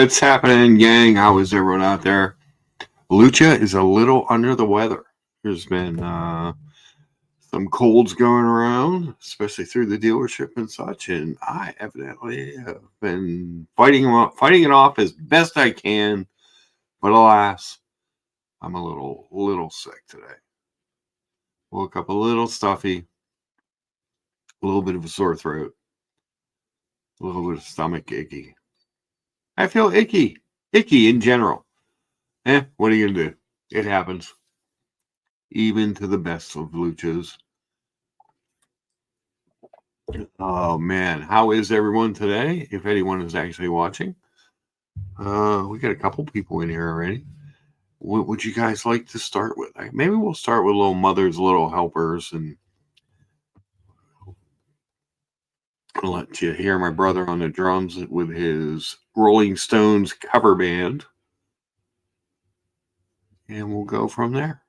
What's happening, gang? How is everyone out there? Lucha is a little under the weather. There's been some colds going around, especially through the dealership and such, and I evidently have been fighting it off as best I can. But alas, I'm a little sick today. Woke up a little stuffy, a little bit of a sore throat, a little bit of stomach icky. I feel icky in general. What are you gonna do? It happens. Even to the best of luchas. Oh man, how is everyone today? If anyone is actually watching, we got a couple people in here already. What would you guys like to start with? Maybe we'll start with little mothers, little helpers, and I'll let you hear my brother on the drums with his Rolling Stones cover band, and we'll go from there.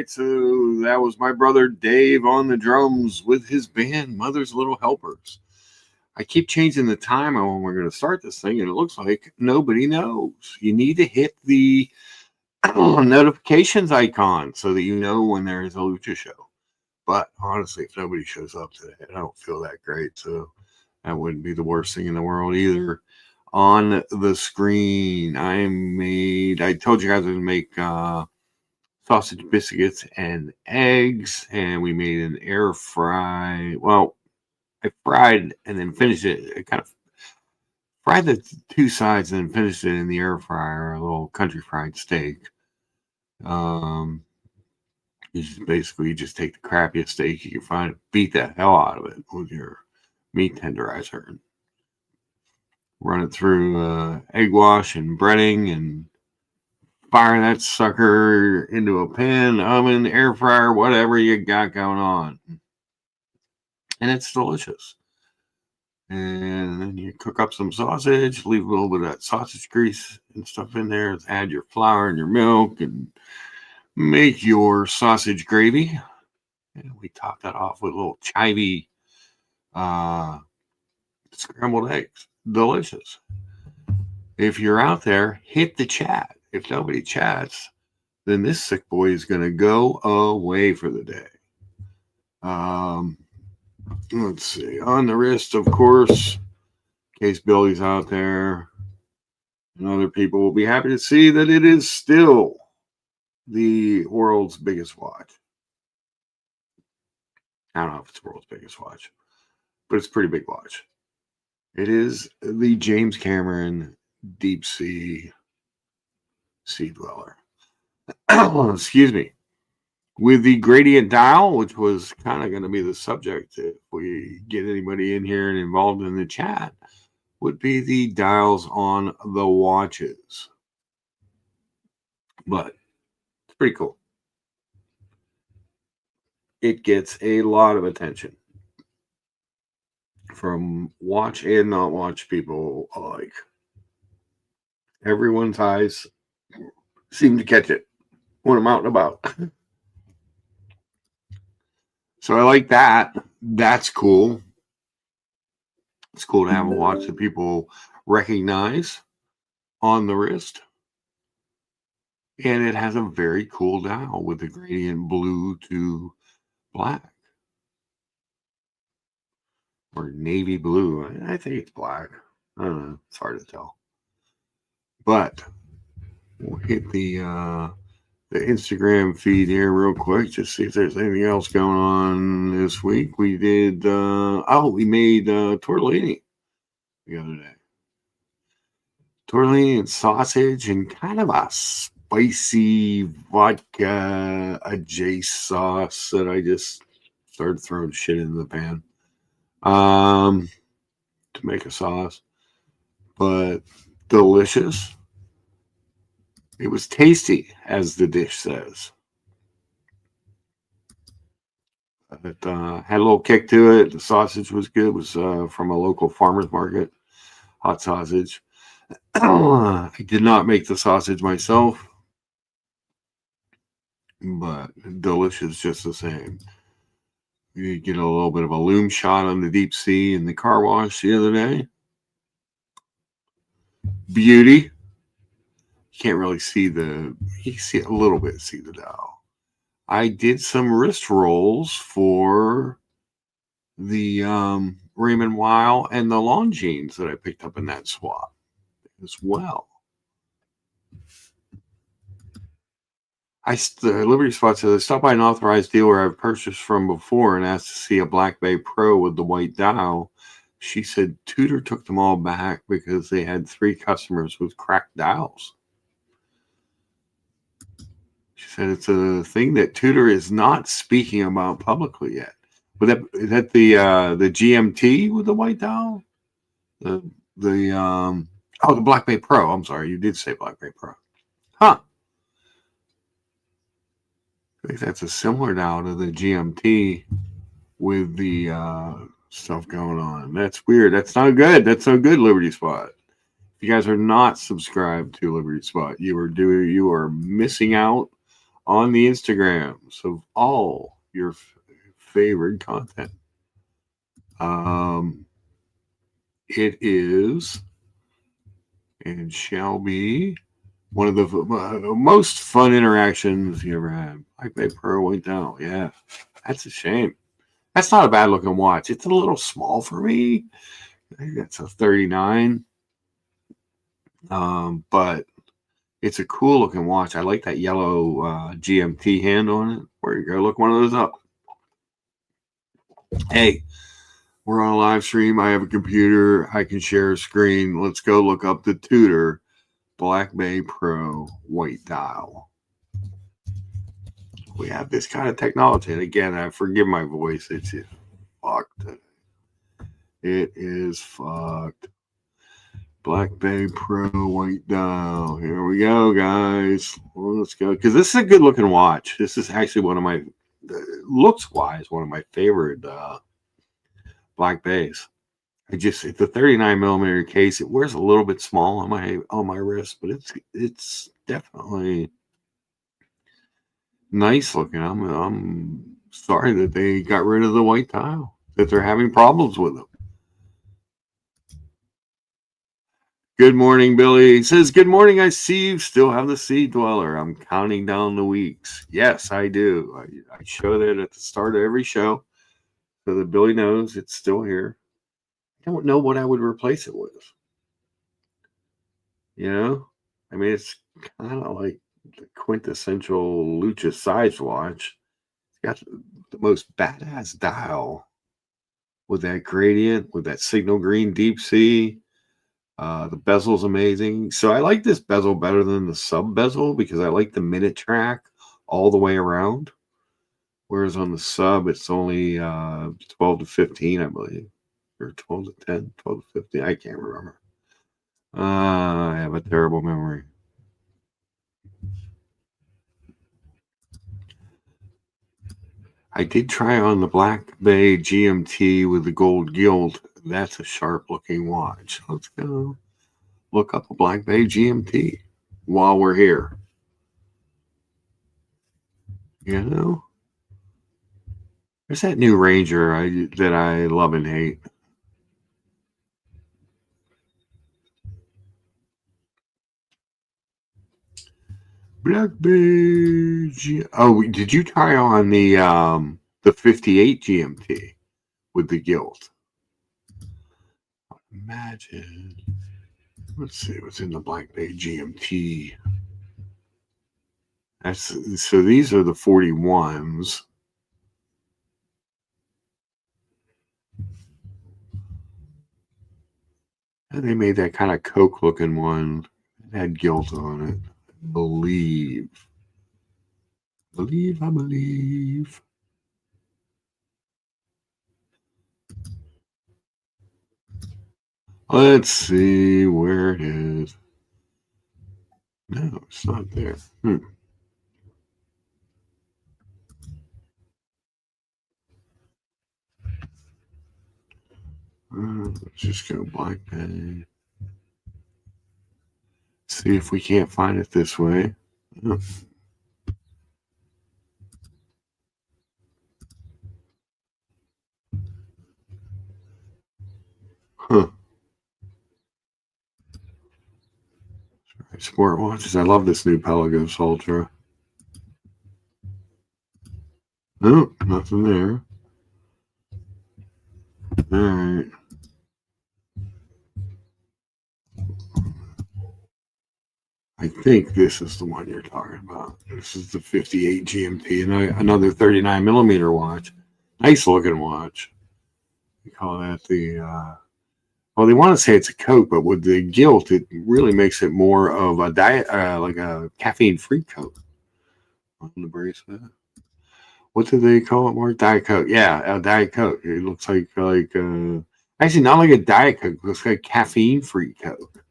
right, so that was my brother Dave on the drums with his band Mother's Little Helpers. I keep changing the time on when we're going to start this thing, and it looks like nobody knows. You need to hit the notifications icon so that you know when there is a Lucha show. But honestly, if nobody shows up today, I don't feel that great, so that wouldn't be the worst thing in the world either. On the screen, I told you guys I would make sausage biscuits and eggs, and we made an air fry. Well, I fried and then finished it. I kind of fried the two sides and then finished it in the air fryer, a little country fried steak. You just take the crappiest steak you can find, beat the hell out of it with your meat tenderizer, and run it through egg wash and breading, and fire that sucker into a pan, oven, air fryer, whatever you got going on. And it's delicious. And then you cook up some sausage, leave a little bit of that sausage grease and stuff in there, add your flour and your milk, and make your sausage gravy. And we top that off with a little chivy scrambled eggs. Delicious. If you're out there, hit the chat. If nobody chats, then this sick boy is going to go away for the day. Let's see. On the wrist, of course, in case Billy's out there, and other people will be happy to see that it is still the world's biggest watch. I don't know if it's the world's biggest watch, but it's a pretty big watch. It is the James Cameron Deep Sea Dweller. Excuse me. With the gradient dial, which was kind of going to be the subject if we get anybody in here and involved in the chat, would be the dials on the watches. But it's pretty cool. It gets a lot of attention from watch and not watch people alike. Everyone's eyes seem to catch it when I'm out and about. So I like that. That's cool. It's cool to have a watch that people recognize on the wrist. And it has a very cool dial with the gradient blue to black. Or navy blue. I think it's black. I don't know. It's hard to tell. But we'll hit the Instagram feed here real quick, just see if there's anything else going on this week. We did, we made tortellini the other day. Tortellini and sausage and kind of a spicy vodka adjacent sauce that I just started throwing shit into the pan to make a sauce. But delicious. It was tasty, as the dish says. It had a little kick to it. The sausage was good. It was from a local farmer's market, hot sausage. I did not make the sausage myself, but delicious just the same. You get a little bit of a loom shot on the Deep Sea in the car wash the other day. Beauty. You can't really see you can see a little bit, see the dial. I did some wrist rolls for the Raymond Weil and the Longines that I picked up in that swap as well. Liberty Spot says, I stopped by an authorized dealer I've purchased from before and asked to see a Black Bay Pro with the white dial. She said Tudor took them all back because they had 3 customers with cracked dials. She said it's a thing that Tudor is not speaking about publicly yet. Is that the GMT with the white dial? The Black Bay Pro. I'm sorry, you did say Black Bay Pro. Huh. I think that's a similar dial to the GMT with the stuff going on. That's weird. That's not good. That's no good, Liberty Spot. If you guys are not subscribed to Liberty Spot, you are missing out on the Instagrams of all your favorite content. It is and shall be one of the most fun interactions you ever had. Black Pro went down. Yeah, that's a shame. That's not a bad looking watch. It's a little small for me. I think that's a 39. But it's a cool looking watch. I like that yellow GMT hand on it. Where you go, look one of those up. Hey, we're on a live stream. I have a computer. I can share a screen. Let's go look up the Tudor Black Bay Pro white dial. We have this kind of technology. And again, I forgive my voice. It's fucked. It is fucked. Black Bay Pro white dial. Here we go, guys. Well, let's go. Because this is a good looking watch. This is actually one of my, looks wise, one of my favorite Black Bays. It's a 39 millimeter case. It wears a little bit small on my wrist, but it's definitely nice looking. I'm sorry that they got rid of the white dial, that they're having problems with them. Good morning, Billy. He says, good morning. I see you still have the Sea Dweller. I'm counting down the weeks. Yes, I do. I show that at the start of every show so that Billy knows it's still here. I don't know what I would replace it with. You know? I mean, it's kind of like the quintessential Lucha size watch. It's got the most badass dial with that gradient, with that signal green deep sea. The bezel's amazing. So I like this bezel better than the sub bezel because I like the minute track all the way around. Whereas on the sub, it's only 12 to 15, I believe. Or 12 to 10, 12 to 15. I can't remember. I have a terrible memory. I did try on the Black Bay GMT with the gold gilt. That's a sharp looking watch. Let's go look up a Black Bay GMT while we're here. You know, there's that new Ranger that I love and hate. Black Bay Oh, did you try on the 58 GMT with the gilt? Imagine. Let's see what's in the Black Bay GMT. So these are the 41s. And they made that kind of Coke looking one. It had gilt on it. I believe. I believe. Let's see where it is. No, it's not there. Let's just go Black Bay. See if we can't find it this way. Huh. Sport watches. I love this new Pelagos Ultra. Nope, nothing there. All right. I think this is the one you're talking about. This is the 58 GMT, and another 39 millimeter watch. Nice looking watch. They call that the, well, they want to say it's a Coke, but with the gilt, it really makes it more of a diet, like a caffeine-free Coke on the bracelet. What do they call it more? Diet Coke. Yeah, a Diet Coke. It looks like actually not like a Diet Coke. It looks like caffeine-free Coke.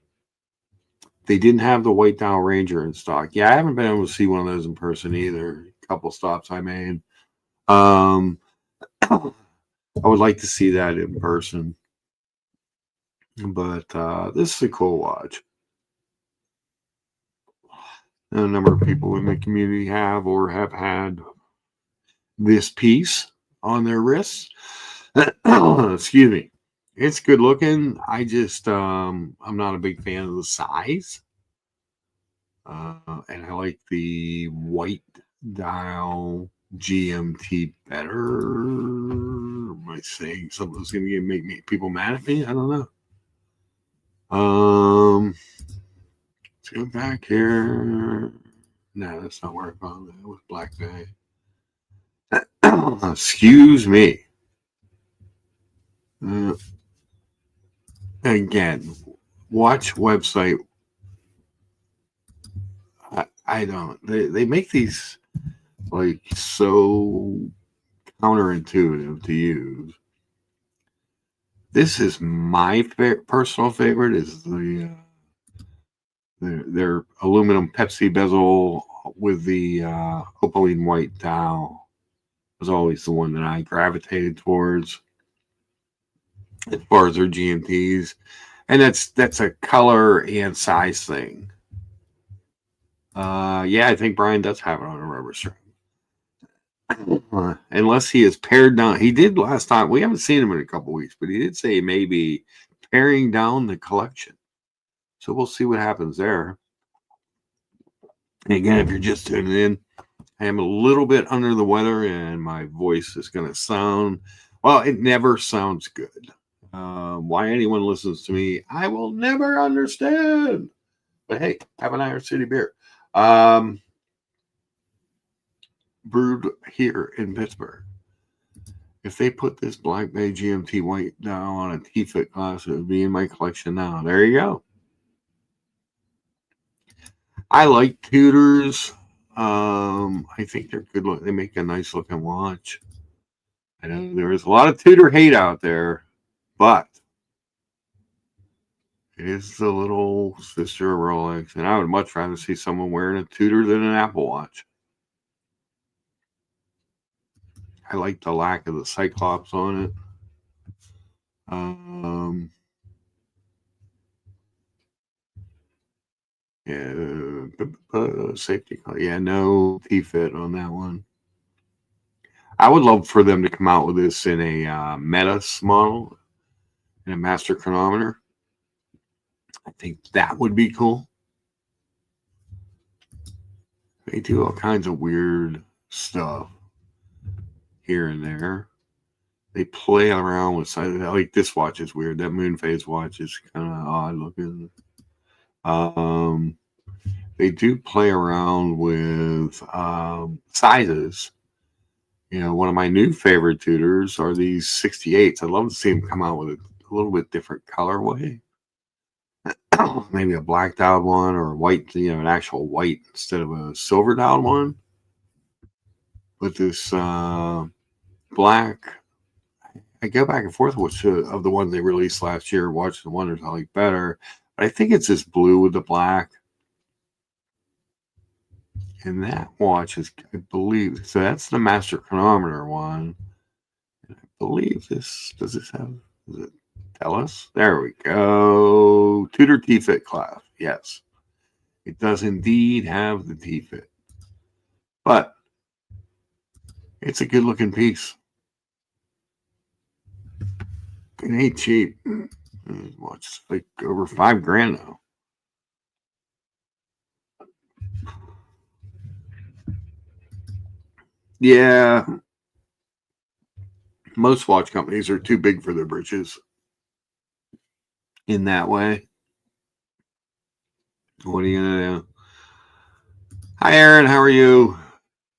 They didn't have the White Dial Ranger in stock. Yeah, I haven't been able to see one of those in person either. A couple stops I made. I would like to see that in person. But this is a cool watch. A number of people in the community have or have had this piece on their wrists. Excuse me. It's good looking. I just I'm not a big fan of the size. And I like the white dial GMT better. Am I saying something's going to make people mad at me? I don't know. Let's go back here. No, that's not where I found it. It was Black Bay. Excuse me. Again, watch website. I don't. They make these like so counterintuitive to use. This is my personal favorite. Is their aluminum Pepsi bezel with the opaline white dial was always the one that I gravitated towards as far as their GMTs, and that's a color and size thing. Yeah, I think Brian does have it on a rubber strap. Unless he is pared down. He did last time. We haven't seen him in a couple weeks, but he did say maybe paring down the collection. So we'll see what happens there. And again, if you're just tuning in, I am a little bit under the weather and my voice is going to sound, well, it never sounds good. Why anyone listens to me, I will never understand. But hey, have an Iron City beer. Brewed here in Pittsburgh. If they put this Black Bay GMT white dial on a T-Fit glass, it would be in my collection now. There you go. I like Tudors. I think they're good look. They make a nice looking watch. I know there is a lot of Tudor hate out there, but it is the little sister of Rolex, and I would much rather see someone wearing a Tudor than an Apple Watch. I like the lack of the Cyclops on it. Yeah, safety. Yeah, no T-Fit on that one. I would love for them to come out with this in a Metis model, in a master chronometer. I think that would be cool. They do all kinds of weird stuff here and there. They play around with size. Like this watch is weird. That moon phase watch is kind of odd looking. They do play around with sizes. You know, one of my new favorite Tudors are these 68s. I'd love to see them come out with a little bit different colorway. Maybe a black dialed one or a white, an actual white instead of a silver dialed one. But this black, I go back and forth which of the ones they released last year. Watch the Wonders I like better. But I think it's this blue with the black. And that watch is, I believe, so that's the master chronometer one. And I believe this, does it tell us? There we go. Tudor T-Fit class. Yes. It does indeed have the T-Fit. But it's a good looking piece. It ain't cheap. Watch, it's like over $5,000 now. Yeah. Most watch companies are too big for their britches in that way. What are you going to do? Hi, Aaron. How are you?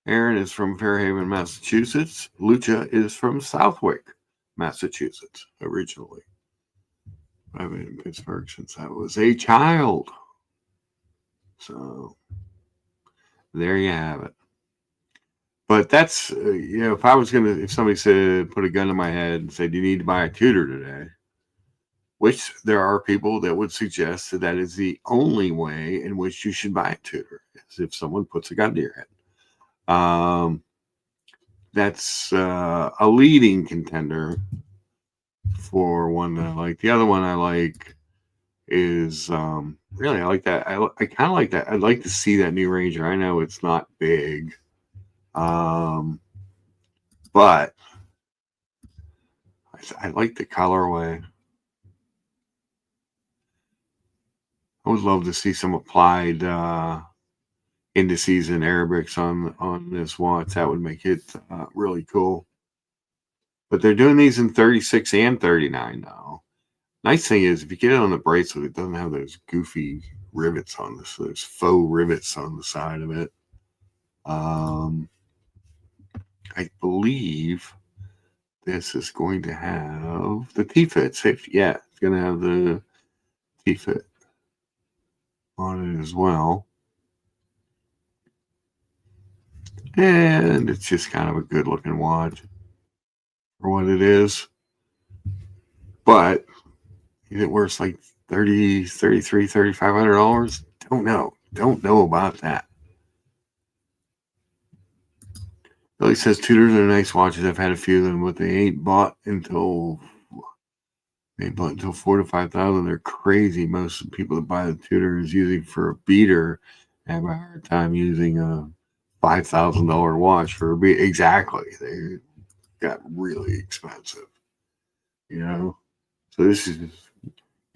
Aaron is from Fairhaven, Massachusetts. Lucha is from Southwick, Massachusetts, originally. I've been in Pittsburgh since I was a child. So there you have it. But that's, if somebody said, put a gun to my head and said, you need to buy a Tudor today, which there are people that would suggest that is the only way in which you should buy a Tudor, is if someone puts a gun to your head. That's a leading contender for one that I like. The other one I like is really, I like that. I kind of like that. I'd like to see that new Ranger. I know it's not big, but I like the colorway. I would love to see some applied indices and Arabics on this watch. That would make it really cool. But they're doing these in 36 and 39 now. Nice thing is, if you get it on the bracelet, it doesn't have those goofy rivets on this. There's faux rivets on the side of it. I believe this is going to have the T-fit safety. Yeah, it's going to have the T-fit on it as well. And it's just kind of a good looking watch for what it is. But is it worth like $30, $33, $3,500? Don't know about that. Billy says Tudors are nice watches. I've had a few of them, but they ain't bought until 4 to 5,000. They're crazy. Most people that buy the Tudor is using for a beater have a hard time using a $5,000 watch for a beater. Exactly. They got really expensive, you know. So this is,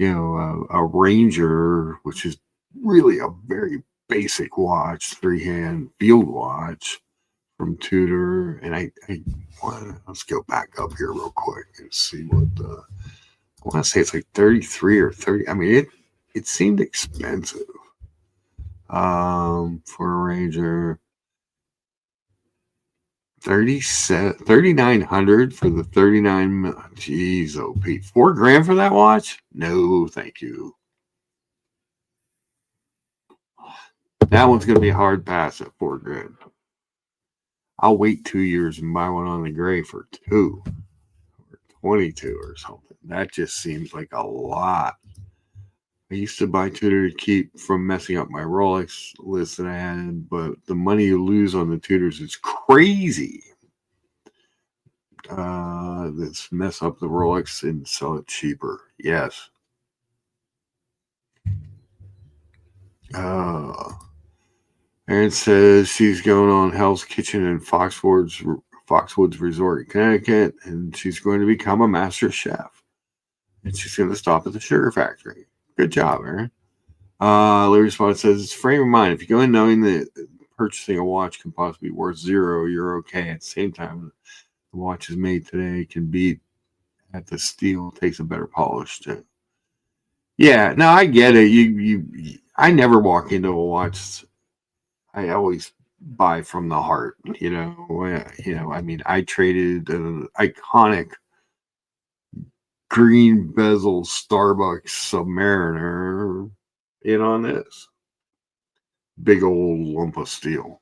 a Ranger, which is really a very basic watch, 3-hand field watch from Tudor. And let's go back up here real quick and see what I want to say it's like 33 or 30. I mean, it seemed expensive for a Ranger. 3,900 for the 39. Jeez, oh Pete, $4,000 for that watch? No, thank you. That one's gonna be a hard pass at $4,000. I'll wait 2 years and buy one on the gray for 2 or 22 or something. That just seems like a lot. I used to buy Tudor to keep from messing up my Rolex list that I had, but the money you lose on the Tudors is crazy. Let's mess up the Rolex and sell it cheaper. Yes. Erin says she's going on Hell's Kitchen in Foxwoods Resort in Connecticut, and she's going to become a master chef. And she's going to stop at the Sugar Factory. Good job, Erin. Larry Spot says it's frame of mind. If you go in knowing that purchasing a watch can possibly be worth $0, you're okay. At the same time, the watches made today can beat at the steel. Takes a better polish too. Yeah, no, I get it. I never walk into a watch. I always buy from the heart. I mean, I traded an iconic green bezel Starbucks Submariner in on this big old lump of steel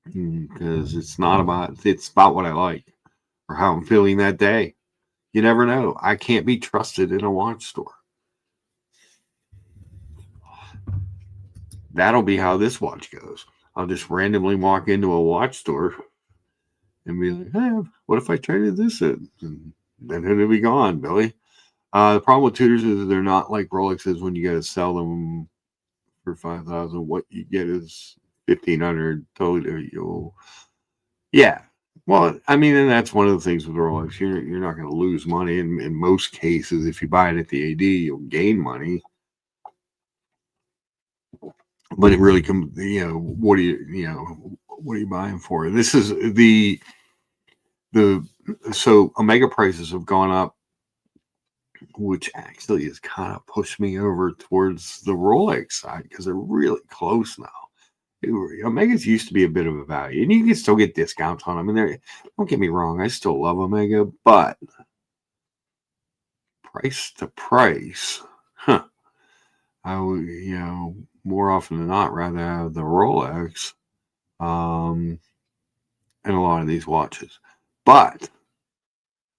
because it's about what I like or how I'm feeling that day. You never know. I can't be trusted in a watch store. That'll be how this watch goes. I'll just randomly walk into a watch store and be like, hey, what if I traded this in? And then it'll be gone, Billy. The problem with Tudors is they're not like Rolexes when you got to sell them for 5,000. What you get is 1,500. Totally, yeah. Well, I mean, and that's one of the things with Rolex. You're not going to lose money in most cases. If you buy it at the AD, you'll gain money. But it really comes, what are you buying for? This is so Omega prices have gone up, which actually has kind of pushed me over towards the Rolex side because they're really close now. Omegas used to be a bit of a value, and you can still get discounts on them. And don't get me wrong, I still love Omega, but price to price, I would, more often than not, rather have the Rolex and a lot of these watches. But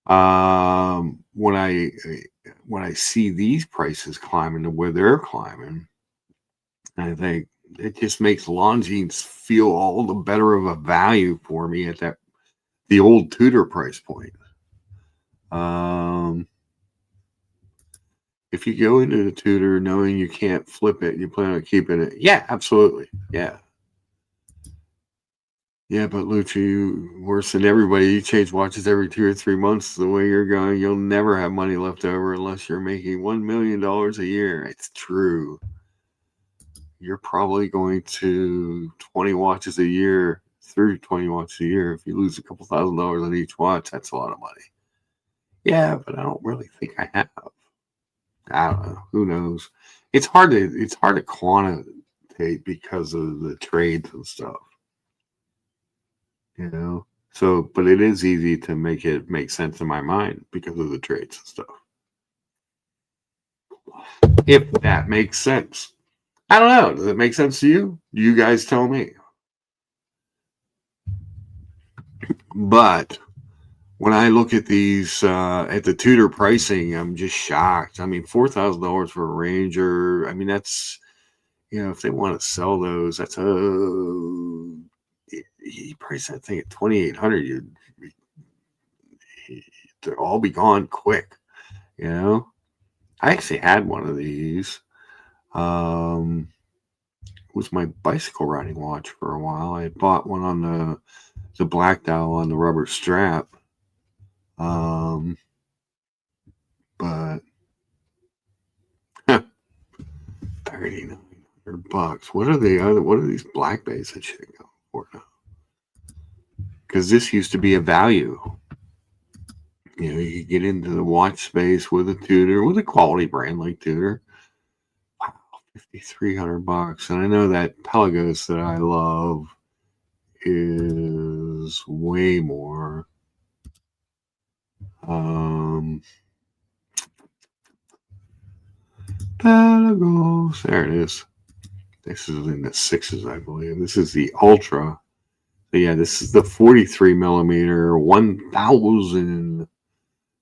when I see these prices climbing to where they're climbing, I think it just makes Longines feel all the better of a value for me at the old Tudor price point. If you go into the Tudor knowing you can't flip it, you plan on keeping it. Yeah, absolutely. Yeah. Yeah, but Lucha, you worse than everybody. You change watches every 2 or 3 months. The way you're going, you'll never have money left over unless you're making $1 million a year. It's true. You're probably going to 20 watches a year, through 20 watches a year. If you lose a couple $1,000s on each watch, that's a lot of money. Yeah, but I don't really think I have. I don't know. Who knows? It's hard to quantitate because of the trades and stuff. You know. So, but it is easy to make it make sense in my mind because of the trades and stuff. If that makes sense. I don't know. Does it make sense to you? You guys tell me. But when I look at these at the Tudor pricing, I'm just shocked. I mean, $4,000 for a Ranger. I mean, that's if they want to sell those, that's he priced that thing at 2,800. They'll all be gone quick. I actually had one of these. It was my bicycle riding watch for a while. I had bought one on the black dial on the rubber strap. But $3,900. What are these Black Bays that shit go for now? Because this used to be a value. You get into the watch space with a Tudor, with a quality brand like Tudor. Wow, $5,300. And I know that Pelagos that I love is way more. Pelagos. There it is. This is in the sixes, I believe. This is the Ultra. So yeah, this is the 43 millimeter, 1,000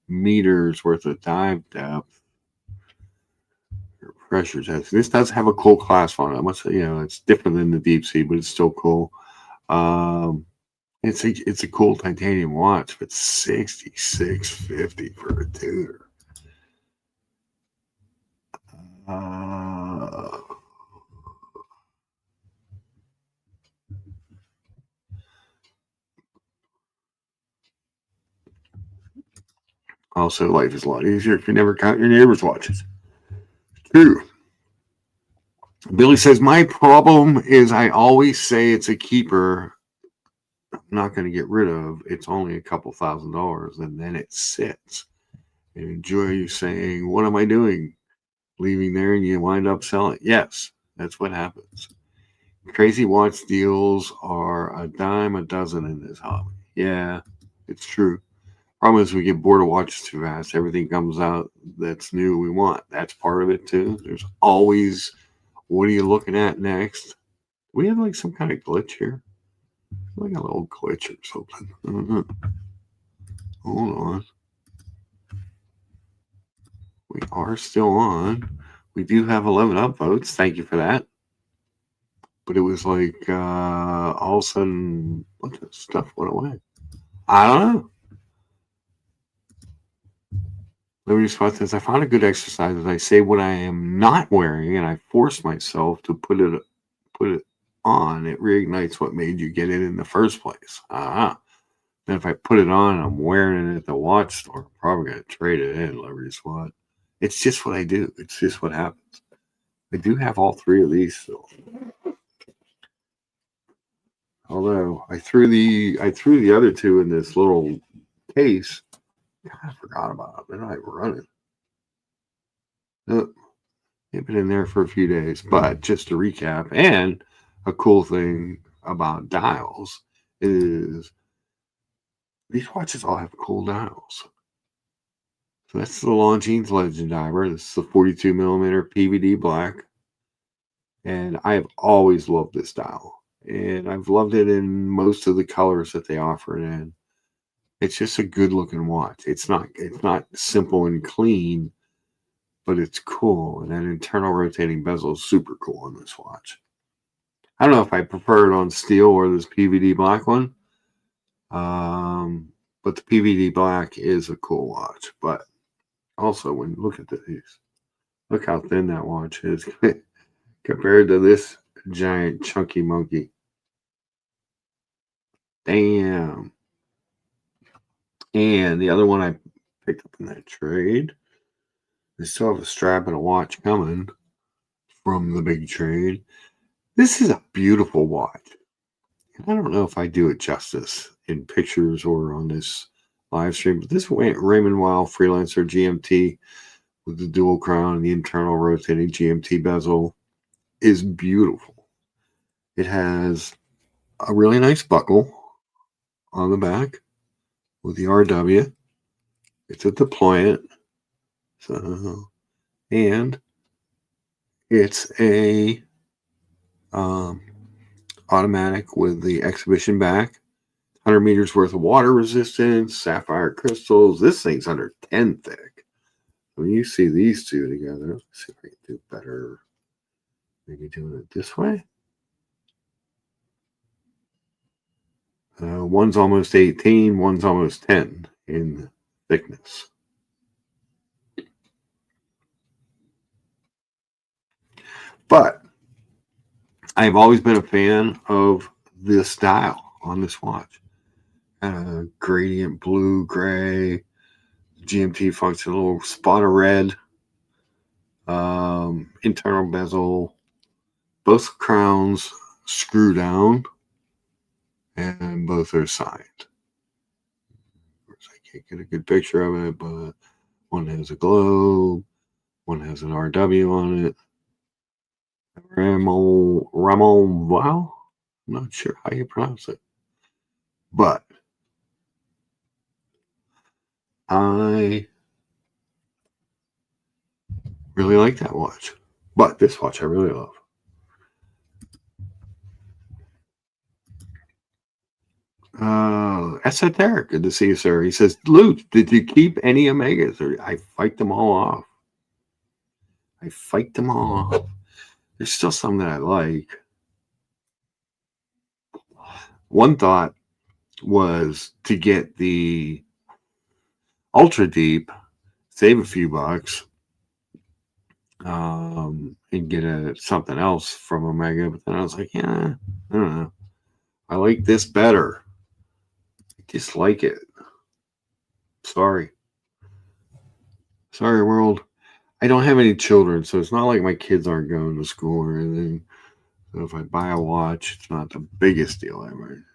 meters worth of dive depth. Pressure test. This does have a cool clasp on it. I must say, it's different than the Deep Sea, but it's still cool. It's a cool titanium watch, but $66.50 for a Tudor. Also, life is a lot easier if you never count your neighbor's watches. True. Billy says, my problem is I always say it's a keeper I'm not going to get rid of. It's only a couple $1,000s, and then it sits. And enjoy you saying, what am I doing? Leaving there and you wind up selling. Yes, that's what happens. Crazy watch deals are a dime a dozen in this hobby. Yeah, it's true. Problem is we get bored of watches too fast. Everything comes out that's new we want. That's part of it too. There's always, what are you looking at next? We have like some kind of glitch here. Like a little glitch or something. Hold on. We are still on. We do have 11 upvotes. Thank you for that. But it was like all of a sudden, a bunch of stuff went away. I don't know. Liberty Spot says, I found a good exercise as I say what I am not wearing, and I force myself to put it on. It reignites what made you get it in the first place. Then if I put it on and I'm wearing it at the watch store, I'm probably going to trade it in, Liberty Spot. It's just what I do. It's just what happens. I do have all three of these still. Although I threw the other two in this little case. I forgot about them. They're not even running. Nope. They've been in there for a few days. But just to recap, and a cool thing about dials is these watches all have cool dials. So that's the Longines Legend Diver. This is the 42 millimeter PVD black. And I've always loved this dial. And I've loved it in most of the colors that they offer it in. It's just a good looking watch. It's not simple and clean, but it's cool. And that internal rotating bezel is super cool on this watch. I don't know if I prefer it on steel or this PVD black one. But the PVD black is a cool watch. But also, when you look at these, Look how thin that watch is compared to this giant chunky monkey. Damn. And the other one I picked up in that trade, they still have a strap and a watch coming from the big trade. This is a beautiful watch. I don't know if I do it justice in pictures or on this live stream, but this Raymond Weil Freelancer GMT with the dual crown and the internal rotating GMT bezel is beautiful. It has a really nice buckle on the back with the RW. It's a deployant. So, and it's a automatic with the exhibition back. 100 meters worth of water resistance, sapphire crystals. This thing's under 10 thick. When you see these two together, let's see if I can do better. Maybe doing it this way. One's almost 18, one's almost 10 in thickness. But I've always been a fan of this dial on this watch. Gradient blue, gray, GMT function, a little spot of red, internal bezel, both crowns screw down, and both are signed. Of course, I can't get a good picture of it, but one has a globe, one has an RW on it. Ramon Wow? I'm not sure how you pronounce it. But I really like that watch. But this watch I really love. Esoteric, good to see you, sir. He says, Luke, did you keep any Omegas? Or I fight them all off. I fight them all off. There's still some that I like. One thought was to get the Ultra Deep, save a few bucks, and get something else from Omega. But then I was like, yeah, I don't know. I like this better. I dislike it. Sorry, world. I don't have any children, so it's not like my kids aren't going to school or anything. So if I buy a watch, it's not the biggest deal ever.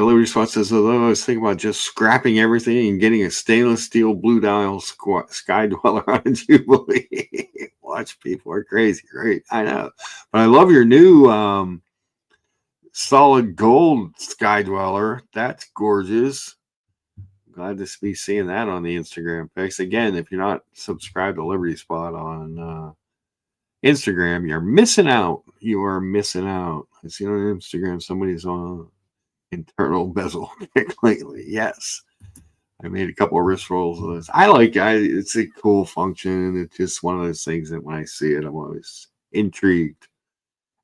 Liberty Spot says, although I was thinking about just scrapping everything and getting a stainless steel blue dial Sky Dweller on a Jubilee. Watch, people are crazy, right? I know. But I love your new solid gold Sky Dweller. That's gorgeous. Glad to be seeing that on the Instagram pics. Again, if you're not subscribed to Liberty Spot on Instagram, you're missing out. You are missing out. I see on Instagram somebody's on internal bezel pick lately. Yes. I made a couple of wrist rolls of this. I like it. It's a cool function. It's just one of those things that when I see it, I'm always intrigued.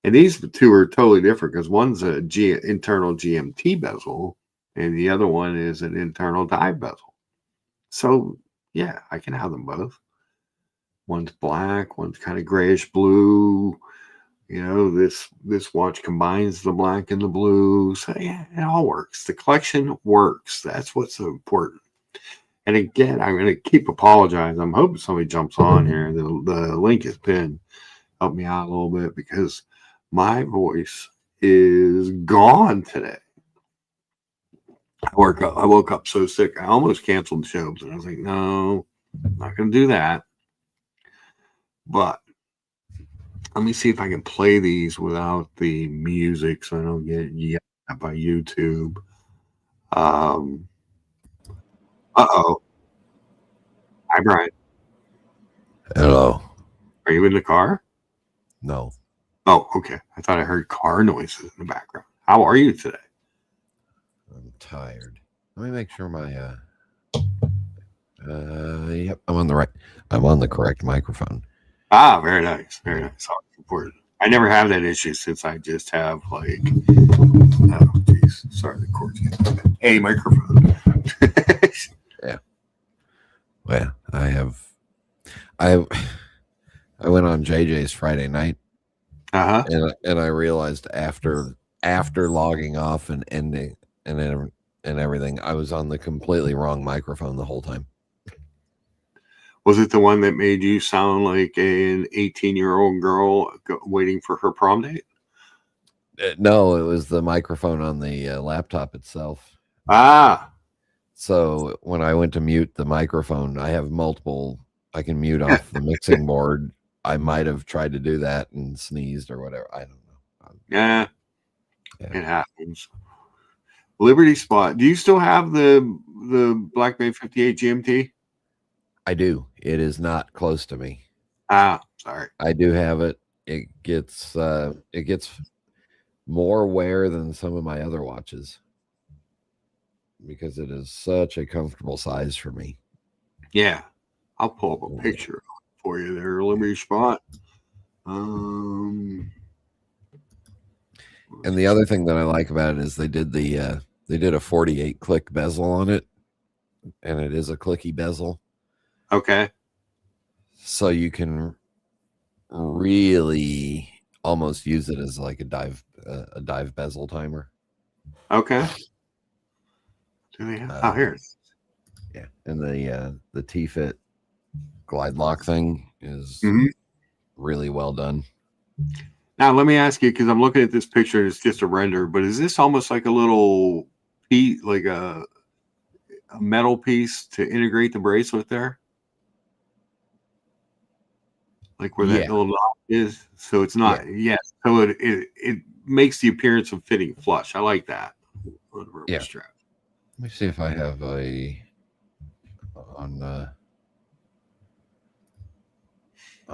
And these two are totally different because one's a internal GMT bezel and the other one is an internal dive bezel. So, yeah, I can have them both. One's black, one's kind of grayish blue. You know, this watch combines the black and the blue. So, yeah, it all works. The collection works. That's what's so important. And again, I'm going to keep apologizing. I'm hoping somebody jumps on here. The link has been help me out a little bit because my voice is gone today. I woke up so sick. I almost canceled the show, and I was like, no, I'm not going to do that. But let me see if I can play these without the music so I don't get yelled at by YouTube. Uh-oh. Hi, Brian. Hello. Are you in the car? No. Oh, okay. I thought I heard car noises in the background. How are you today? I'm tired. Let me make sure my yep, I'm on the correct microphone. Ah, very nice. Very nice. Important. I never have that issue since I just have like oh geez. Sorry, the cord's getting a microphone. Yeah. Well, I I I went on JJ's Friday night, Uh huh. and I realized after logging off and ending and everything, I was on the completely wrong microphone the whole time. Was it the one that made you sound like an 18-year-old girl waiting for her prom date? No, it was the microphone on the laptop itself. Ah, So when I went to mute the microphone, I have multiple. I can mute off the mixing board. I might have tried to do that and sneezed or whatever. I don't know. yeah, Yeah. it happens. Liberty Spot. Do you still have the Black Bay 58 GMT? I do. It is not close to me. Ah, sorry. I do have it. It gets more wear than some of my other watches because it is such a comfortable size for me. Yeah, I'll pull up a picture for you there, Liberty Spot. And the other thing that I like about it is they did a 48 click bezel on it, and it is a clicky bezel. Okay. So you can really almost use it as like a dive bezel timer. Okay. Do they have? Here. Yeah, and the T-Fit glide lock thing is really well done. Now let me ask you, because I'm looking at this picture and it's just a render, but is this almost like a little piece, like a metal piece to integrate the bracelet there? Like where that little lock is, so it's not. Yes, so it makes the appearance of fitting flush. I like that. Yeah. Strap. Let me see if I have on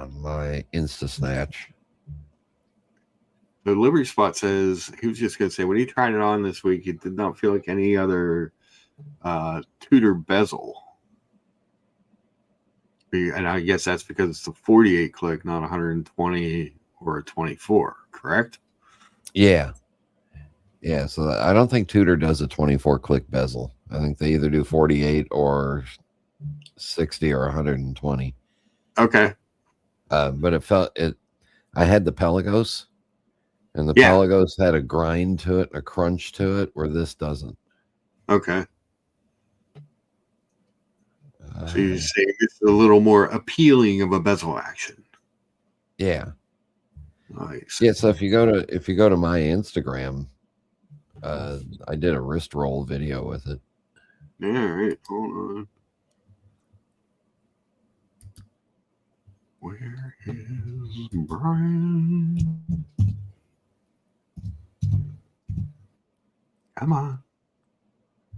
my Insta Snatch. The Liberty Spot says he was just going to say when he tried it on this week, it did not feel like any other Tudor bezel. And I guess that's because it's the 48 click, not 120 or a 24, correct? Yeah. Yeah, so I don't think Tudor does a 24 click bezel. I think they either do 48 or 60 or 120. Okay. But I had the Pelagos, and the Pelagos had a grind to it, a crunch to it, where this doesn't. Okay. So you're saying it's a little more appealing of a bezel action. Yeah. Nice. Yeah, so if you go to my Instagram, I did a wrist roll video with it. All right, hold on. Where is Brian? Come on.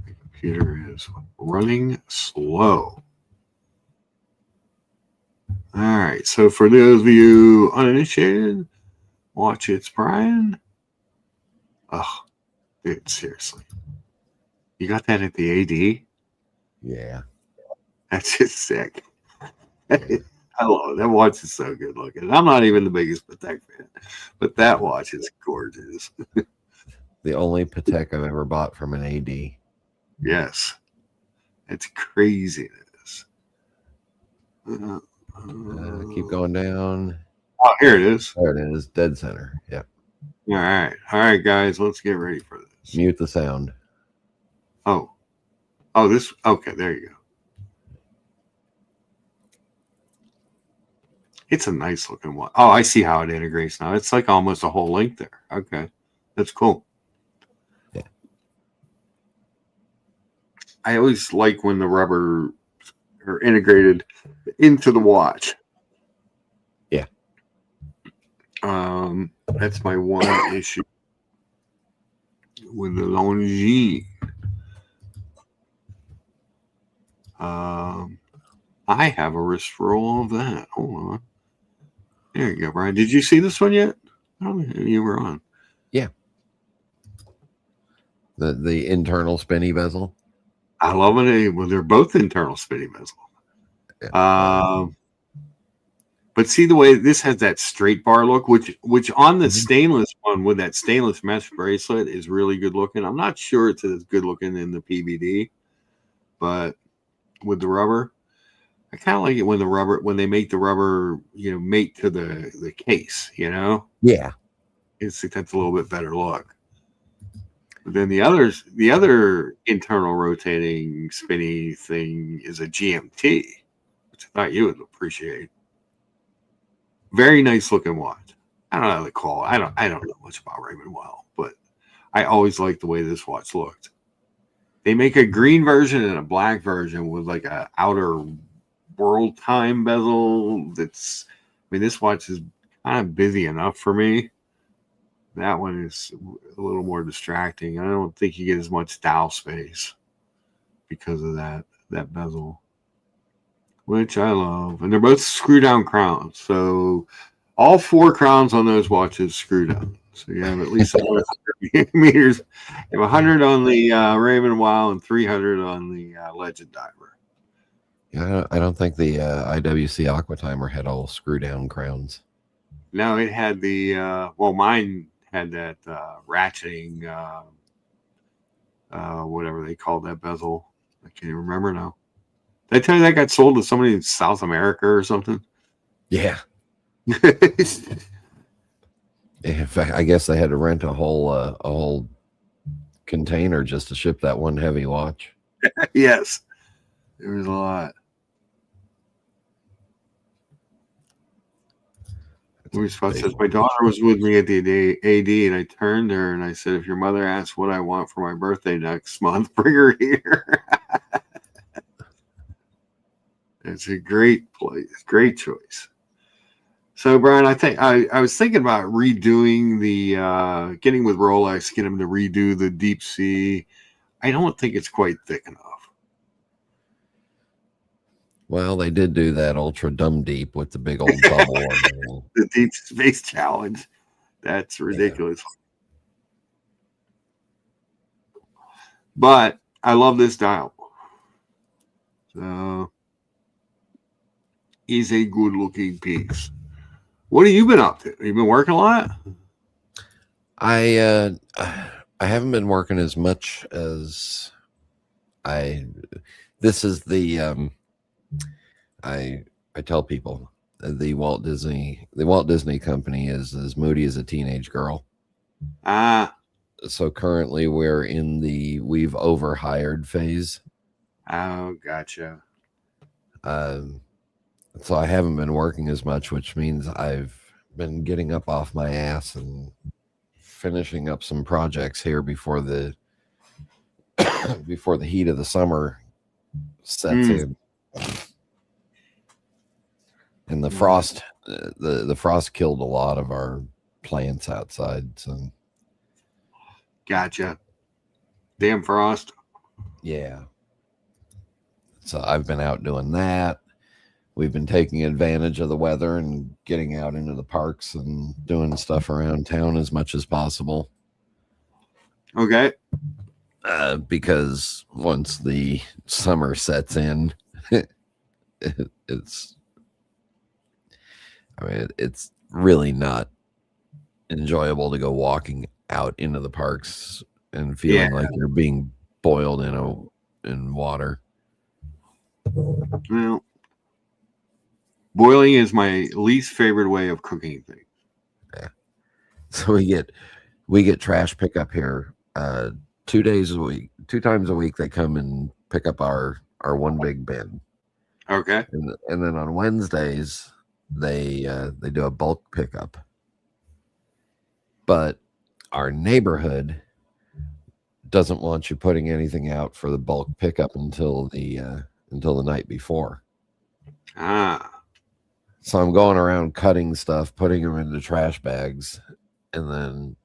My computer is running slow. All right, so for those of you uninitiated, watch It's Brian. Oh, dude, seriously. You got that at the AD? Yeah. That's just sick. I love it. That watch is so good looking. I'm not even the biggest Patek fan, but that watch is gorgeous. The only Patek I've ever bought from an AD. Yes. It's craziness. Keep going down. Oh, here it is. There it is. Dead center. Yeah. All right. All right, guys. Let's get ready for this. Mute the sound. Oh, this. Okay, there you go. It's a nice looking one. Oh, I see how it integrates now. It's like almost a whole length there. Okay. That's cool. Yeah. I always like when the rubber are integrated into the watch. Yeah. That's my one issue with the Longines. I have a wrist roll of that. Hold on. There you go, Brian. Did you see this one yet? Oh, you were on. Yeah. The internal spinny bezel. I love it. Well, they're both internal spinny bezel. Yeah. But see the way this has that straight bar look, which on the stainless one with that stainless mesh bracelet is really good looking. I'm not sure it's as good looking in the PBD, but with the rubber, I kind of like it when they make the rubber, mate to the case. Yeah. It's that's a little bit better look. But then the other internal rotating spinny thing is a GMT, which I thought you would appreciate. Very nice looking watch. I don't know how to call it. I don't know much about Raymond Well, but I always liked the way this watch looked. They make a green version and a black version with like a outer world time bezel. This watch is kind of busy enough for me. That one is a little more distracting. I don't think you get as much dial space because of that bezel, which I love. And they're both screw down crowns. So all 4 crowns on those watches screw down. So you have at least 130 meters. You have 100 on the Raymond Wow and 300 on the Legend Diver. Yeah, I don't think the IWC Aqua Timer had all screw down crowns. No, it had mine had that ratcheting, whatever they called that bezel. I can't even remember now. Did I tell you that got sold to somebody in South America or something? Yeah. In fact, I guess they had to rent a whole container just to ship that one heavy watch. Yes, there was a lot. Says, my daughter was with me at the AD, and I turned to her and I said, if your mother asks what I want for my birthday next month, bring her here. It's a great place, great choice. So, Brian, I was thinking about redoing the getting with Rolex, get them to redo the deep sea. I don't think it's quite thick enough. Well, they did do that ultra dumb deep with the big old bubble. The Deep Space Challenge. That's ridiculous. Yeah. But I love this dial. So he's a good looking piece. What have you been up to? Have you been working a lot? I haven't been working as much as this is the I tell people the Walt Disney Company is as moody as a teenage girl. So currently we're in we've overhired phase. Oh, gotcha. So I haven't been working as much, which means I've been getting up off my ass and finishing up some projects here before the heat of the summer sets in. And the frost, the frost killed a lot of our plants outside. So, gotcha. Damn frost. Yeah. So I've been out doing that. We've been taking advantage of the weather and getting out into the parks and doing stuff around town as much as possible. Okay. Because once the summer sets in, it's really not enjoyable to go walking out into the parks and feeling like you're being boiled in water. Well, boiling is my least favorite way of cooking things. Yeah. So we get trash pickup here 2 days a week, 2 times a week. They come and pick up our one big bin. Okay. And then on Wednesdays they do a bulk pickup. But our neighborhood doesn't want you putting anything out for the bulk pickup until the night before. So I'm going around cutting stuff, putting them into trash bags, and then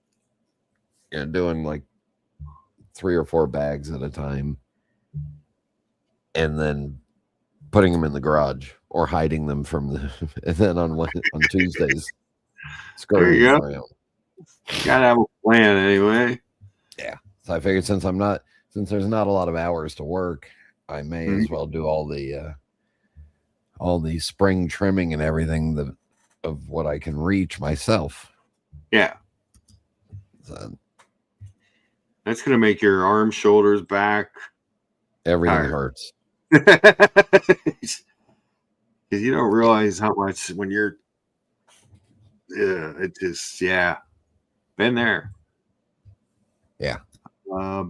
doing like 3 or 4 bags at a time, and then putting them in the garage or hiding them from and then on Tuesdays scurrying around. Gotta have a plan anyway. Yeah. So I figured since there's not a lot of hours to work, I may as well do all the spring trimming and everything of what I can reach myself. Yeah. So, that's going to make your arms, shoulders, back. Everything hurts. because you don't realize how much when you're. It just been there. Yeah.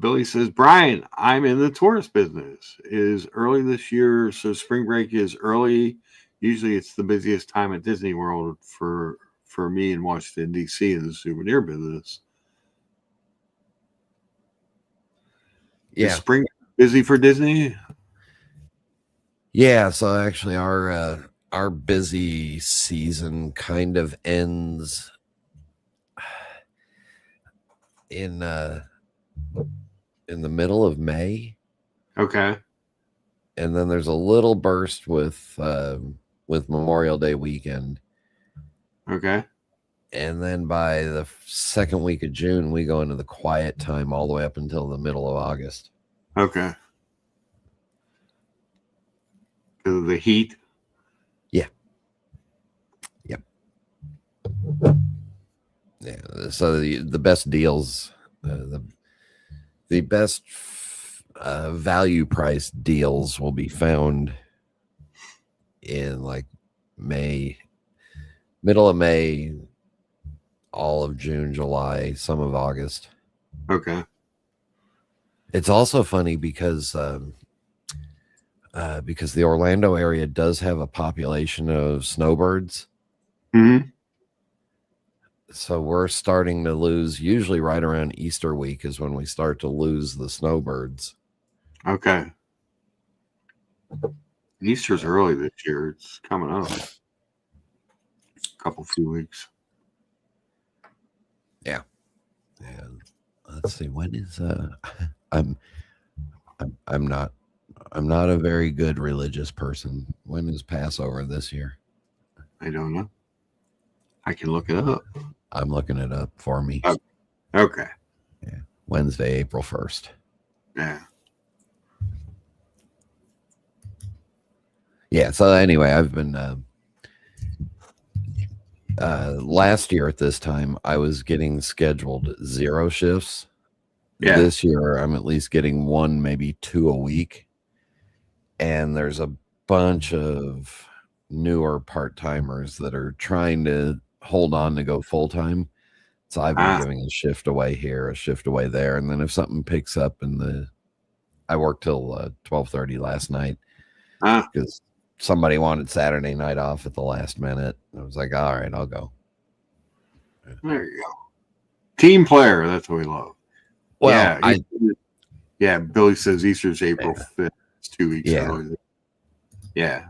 Billy says, Brian, I'm in the tourist business. Is early this year, so spring break is early. Usually, it's the busiest time at Disney World for me in Washington D.C. in the souvenir business. Is Yeah. spring busy for Disney? Yeah. So actually, our busy season kind of ends in the middle of May, Okay. and then there's a little burst with Memorial Day weekend, Okay. and then by the second week of June, we go into the quiet time all the way up until the middle of August. Okay. Because of the heat. Yeah. Yep. Yeah. So the best deals, the best value price deals will be found in like May, middle of May, all of June, July, some of August. Okay. It's also funny because the Orlando area does have a population of snowbirds. Mm-hmm. So we're starting to lose, usually right around Easter week is when we start to lose the snowbirds. Okay. Easter's early this year. It's coming up. Few weeks. Yeah. And let's see, when is I'm not a very good religious person. When is Passover this year? I don't know. I can look it up. I'm looking it up for me. Okay. Yeah. Wednesday, April 1st. Yeah. Yeah. So anyway, I've been last year at this time, I was getting scheduled 0 shifts. Yeah. This year, I'm at least getting 1, maybe 2 a week. And there's a bunch of newer part-timers that are trying to hold on to go full-time. So I've been giving a shift away here, a shift away there. And then if something picks up I worked till 12:30 last night because somebody wanted Saturday night off at the last minute. I was like, all right, I'll go. There you go. Team player. That's what we love. Well, Billy says Easter's April 5th. It's 2 weeks early. Yeah.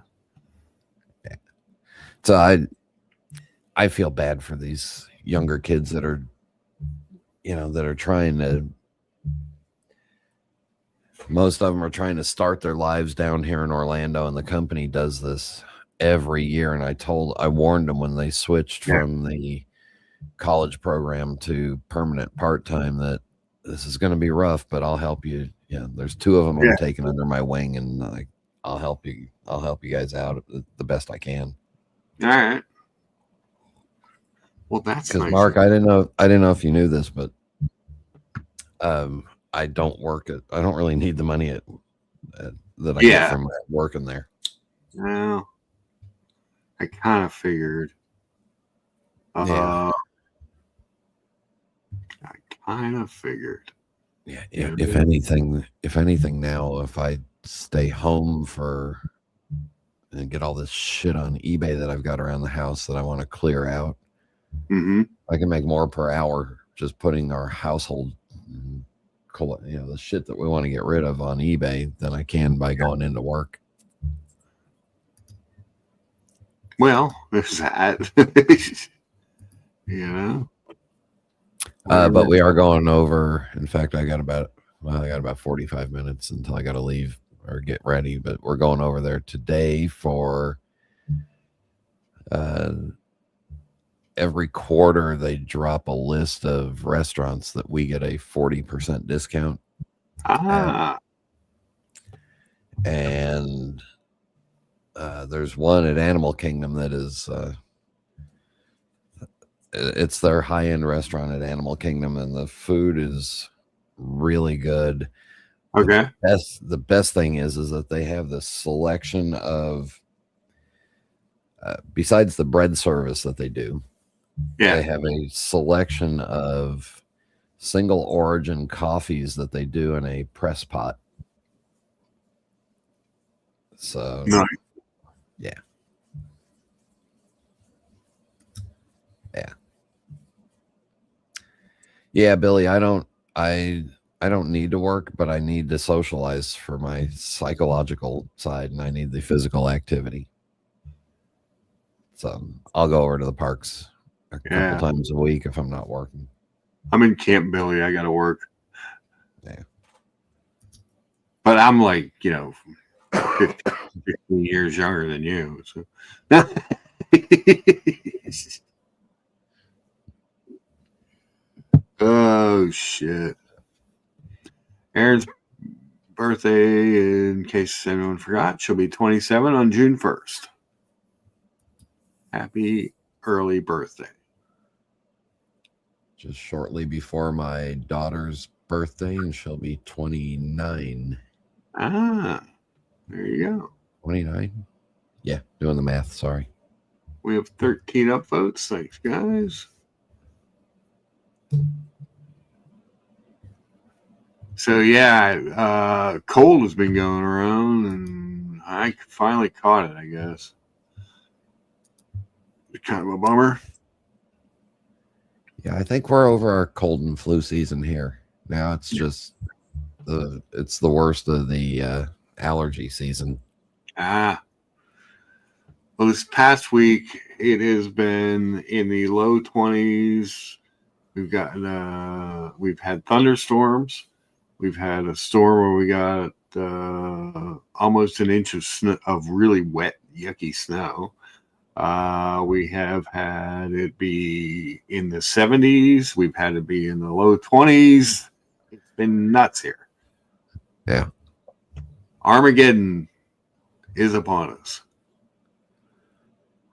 So I feel bad for these younger kids that are, that are trying to, most of them are trying to start their lives down here in Orlando, and the company does this every year. And I warned them when they switched from the college program to permanent part-time that this is going to be rough, but I'll help you. Yeah. There's 2 of them I'm taking under my wing, and I'll help you guys out the best I can. All right. Well, that's because nice. Mark, I didn't know if you knew this, but I don't really need the money that I get from working there. Well, I kind of figured. I kind of figured. Yeah. If anything now, if I stay home and get all this shit on eBay that I've got around the house that I want to clear out, I can make more per hour just putting our household, the shit that we want to get rid of on eBay than I can by going into work. Well, there's that. But we are going over. In fact, I got about 45 minutes until I got to leave or get ready. But we're going over there today for every quarter they drop a list of restaurants that we get a 40% discount. And there's one at Animal Kingdom that is it's their high-end restaurant at Animal Kingdom, and the food is really good. Okay. The best thing is that they have this selection of Besides the bread service that they do, Yeah. they have a selection of single origin coffees that they do in a press pot. So, Nice. yeah. Yeah. Yeah, Billy, I don't need to work, but I need to socialize for my psychological side, and I need the physical activity. So I'll go over to the parks a couple Yeah. times a week if I'm not working. I'm in Camp Billy. I got to work. Yeah. But I'm like, 15 years younger than you. So. Oh, shit. Aaron's birthday, in case anyone forgot, she'll be 27 on June 1st. Happy early birthday. Just shortly before my daughter's birthday, and she'll be 29. Ah, there you go. 29? Yeah, doing the math. Sorry. We have 13 upvotes. Thanks, guys. So, yeah, cold has been going around, and I finally caught it, I guess. It's kind of a bummer. Yeah, I think we're over our cold and flu season here. Now it's just it's the worst of the allergy season. Ah. Well, this past week, it has been in the low 20s. We've had thunderstorms. We've had a storm where we got almost an inch of really wet, yucky snow. We have had it be in the 70s. We've had it be in the low 20s. It's been nuts here. Yeah. Armageddon is upon us.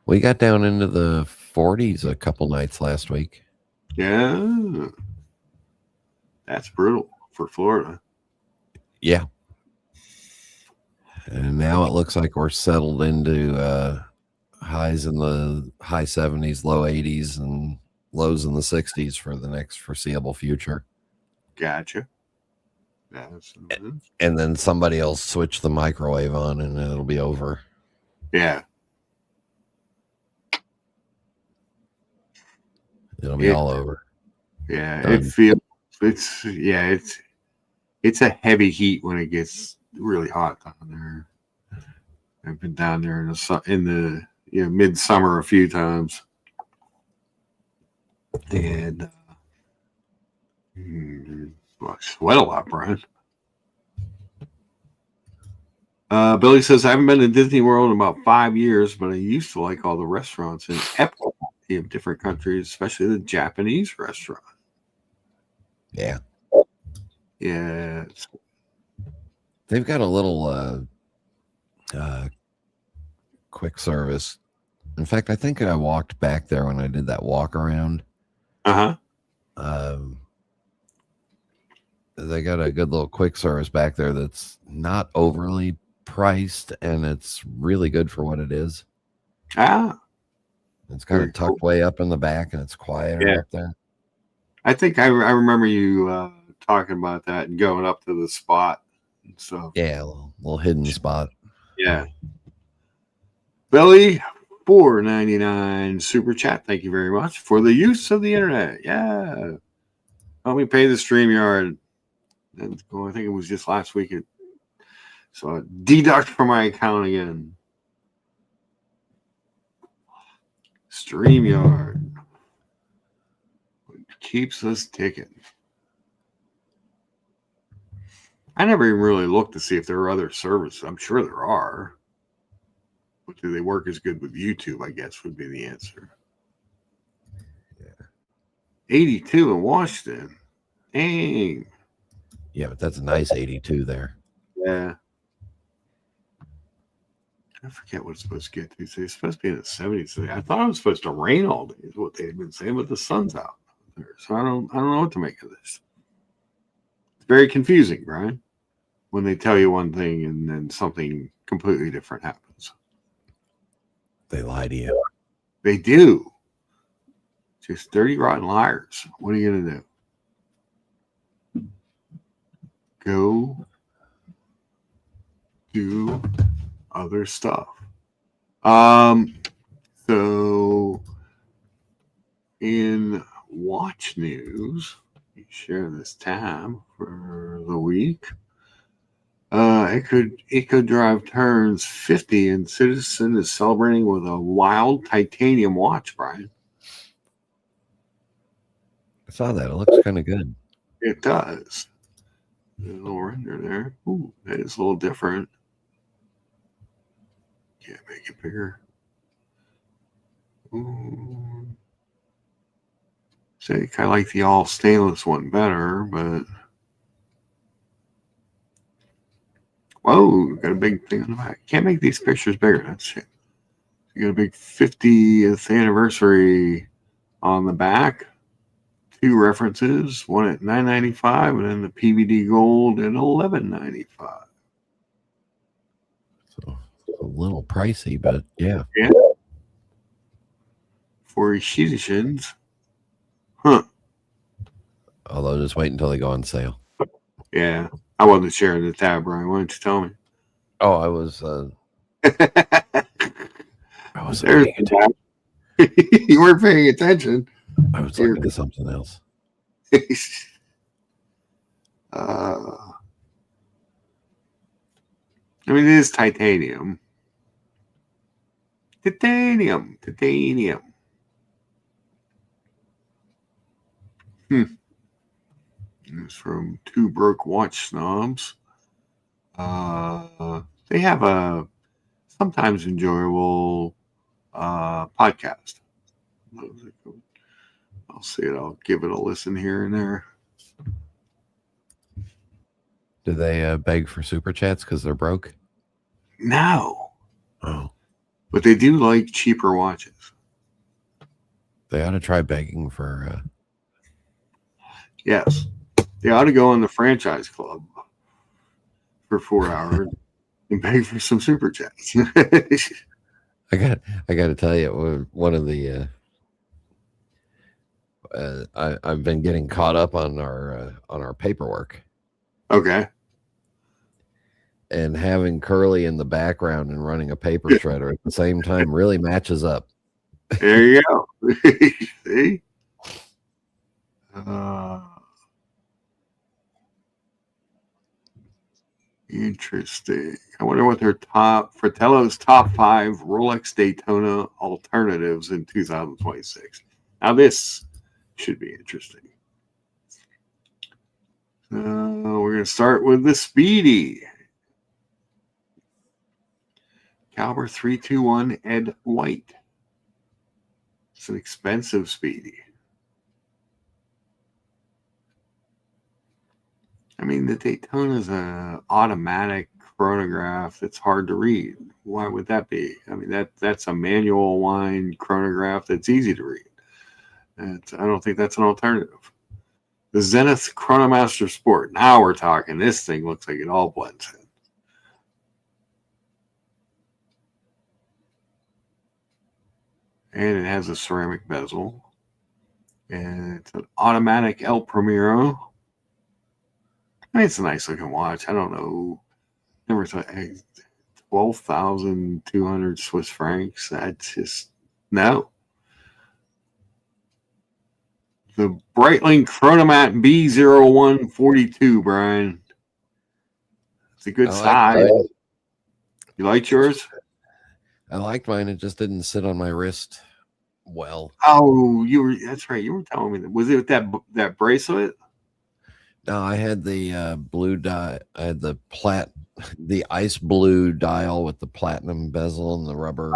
We got down into the 40s a couple nights last week. Yeah. That's brutal for Florida. Yeah. And now it looks like we're settled into highs in the high 70s, low 80s, and lows in the 60s for the next foreseeable future. Gotcha. And then somebody else switch the microwave on and it'll be over. Yeah. It'll be all over. Yeah. Done. It's a heavy heat when it gets really hot down there. I've been down there in the midsummer a few times. And I sweat a lot, Brian. Billy says, I haven't been to Disney World in about 5 years, but I used to like all the restaurants in Epcot in different countries, especially the Japanese restaurant. Yeah. Yeah. They've got a little quick service. In fact, I think I walked back there when I did that walk around. Uh-huh. They got a good little quick service back there that's not overly priced, and it's really good for what it is. Ah. It's kind of tucked way up in the back, and it's quieter up there. I think I remember you talking about that and going up to the spot. So yeah, a little hidden spot. Yeah. Billy, $4.99 super chat. Thank you very much for the use of the internet. Yeah. Help me pay the StreamYard. I think it was just last week. So I deduct from my account again. StreamYard keeps us ticking. I never even really looked to see if there are other services. I'm sure there are. But do they work as good with YouTube, I guess, would be the answer. Yeah. 82 in Washington. Dang. Yeah, but that's a nice 82 there. Yeah. I forget what it's supposed to get to. It's supposed to be in the 70s today. I thought it was supposed to rain all day, is what they had been saying, but the sun's out there. So I don't know what to make of this. It's very confusing, Brian, when they tell you one thing and then something completely different happens. They lie to you. They do. Just dirty, rotten liars. What are you going to do? Go do other stuff. So in watch news, you share this tab for the week. It could drive turns 50, and Citizen is celebrating with a wild titanium watch, Brian. I saw that. It looks kind of good. It does. There's a little render there. Ooh, that is a little different. Can't make it bigger. Ooh. Say, kind of like the all stainless one better, but whoa, got a big thing on the back. Can't make these pictures bigger. That's it. You got a big 50th anniversary on the back. 2 references, one at $9.95 and then the PVD gold at $11.95. So a little pricey, but yeah. For Shizishins. Huh. Although just wait until they go on sale. Yeah. I wasn't sharing the tab, Brian. Why don't you tell me? Oh, I was There's the tab. You weren't paying attention. I was looking at something else. I mean, it is titanium. Titanium. It's from Two Broke Watch Snobs. They have a sometimes enjoyable podcast. I'll see it. I'll give it a listen here and there. Do they beg for super chats because they're broke? No. Oh. But they do like cheaper watches. They ought to try begging for... Yes. They ought to go in the franchise club for 4 hours and beg for some super chats. I got to tell you, one of the... I've been getting caught up on our paperwork. Okay. And having Curly in the background and running a paper shredder at the same time really matches up. There you go. See? Interesting. I wonder what their Fratello's top 5 Rolex Daytona alternatives in 2026. Now this should be interesting. We're going to start with the Speedy. Caliber 321 Ed White. It's an expensive Speedy. I mean, the Daytona is an automatic chronograph that's hard to read. Why would that be? I mean, that's a manual wind chronograph that's easy to read. I don't think that's an alternative. The Zenith Chronomaster Sport. Now we're talking. This thing looks like it all blends in. And it has a ceramic bezel. And it's an automatic El Primero. I mean, it's a nice looking watch. I don't know. Never thought 12,200 Swiss francs. That's just no. The Breitling Chronomat B0142, Brian. It's a good size. You liked yours? I liked mine. It just didn't sit on my wrist well. Oh, that's right. You were telling me that. Was it that bracelet? No, I had the blue die. I had the ice blue dial with the platinum bezel and the rubber.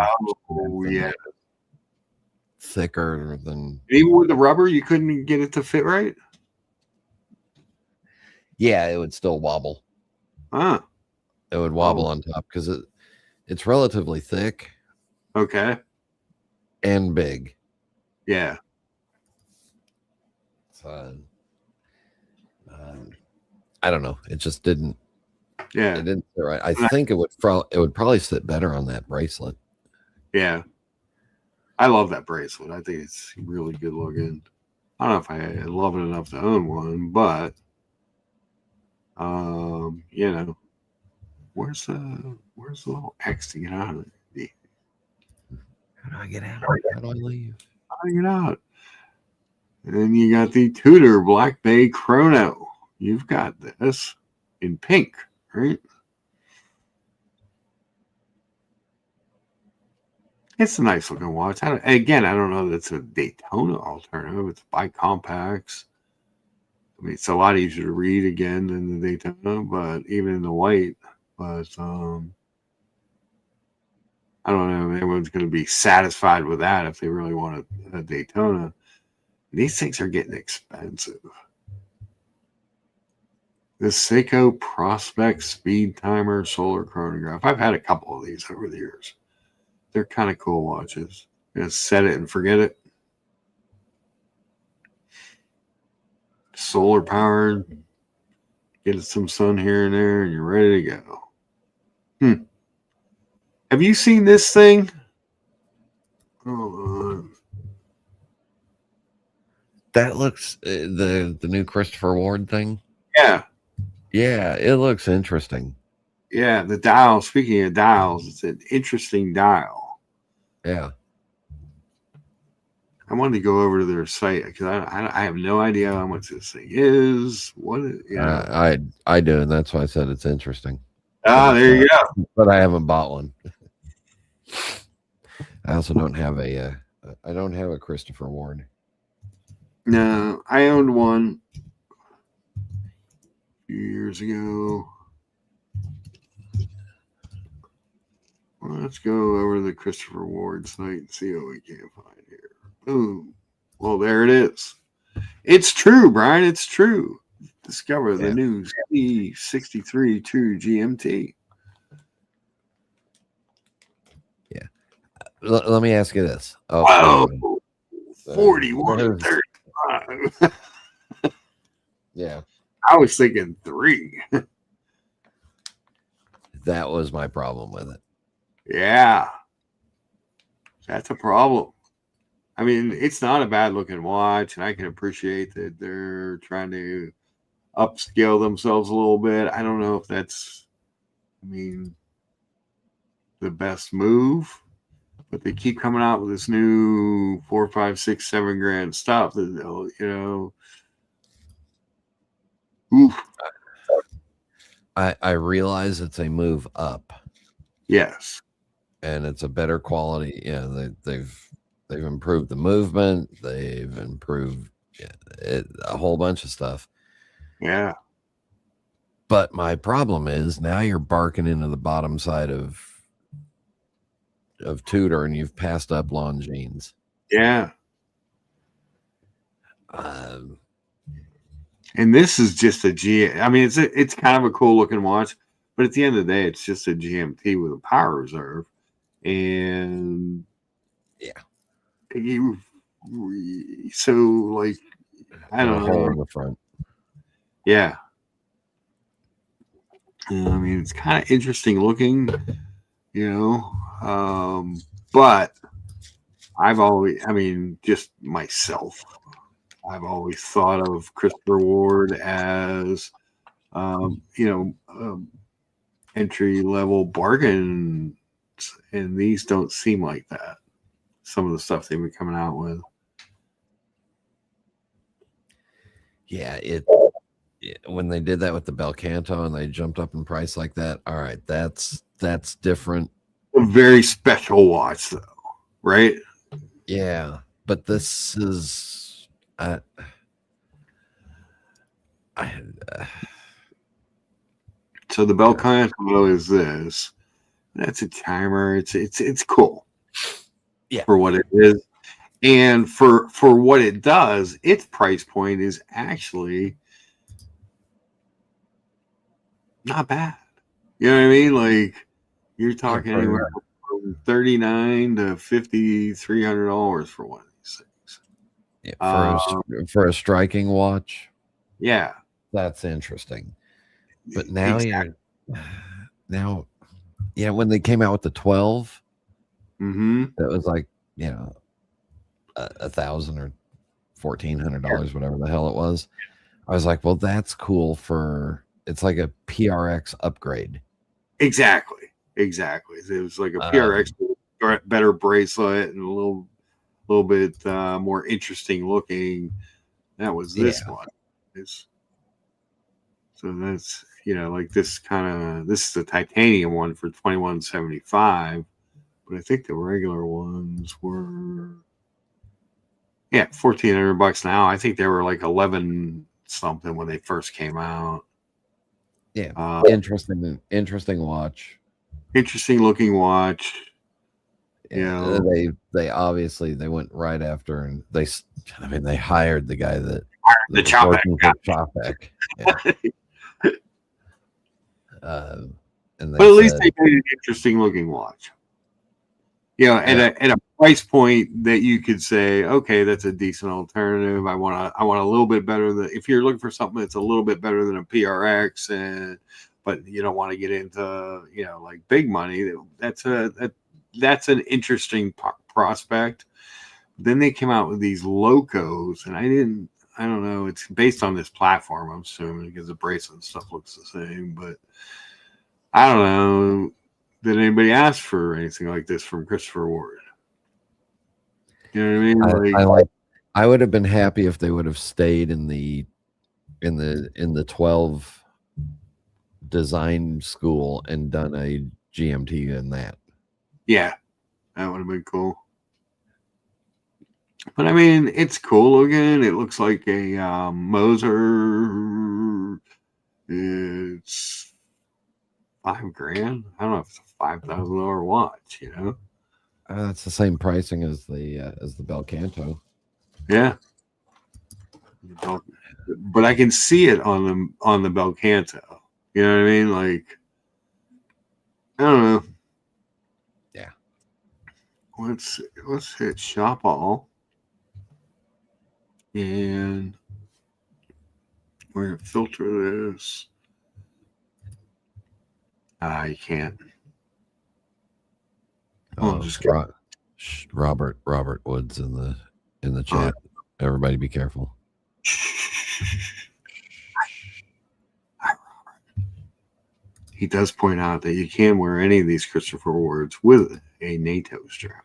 Oh, yeah. Thicker than. Even with the rubber, you couldn't get it to fit right? Yeah, it would still wobble. Huh. It would wobble on top because it's relatively thick. Okay. And big. Yeah. So, I don't know. It just didn't. Yeah. It didn't sit right. I think it would probably sit better on that bracelet. Yeah. I love that bracelet. I think it's really good looking. I don't know if I love it enough to own one, but you know, where's the little X to get out of it? How do I get out? How do I leave? How do you get out? And then you got the Tudor Black Bay Chrono. You've got this in pink, right? It's a nice looking watch. I don't know that it's a Daytona alternative. It's by compacts. I mean, it's a lot easier to read again than the Daytona, but even in the white. But I don't know if everyone's going to be satisfied with that if they really want a Daytona. These things are getting expensive. The Seiko Prospect Speed Timer Solar Chronograph. I've had a couple of these over the years. They're kind of cool watches. Just set it and forget it. Solar powered. Get some sun here and there, and you're ready to go. Have you seen this thing? Hold on. That looks the new Christopher Ward thing. Yeah. Yeah, it looks interesting. Yeah, the dial. Speaking of dials, it's an interesting dial. Yeah. I wanted to go over to their site because I have no idea how much this thing is. What is, I do, and that's why I said it's interesting. There you go. But I haven't bought one. I also don't have a Christopher Ward. No, I owned one a few years ago. Well, let's go over to the Christopher Ward site and see what we can find here. Boom. Well, there it is. It's true, Brian. It's true. Discover the new C63 True GMT. Yeah. Let me ask you this. Oh, wow. 41.35. Yeah. I was thinking 3. That was my problem with it. Yeah. That's a problem. I mean, it's not a bad looking watch, and I can appreciate that they're trying to upscale themselves a little bit. I don't know if that's, the best move, but they keep coming out with this new 4, 5, 6, 7 grand stuff that oof. I realize it's a move up. Yes. And it's a better quality. Yeah, they've improved the movement. They've improved a whole bunch of stuff. Yeah. But my problem is now you're barking into the bottom side of Tudor, and you've passed up Longines. Yeah. And this is just a it's kind of a cool looking watch, but at the end of the day, it's just a GMT with a power reserve. And so like, I don't know. In the front. Yeah. It's kind of interesting looking, but I've always, just myself, I've always thought of Christopher Ward as, entry level bargains, and these don't seem like that. Some of the stuff they've been coming out with. Yeah, when they did that with the Belcanto and they jumped up in price like that, all right, that's different. A very special watch, though, right? Yeah, but this is so the Belcanto is this. That's a timer. It's cool. Yeah, for what it is, and for what it does, its price point is actually not bad. You know what I mean? Like, you're talking anywhere from $39 to $5,300 for one of these things. Yeah, for a striking watch. Yeah, that's interesting. But now when they came out with the 12, that was like, $1,000 or $1,400, whatever the hell it was. I was like, well, that's cool for, it's like a PRX upgrade. Exactly. It was like a PRX better bracelet and a little bit more interesting looking. That was this one. So that's, like this is the titanium one for $2,175, but I think the regular ones were $1,400 now. I think they were like 11 something when they first came out. Yeah, interesting watch. Interesting looking watch. Yeah, they obviously they went right after, and they hired the guy that the Chopek. Yeah. But at least they made an interesting looking watch. At a price point that you could say, okay, that's a decent alternative. I want a little bit better than, if you're looking for something that's a little bit better than a PRX, but you don't want to get into like big money. That's an interesting prospect. Then they came out with these locos, and I don't know. It's based on this platform, I'm assuming, because the bracelet and stuff looks the same. But I don't know. Did anybody ask for anything like this from Christopher Ward? You know what I mean? I would have been happy if they would have stayed in the 12 design school and done a GMT in that. Yeah, that would have been cool. But I mean, it's cool looking. It looks like a Moser. It's $5,000. I don't know if it's a $5,000 watch. It's the same pricing as the Belcanto. Yeah, but I can see it on the Belcanto. You know what I mean? Like, I don't know. Yeah. Let's hit shop all, and we're gonna filter this. You can't. Just Robert Woods in the chat. Everybody be careful. He does point out that you can wear any of these Christopher Wards with a NATO strap.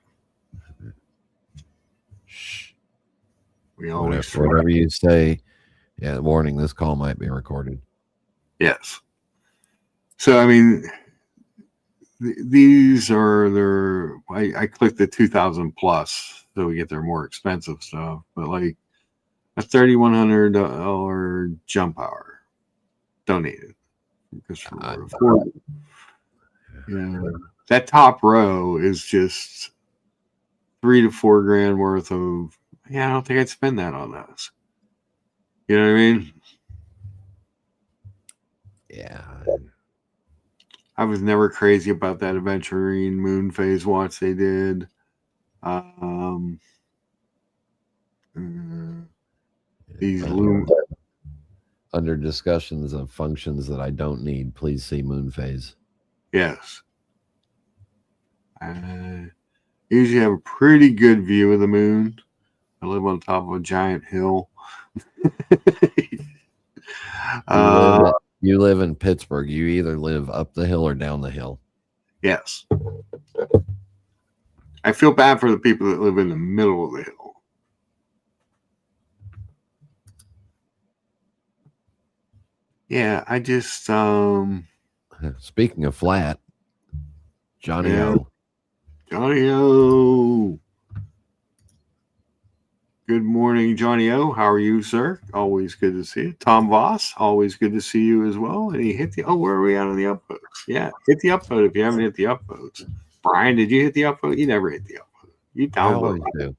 We always whatever you say. Yeah, warning, this call might be recorded. Yes. So I mean, these are I clicked the 2,000 plus, so we get their more expensive stuff. But like a $3,100 jump hour donated. That top row is just $3,000 to $4,000 worth of. I don't think I'd spend that on those. You know what I mean? Yeah. I was never crazy about that Aventurine moon phase watch they did. These under discussions of functions that I don't need, please see moon phase. Yes. I usually have a pretty good view of the moon. I live on top of a giant hill. You live in Pittsburgh. You either live up the hill or down the hill. Yes. I feel bad for the people that live in the middle of the hill. Yeah, I just speaking of flat, Johnny O. Johnny O. Good morning, Johnny O. How are you, sir? Always good to see you. Tom Voss, always good to see you as well. And he hit where are we at on the upvotes? Yeah, hit the upvote if you haven't hit the upvotes. Brian, did you hit the upvote? You never hit the upvote. You downvote. I always do.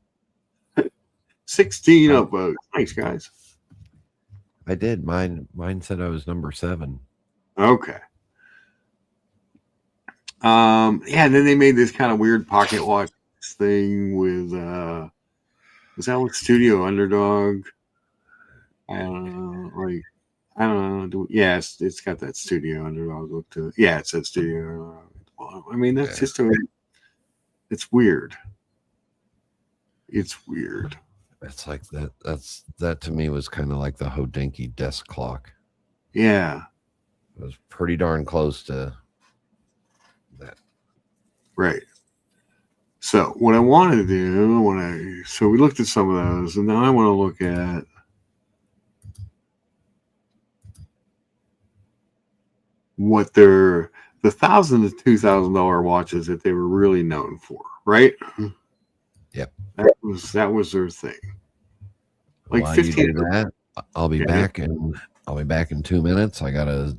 16 upvotes. Thanks, guys. I did. Mine said I was number 7. Okay. And then they made this kind of weird pocket watch thing with was that with Studio Underdog? I don't know. Yes, it's got that Studio Underdog look to it. Yeah, it says Studio Underdog. Well, I mean, that's just it's weird. It's weird. It's like that. That to me was kind of like the Hodinkee desk clock. Yeah. It was pretty darn close to that. Right. So what I want to do, so we looked at some of those, and now I want to look at what the $1,000 to $2,000 watches that they were really known for, right? Yep. That was their thing. Like While you 15. do that, I'll be back in 2 minutes. I gotta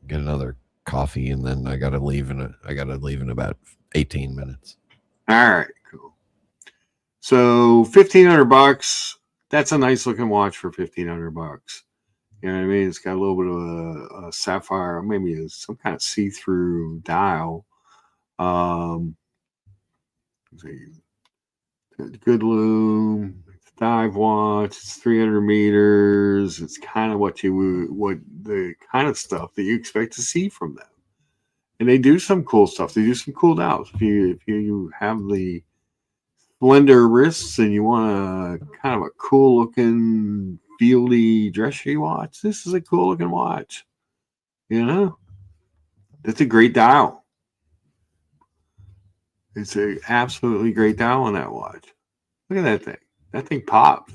get another coffee, and then I gotta leave in about 18 minutes. All right, cool. So $1,500. That's a nice looking watch for $1,500. You know what I mean? It's got a little bit of a sapphire, maybe some kind of see-through dial. Good loom, dive watch. It's 300 meters. It's kind of what the kind of stuff that you expect to see from them. And they do some cool stuff. They do some cool dials. If you have the slender wrists and you want a kind of a cool looking fieldy dressy watch, this is a cool looking watch. You know, it's a great dial. It's an absolutely great dial on that watch. Look at that thing. That thing popped.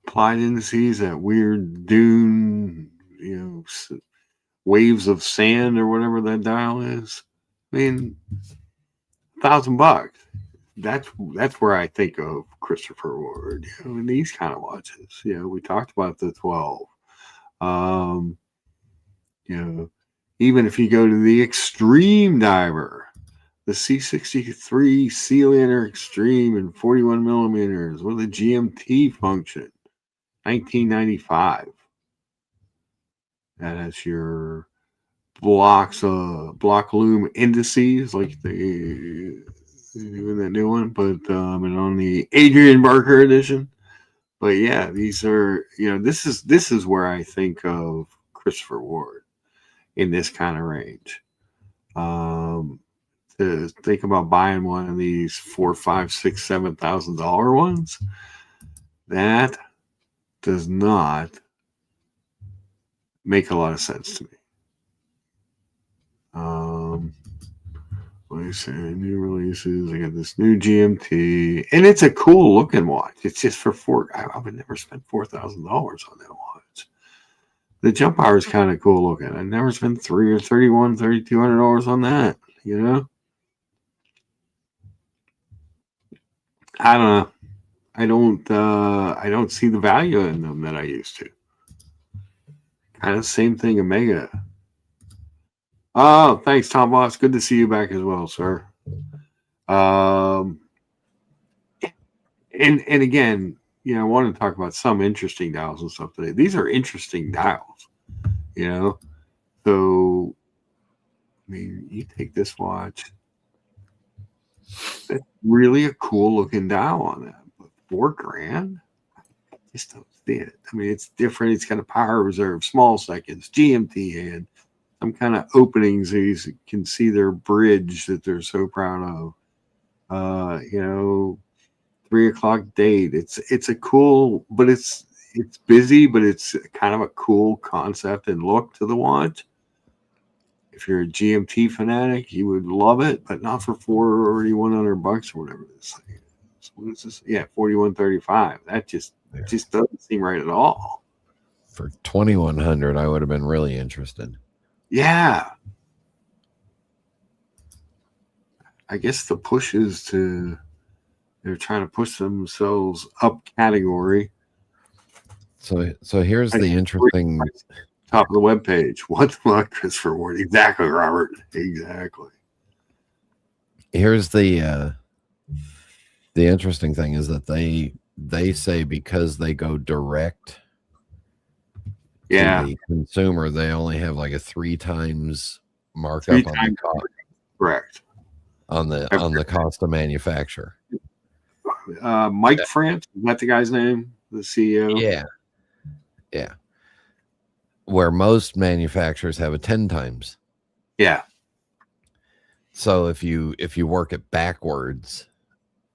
Applied indices, that weird dune, waves of sand or whatever that dial is. I mean, $1,000. That's where I think of Christopher Ward. And these kind of watches. We talked about the 12. Even if you go to the Extreme Diver, the C63 Sealander Extreme in 41 millimeters with a GMT function, 1995. That has your block loom indices like the that new one, but and on the Adrian Barker edition. But yeah, these are this is where I think of Christopher Ward in this kind of range. To think about buying one of these $4,000, $5,000, $6,000, $7,000 ones, that does not make a lot of sense to me. Like I say, new releases. I got this new GMT, and it's a cool looking watch. It's just for I would never spend $4,000 on that watch. The jump hour is kind of cool looking. I never spent $300 or $3,200 on that. I don't know. I don't see the value in them that I used to. Kind of same thing, Omega. Oh, thanks, Tom Boss. Good to see you back as well, sir. And again, I want to talk about some interesting dials and stuff today. These are interesting dials, So, I mean, you take this watch. That's really a cool looking dial on that. But $4,000? I just don't see it. I mean, it's different. It's got a power reserve, small seconds, GMT hand, some kind of openings so you can see their bridge that they're so proud of. 3 o'clock date. It's a cool, but it's busy, but it's kind of a cool concept and look to the watch. If you're a GMT fanatic, you would love it, but not for $4,100 or whatever this thing is. What is this? Yeah, $4,135. That just doesn't seem right at all. For $2,100, I would have been really interested. Yeah. I guess the push is they're trying to push themselves up category. So here's the interesting top of the webpage. What the fuck, Christopher Ward? Exactly, Robert. Exactly. Here's the interesting thing is that they say because they go direct to the consumer, they only have like a 3 times markup on the cost. Correct. On the cost of manufacture. Mike France, is that the guy's name? The CEO? Yeah. Where most manufacturers have a 10 times. Yeah. So if you work it backwards,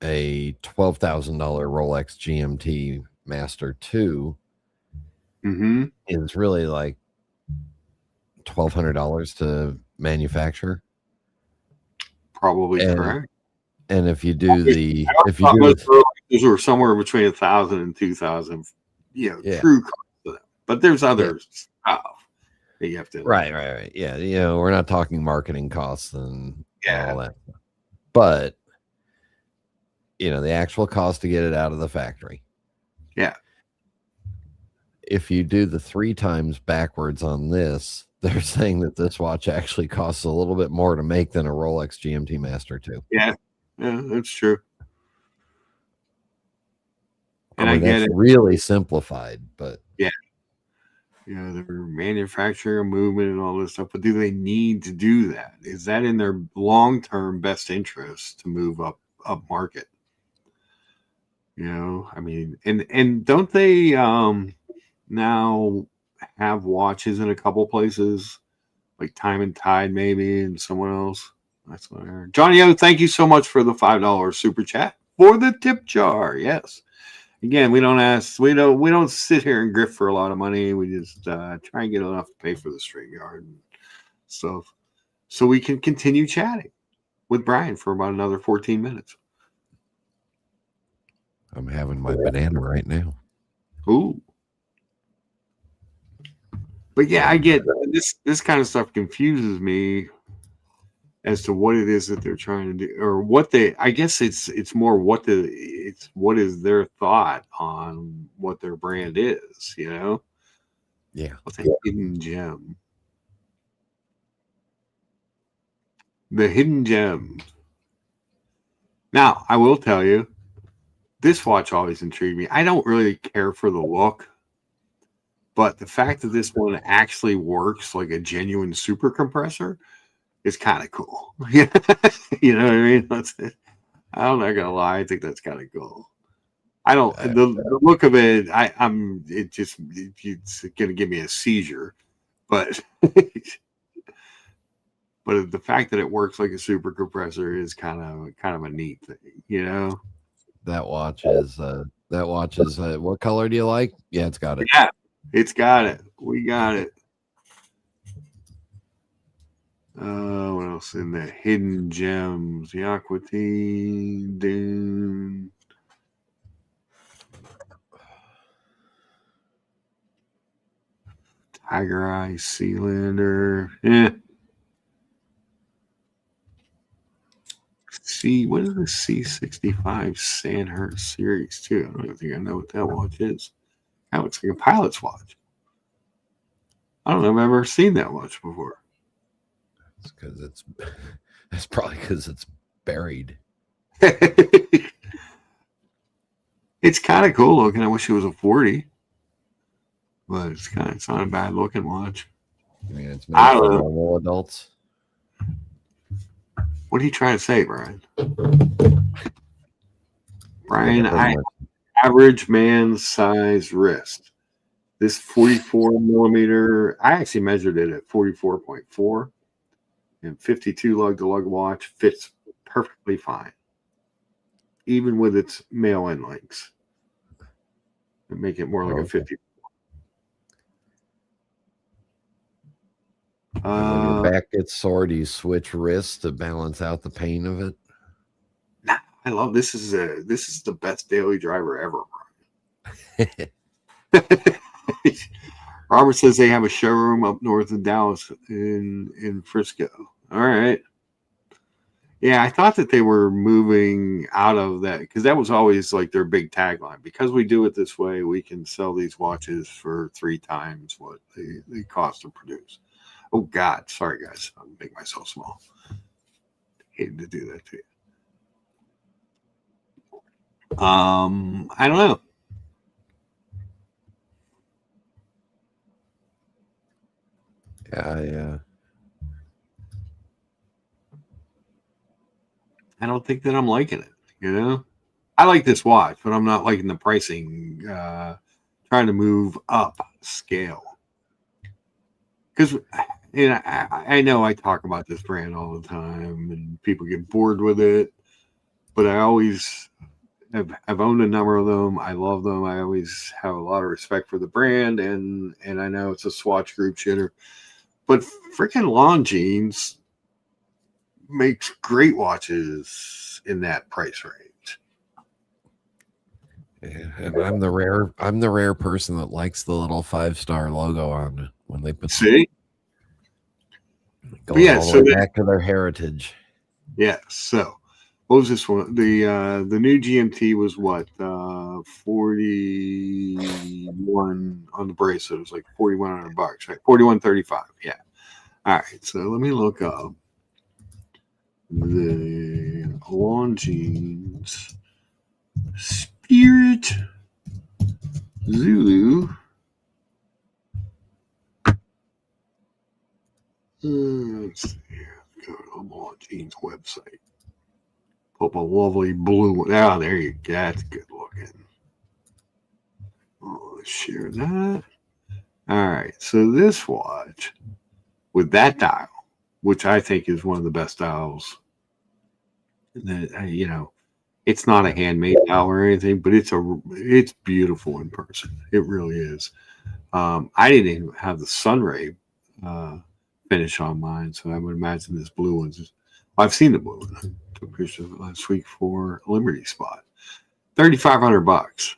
a $12,000 Rolex GMT Master 2 Mm-hmm. is really like $1,200 to manufacture. Probably And correct. and if you do the I always if you thought do most the Rolexes were somewhere between 1,000 and 2,000. yeah, True cost of them. But there's yeah, other stuff that you have to. right. Yeah, we're not talking marketing costs and Yeah. all that. But the actual cost to get it out of the factory. Yeah. If you do the 3 times backwards on this, they're saying that this watch actually costs a little bit more to make than a Rolex GMT Master 2. Yeah. Yeah, that's true. I And I mean, get that's it. really simplified, but Yeah. They're manufacturing a movement and all this stuff, but do they need to do that? Is that in their long-term best interest to move up market? I mean, and don't they now have watches in a couple places, like Time and Tide maybe, and someone else? That's what I heard. Johnny O, thank you so much for the $5 super chat for the tip jar. Yes. Again, we don't sit here and grift for a lot of money. We just try and get enough to pay for the StreamYard and stuff, so we can continue chatting with Brian for about another 14 minutes. I'm having my banana right now. Ooh. But yeah, I get this kind of stuff confuses me as to what it is that they're trying to do, or what they. I guess it's more what is their thought on what their brand is. Yeah. What's a hidden gem? The hidden gem. Now, I will tell you, this watch always intrigued me. I don't really care for the look, but the fact that this one actually works like a genuine super compressor is kind of cool. You know what I mean? I'm not gonna lie, I think that's kind of cool. I don't the look of it. It's gonna give me a seizure, but but the fact that it works like a super compressor is kind of a neat thing. That watch is what color do you like? Yeah, it's got it. Yeah, it's got it. We got it. What else in the hidden gems? The Aquatine, Dune, Tiger Eye, Sealander. What is the C65 Sandhurst series too? I don't even think I know what that watch is. That looks like a pilot's watch. I don't know if I've ever seen that watch before. It's because it's probably because it's buried. It's kind of cool looking. I wish it was a 40, but it's not a bad looking watch. I mean, it's made for normal adults. What are you trying to say, Brian? Brian, average man size wrist. This 44 millimeter, I actually measured it at 44.4, and 52 lug to lug watch fits perfectly fine, even with its male end links. And make it more like a 50. And when your back gets sore, do you switch wrists to balance out the pain of it? Nah, I love this. Is the best daily driver ever. Robert says they have a showroom up north of Dallas in Frisco. All right. Yeah, I thought that they were moving out of that because that was always like their big tagline. Because we do it this way, we can sell these watches for 3 times what they cost to produce. Oh God, sorry guys, I'm making myself small. Hated to do that to you. I don't know. Yeah. I don't think that I'm liking it. I like this watch, but I'm not liking the pricing. Trying to move up scale because I know I talk about this brand all the time, and people get bored with it. but I always I've owned a number of them. I love them. I always have a lot of respect for the brand, and I know it's a Swatch Group shitter, but freaking Longines makes great watches in that price range. Yeah, and I'm the rare person that likes the little 5-star logo on it when they put See, going yeah, all so the way back to their heritage. yeah. So what was this one? The new GMT was what 41 on the bracelet. It was like $4,100, right? 41.35. Yeah. All right. So let me look up the Longines Spirit Zulu. Let's see here. Go to the Longines website. Put a lovely blue one. Ah, there you go. That's good looking. Oh, let's share that. All right. So this watch with that dial, which I think is one of the best dials that it's not a handmade dial or anything, but it's beautiful in person. It really is. I didn't even have the Sunray finish on mine, so I would imagine this blue one's. I've seen the blue one. I took pictures of it last week for Liberty Spot. $3,500.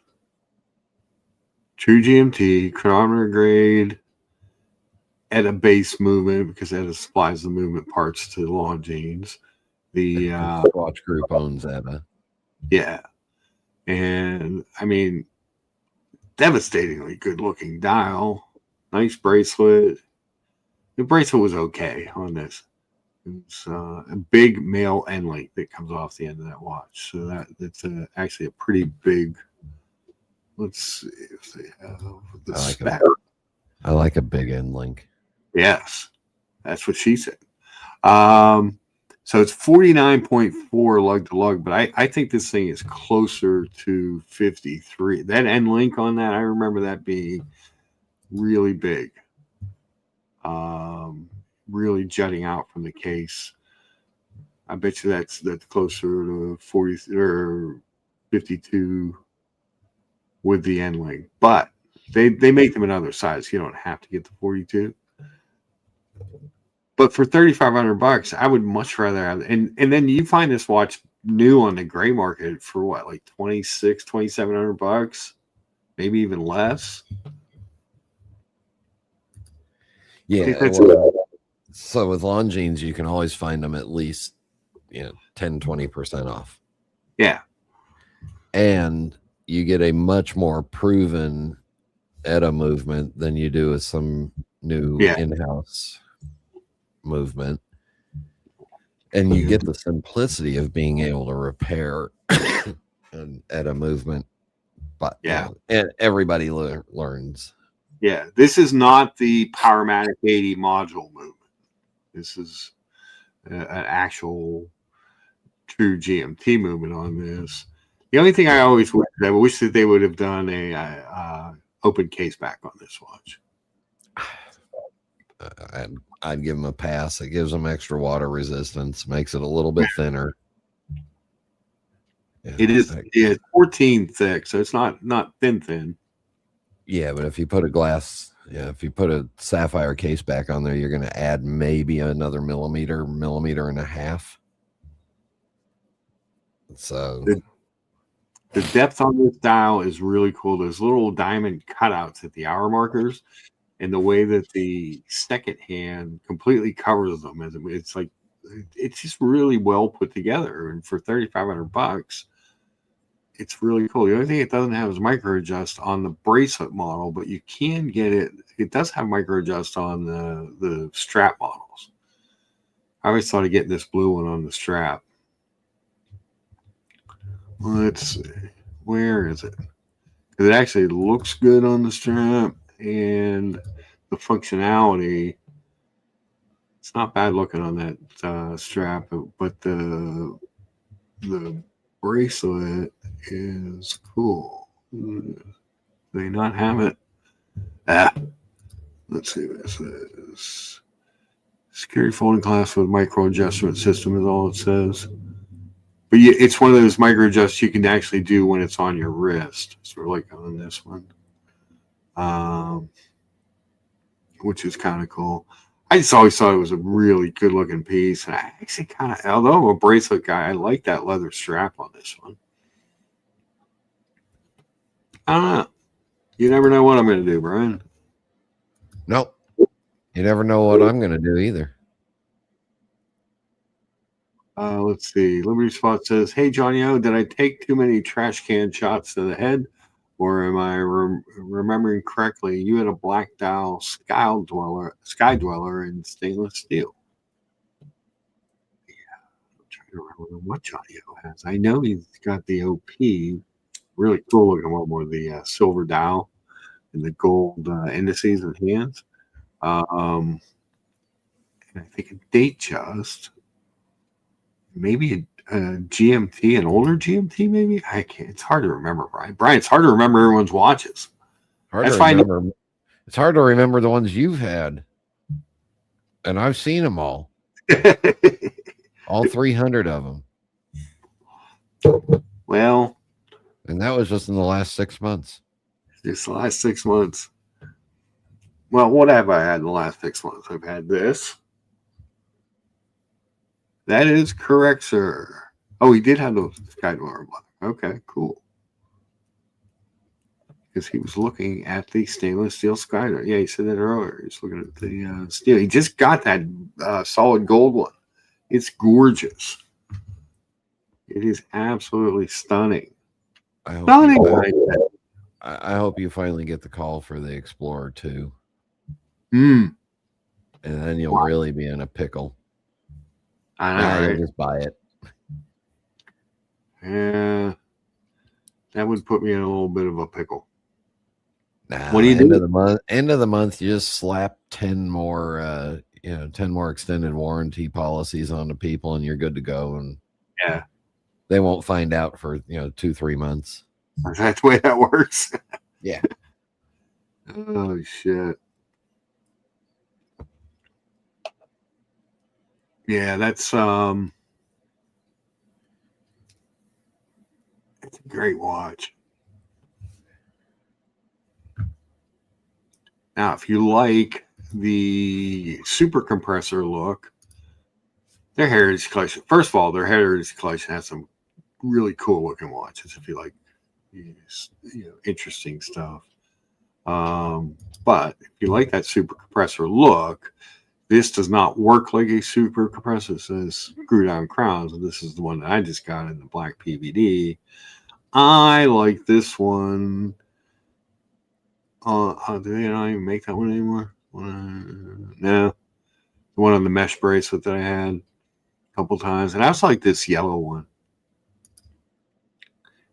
True GMT, chronometer grade, at a base movement because it supplies the movement parts to the Longines. The Swatch Group owns that. yeah, and I mean, devastatingly good looking dial, nice bracelet. The bracelet was okay on this. It's a big male end link that comes off the end of that watch, so that's actually a pretty big. Let's see if they have the spec. I like a big end link. Yes, that's what she said. So it's 49.4 lug to lug, but I think this thing is closer to 53. That end link on that, I remember that being really big, really jutting out from the case. I bet you that's closer to 40 or 52 with the end link, but they make them in other sizes. You don't have to get the 42. But for $3,500, I would much rather have, and then you find this watch new on the gray market for what, like $2,700, maybe even less. Yeah. So with Longines, you can always find them at least 10-20% off. Yeah. And you get a much more proven ETA movement than you do with some new in-house movement. And you get the simplicity of being able to repair an ETA movement. But and everybody learns. Yeah, this is not the Powermatic 80 module movement. This is an actual true GMT movement on this. The only thing I wish that they would have done a open case back on this watch. I'd give them a pass. It gives them extra water resistance, makes it a little bit thinner. Yeah, it is 14 thick, so it's not thin. Yeah, but if you put if you put a sapphire case back on there, you're going to add maybe another millimeter and a half. So the depth on this dial is really cool. There's little diamond cutouts at the hour markers, and the way that the second hand completely covers them, it's like it's just really well put together. And for $3,500, it's really cool. The only thing it doesn't have is micro adjust on the bracelet model, but you can get it. It does have micro adjust on the strap models. I always thought of getting this blue one on the strap. Let's see. Where is it? Because it actually looks good on the strap, and the functionality, it's not bad looking on that strap, but the bracelet is cool. Do they not have it? Let's see what this is. Security folding glass with micro adjustment system is all it says. But it's one of those micro adjusts you can actually do when it's on your wrist, sort of like on this one, which is kind of cool. I just always thought it was a really good looking piece, and I actually kind of, although I'm a bracelet guy, I like that leather strap on this one. I don't know. You never know what I'm going to do, Brian. Nope. You never know what I'm going to do either. Let's see. Liberty Spot says, "Hey Johnny O, did I take too many trash can shots to the head, or am I remembering correctly? You had a black dial sky dweller in stainless steel." Yeah, I'm trying to remember what Johnny O has. I know he's got the OP, really cool looking one with the silver dial and the gold indices and hands. And I think a date just. Maybe a GMT, an older GMT, maybe. I can't. It's hard to remember, Brian. Brian, it's hard to remember everyone's watches. Hard to remember. It's hard to remember the ones you've had, and I've seen them all. All 300 of them. Well, and that was just in the last 6 months. Just the last 6 months. Well, what have I had in the last 6 months? I've had this. That is correct, sir. Oh, he did have the Skydweller black. Okay, cool. Because he was looking at the stainless steel Skydweller. Yeah, he said that earlier. He's looking at the steel. He just got that solid gold one. It's gorgeous. It is absolutely stunning. I hope you finally get the call for the Explorer 2. And then you'll really be in a pickle. I know, right? You'll just buy it. Yeah, that would put me in a little bit of a pickle. Nah, what do you do? End of the month, you just slap 10 more, 10 more extended warranty policies onto people, and you're good to go. And yeah, they won't find out for 2-3 months. That's the way that works. Yeah. Oh shit. Yeah, that's it's a great watch. Now, if you like the super compressor look, their Heritage Collection. First of all, their Heritage Collection has some really cool looking watches. If you like, interesting stuff. But if you like that super compressor look, this does not work like a super compressor. It says screw down crowns, and this is the one that I just got in the black PVD. I like this one. Do they not even make that one anymore? No. The one on the mesh bracelet that I had a couple times. And I also like this yellow one.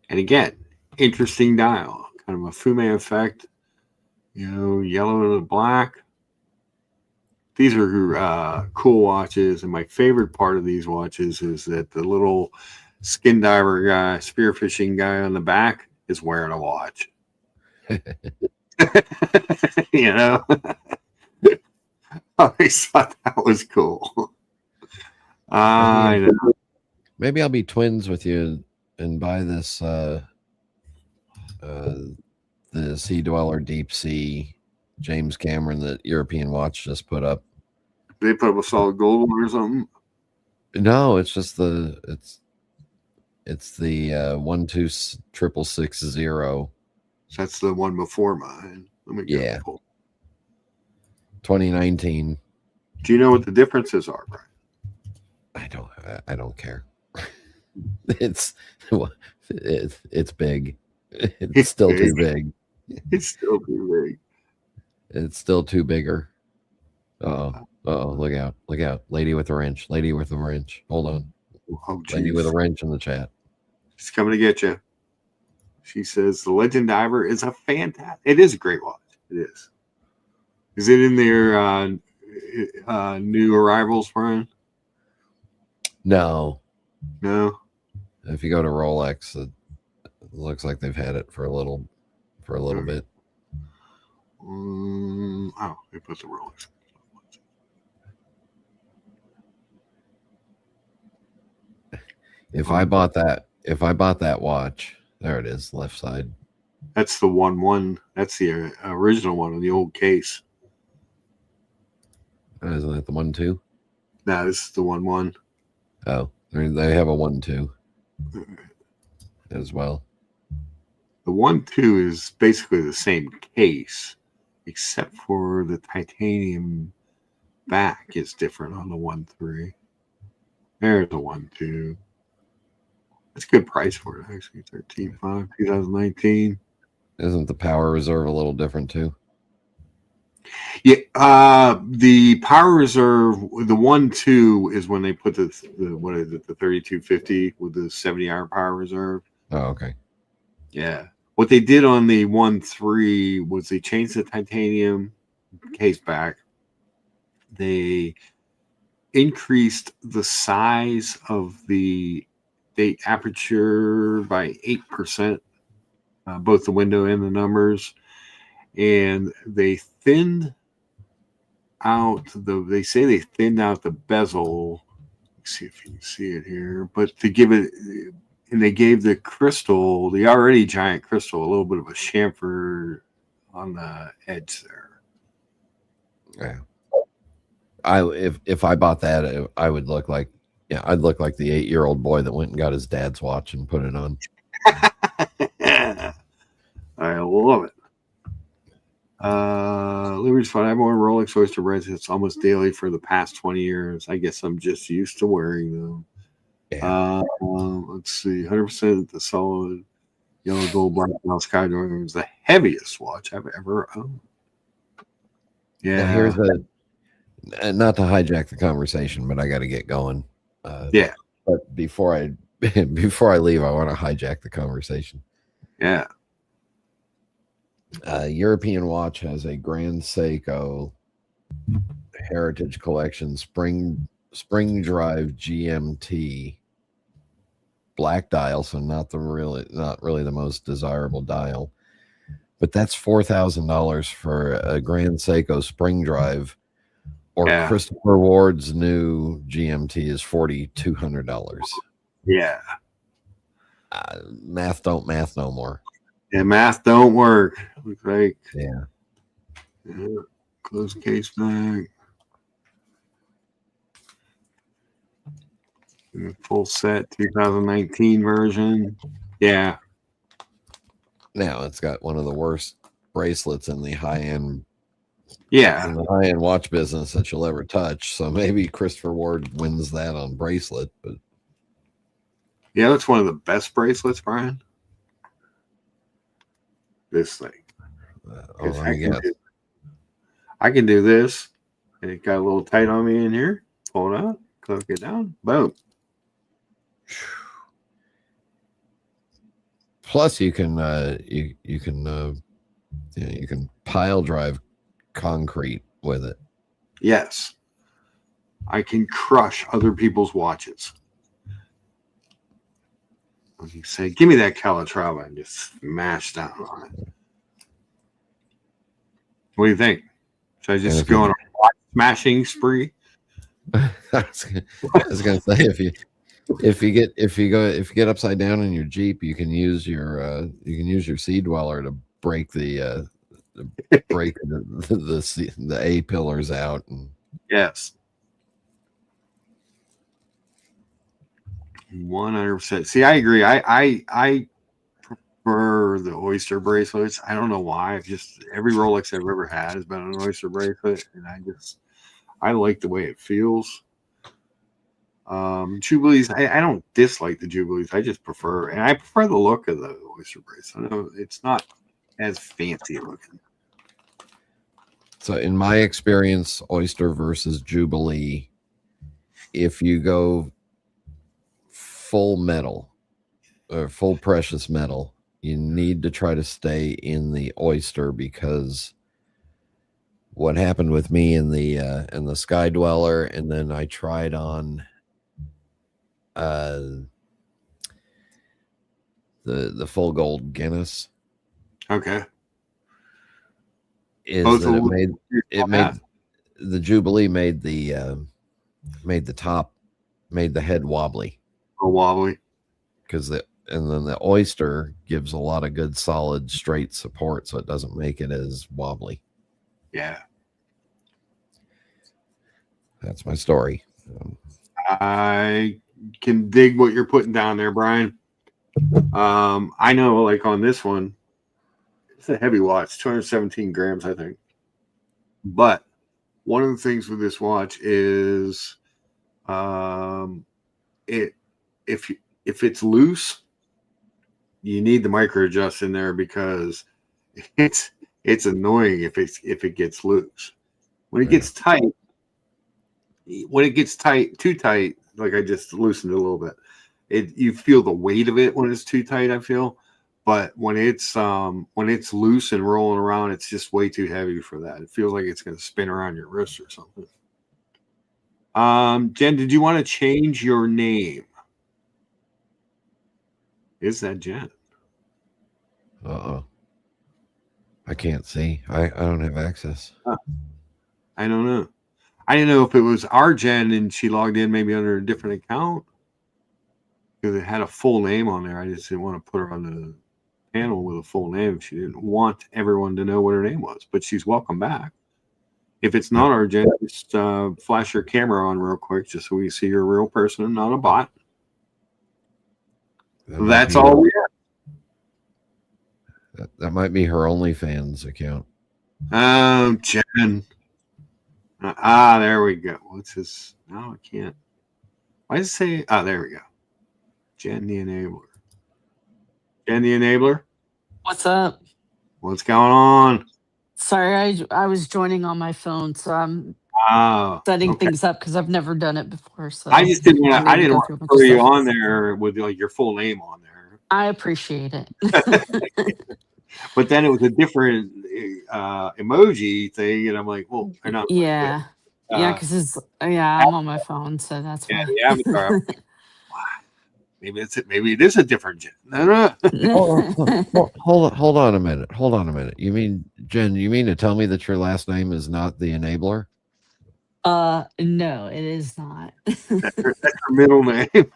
And again, interesting dial. Kind of a fume effect. Yellow to black. These are cool watches. And my favorite part of these watches is that the little skin diver guy, spearfishing guy on the back is wearing a watch. I always thought that was cool. I know. Maybe I'll be twins with you and buy this the Sea Dweller Deep Sea James Cameron that European Watch just put up. They put up a solid gold one or something? No, it's just it's the 12660. That's the one before mine. Let me get it. 2019. Do you know what the differences are, Brian? I don't care. It's big. It's still too big. It's still too big. It's still too bigger. Look out. Lady with a wrench. Hold on. Oh, lady with a wrench in the chat. She's coming to get you. She says the Legend Diver is a fantastic. It is a great watch. It is. Is it in their new arrivals, Brian? No. If you go to Rolex, it looks like they've had it for a little bit. They put the Rolex. If I bought that watch, there it is, left side. That's the 1-1. That's the original one in the old case. Isn't that the 1-2? No, this is the 1-1. Oh, they have a 1-2 as well. The 1-2 is basically the same case, except for the titanium back is different on the 1-3. There's a 1-2. That's a good price for it, actually. 13.5, 2019. Isn't the power reserve a little different too? Yeah, the power reserve, the 1-2 is when they put the what is it, the 3250 with the 70-hour power reserve. Oh, okay. Yeah. What they did on the 1-3 was they changed the titanium case back. They increased the size of the date aperture by 8%, both the window and the numbers, and they thinned out they say they thinned out the bezel. Let's see if you can see it here, but to give it, and they gave the crystal, the already giant crystal, a little bit of a chamfer on the edge there. Yeah. If I bought that, I would look like, I'd look like the 8-year-old boy that went and got his dad's watch and put it on. I love it. Liberty's fun. I've worn Rolex Oyster bracelets almost daily for the past 20 years. I guess I'm just used to wearing them. Yeah. Let's see, 100% the solid yellow gold black sky diamond was the heaviest watch I've ever owned. Now, Yeah. here's not to hijack the conversation, but I got to get going. Yeah. But before I leave, I want to hijack the conversation. Yeah. European Watch has a Grand Seiko Heritage Collection Spring Drive GMT black dial, so not really the most desirable dial, but that's $4,000 for a Grand Seiko Spring Drive, or Christopher Ward's new GMT is $4,200. Yeah. Math don't math no more. Yeah, math don't work. Looks like yeah. Close case back. Full set 2019 version. Yeah. Now it's got one of the worst bracelets in the high-end watch business that you'll ever touch. So maybe Christopher Ward wins that on bracelet, but yeah, that's one of the best bracelets, Brian. This thing. I can do this. And it got a little tight on me in here. Hold on. Click it down. Boom. Plus, you can pile drive concrete with it. Yes, I can crush other people's watches. You say, "Give me that Calatrava," and just smash down on it. What do you think? Should I just go on a watch smashing spree? I was gonna say if you get upside down in your Jeep, you can use your Sea Dweller to break the A pillars out. And yes, 100%. See, I agree. I prefer the Oyster bracelets. I don't know why. Just every Rolex I've ever had has been an Oyster bracelet, and I like the way it feels. Jubilees, I don't dislike the Jubilees. I just prefer the look of the Oyster bracelet. I know it's not as fancy looking. So in my experience, Oyster versus Jubilee, if you go full metal or full precious metal, you need to try to stay in the Oyster, because what happened with me in the Sky Dweller, and then I tried on the full gold Guinness. Okay. Is that it made the Jubilee made the head wobbly. little wobbly. because then the Oyster gives a lot of good solid straight support, so it doesn't make it as wobbly. Yeah. That's my story. I can dig what you're putting down there, Brian. I know, like on this one, it's a heavy watch, 217 grams, I think. But one of the things with this watch is, if it's loose, you need the micro adjust in there because it's annoying if it gets loose. When it gets tight, too tight, like I just loosened it a little bit, you feel the weight of it when it's too tight, I feel. But when it's loose and rolling around, it's just way too heavy for that. It feels like it's going to spin around your wrist or something. Jen, did you want to change your name? Is that Jen? Uh-oh. I can't see. I don't have access. I don't know. I didn't know if it was our Jen and she logged in maybe under a different account because it had a full name on there. I just didn't want to put her on the panel with a full name. She didn't want everyone to know what her name was, but she's welcome back. If it's not our Jen, just flash your camera on real quick just so we see you're a real person and not a bot. That's all we have. That might be her OnlyFans account. Jen. There we go. What's his? No, I can't. Why does it say? There we go. Jen the Enabler. Jen the Enabler. What's up? What's going on? Sorry, I was joining on my phone, so I'm setting things up because I've never done it before. So I just didn't want to. I didn't want to throw you stuff on there with like your full name on there. I appreciate it. But then it was a different emoji thing, and I'm like, well, they're not. Yeah, because I'm on my phone, so that's why. The avatar. Maybe it is a different Jen. No. Hold on a minute. Hold on a minute. You mean, Jen, you mean to tell me that your last name is not the Enabler? No, it is not. That's her middle name.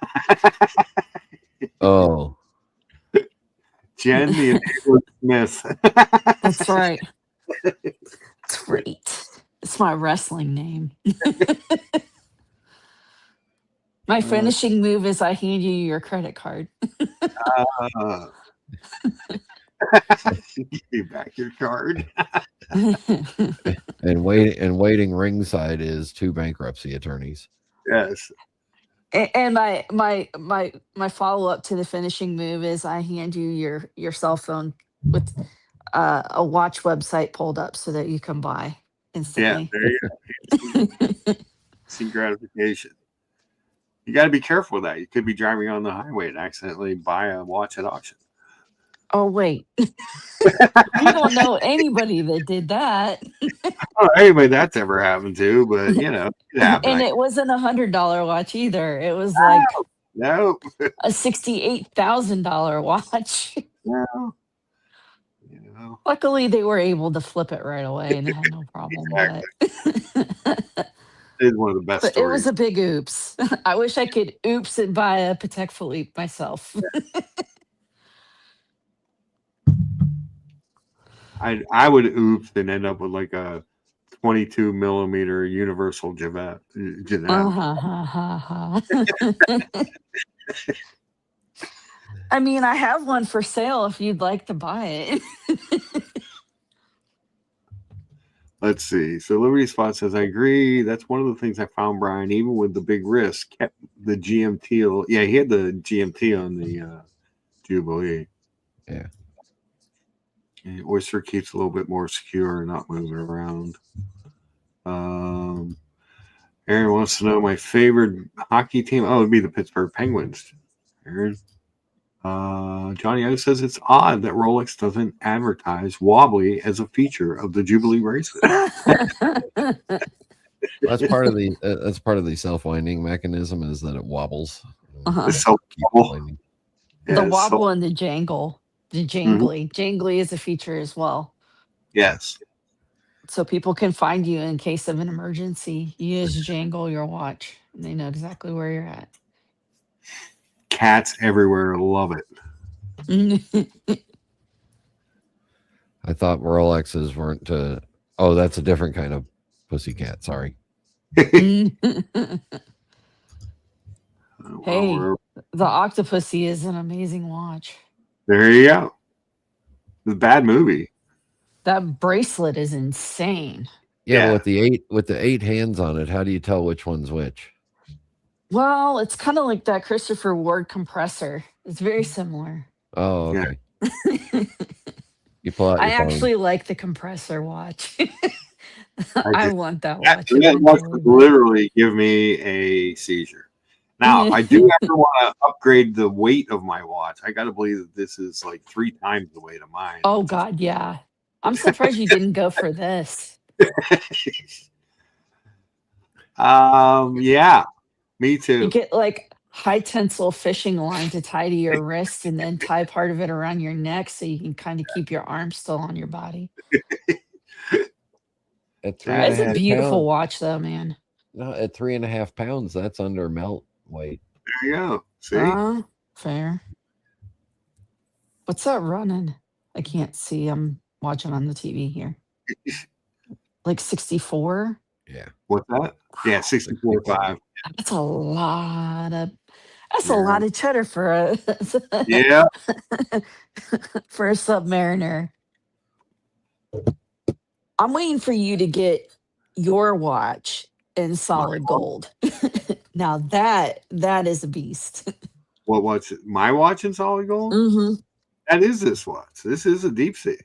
Oh. Jen the Enabler Smith. That's right. It's great. It's my wrestling name. My finishing move is I hand you your credit card. Give me back your card. And waiting ringside is 2 bankruptcy attorneys. Yes. And my follow up to the finishing move is I hand you your cell phone with a watch website pulled up so that you can buy instantly. Yeah, there you go. See gratification. You got to be careful with that. You could be driving on the highway and accidentally buy a watch at auction. Oh wait, you don't know anybody that did that. Oh, anybody that's ever happened to, but you know, it happened. And it wasn't $100 watch either. It was like no a $68,000 watch. No. You know. Luckily, they were able to flip it right away, and they had no problem with it. It is one of the best But stories. it was a big oops. I wish I could oops and buy a Patek Philippe myself. I would oops and end up with like a 22 millimeter universal Jeanette. I mean, I have one for sale if you'd like to buy it. Let's see. So Liberty Spot says, I agree. That's one of the things I found, Brian, even with the big risk, kept the GMT. Yeah, he had the GMT on the Jubilee. Yeah. And Oyster keeps a little bit more secure and not moving around. Aaron wants to know my favorite hockey team. Oh, it'd be the Pittsburgh Penguins. Aaron. Johnny O says it's odd that Rolex doesn't advertise wobbly as a feature of the Jubilee bracelet. That's part of the self-winding mechanism is that it wobbles. The wobble and the jangle. The jangly. Jangly is a feature as well. Yes. So people can find you in case of an emergency. You just jangle your watch and they know exactly where you're at. Cats everywhere love it. I thought Rolexes weren't to. Oh, that's a different kind of pussycat. Sorry. Hey, Well, the Octopussy is an amazing watch. there you go. It's a bad movie. That bracelet is insane. Yeah, Yeah. but with the eight hands on it, how do you tell which one's which? Well, it's kind of like that Christopher Ward compressor. It's very similar. Oh, Yeah. okay. You pull out I your phone. actually like the compressor watch. I I just- want that That watch. watch eventually, would but- literally give me a seizure. Now, if I do ever want to upgrade the weight of my watch, I got to believe that this is like 3 times the weight of mine. Oh God, yeah. I'm surprised you didn't go for this. Yeah, me You too. get like high tensile fishing line to tie to your wrist and then tie part of it around your neck so you can kind of keep your arms still on your body. At It's a 3.5 beautiful pounds. watch though, man. No, at 3.5 pounds, that's under melt weight. There you go. See? Fair. What's that running? I can't see. I'm watching on the TV here. Like 64? Yeah. What's that? Yeah, 64.5. That's a lot of Yeah. a lot of cheddar for a Yeah. for a Submariner. I'm waiting for you to get your watch in solid gold. Now that is a beast. What watch? My watch in solid gold? Mm-hmm. That is this watch. This is a deep sea.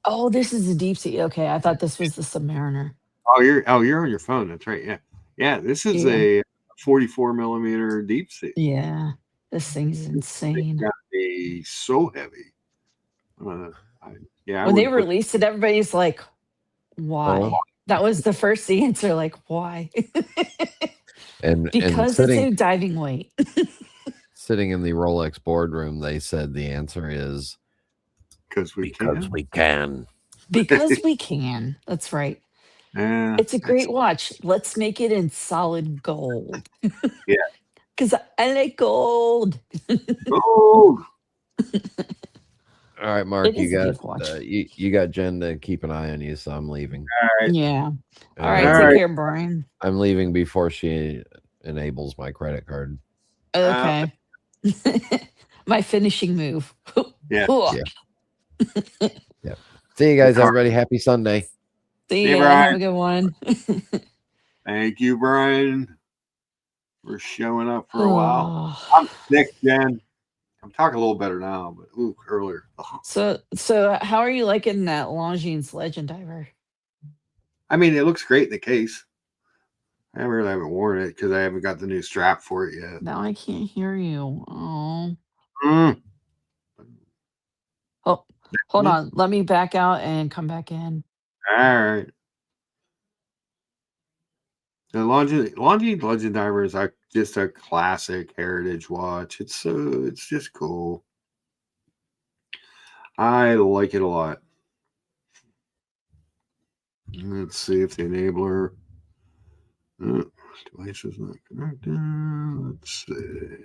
Oh, this is a deep sea. Okay, I thought this was the Submariner. Oh, you're on your phone. That's right. Yeah. Yeah, this is Yeah. a 44 millimeter deep sea. Yeah, this thing's insane. Got to be so heavy. Yeah. I When they wouldn't put- released it, everybody's like, "Why?" Oh. That was the first answer. Like, why? And Because it's a diving weight. sitting in the Rolex boardroom, they said the answer is because we because can. we can. Because we can. That's right. Yeah, It's a great watch. Let's make it in solid gold. Yeah. Because I like gold. gold. All right, Mark, It you is a got beautiful watch. you got Jen to keep an eye on you, so I'm leaving. Yeah. All All right. All Take right. care, Brian. I'm leaving before she enables my credit card. Okay. My finishing move. Yeah. Yeah. See you guys, everybody. Happy Sunday. See See you, ya. Have Brian. a good one. Thank you, Brian, for showing up for a while. Oh. I'm sick, Jen. I'm talking a little better now, but earlier. So how are you liking that Longines Legend Diver? I mean, it looks great in the case. I really haven't worn it because I haven't got the new strap for it yet. Now I can't hear you. Oh. Mm. Oh, hold on. Let me back out and come back in. All right. The Longines Legend Diver is like just a classic heritage watch. It's just cool. I like it a lot. Let's see if the enabler device is not connected. Let's see.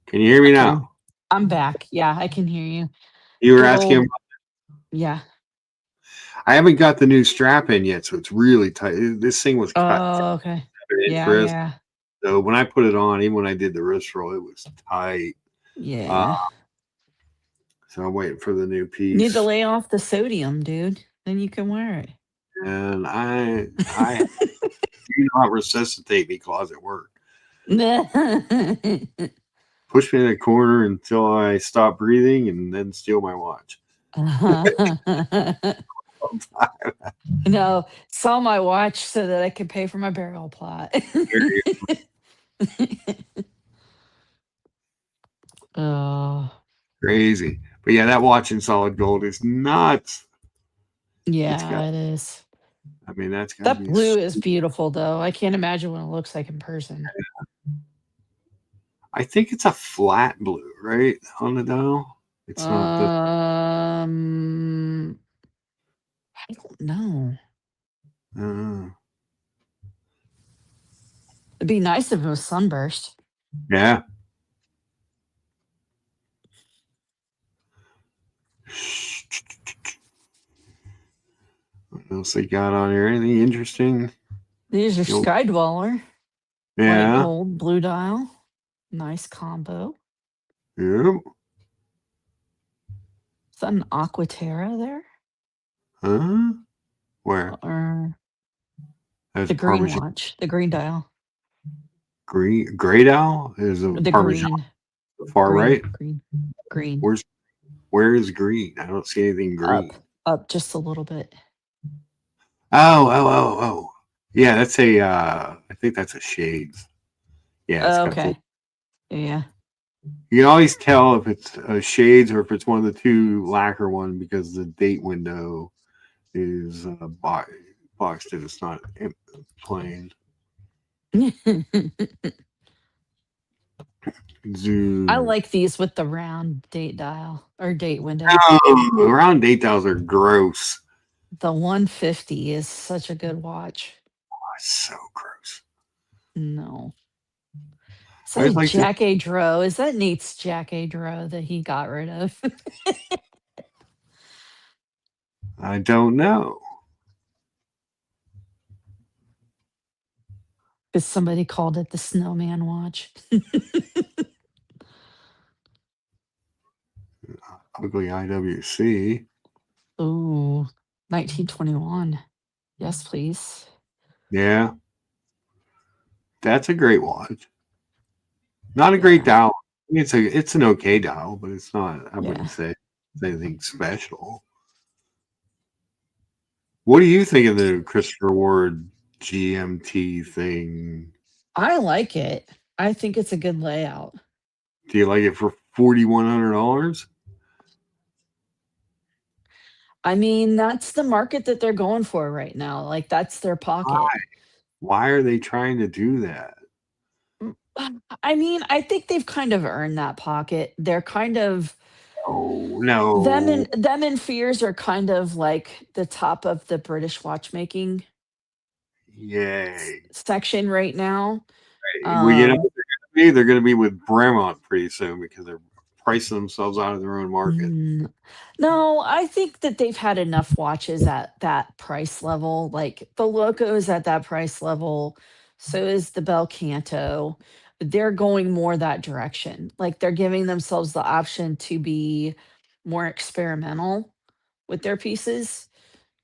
Can you hear me now? I'm back. Yeah, I can hear you. You were Good asking. old- Yeah. I haven't got the new strap in yet, so it's really tight. This thing was cut. Oh, okay. 7-inch Yeah, wrist. yeah. So when I put it on, even when I did the wrist roll, it was tight. Yeah. So I'm waiting for the new You piece. need to lay off the sodium, dude. Then you can wear it. And I you know how resuscitate me closet work. Push me in a corner until I stop breathing and then steal my watch. No, sell my watch so that I can pay for my burial plot. Oh, Crazy. But yeah, that watch in solid gold is nuts. yeah, it is. I mean, that's gotta That be blue is beautiful, though. I can't imagine what it looks like in person. I think it's a flat blue, right? On the dial. It's not the I don't know. It'd be nice if it was sunburst. yeah. What else they got on here? Anything interesting? There's your You'll- Sky Dweller. White Yeah. gold, blue dial. Nice combo. Yep. Is that an Aquaterra there? Huh? Where? Or That's the green Parmesan. watch, the green dial. Green. Great Owl is a The Parmesan. green, Far green, right. green. Where is green? I don't see anything green. Up just a little bit. Oh. Yeah, that's a I think that's a Shades. Yeah, it's got Okay. Yeah. you can always tell if it's a Shades or if it's one of the two lacquer one because the date window is boxed and it's not plain. Zoom. I like these with the round date dial or date window. Oh, round date dials are gross. The 150 is such a good watch. Oh, it's so gross. No. Is I that just like to- Jack A. Dro? Is that Nate's Jack A. Dro that he got rid of? I don't know. Because somebody called it the snowman watch. Ugly IWC. Ooh, 1921. Yes, please. Yeah. That's a great watch. Not a great dial. It's an okay dial, but it's not, I wouldn't say it's anything special. What do you think of the Christopher Ward GMT thing? I like it. I think it's a good layout. Do you like it for $4,100? I mean, that's the market that they're going for right now. Like, that's their pocket. Why are they trying to do that? I mean, I think they've kind of earned that pocket. They're kind of Oh no. them and Fears are kind of like the top of the British watchmaking Yay. section right now. Well, you know what they're going to be with Bremont pretty soon because they're pricing themselves out of their own market. No, I think that they've had enough watches at that price level. Like the Loco's at that price level. So is the Bel Canto. They're going more that direction. Like they're giving themselves the option to be more experimental with their pieces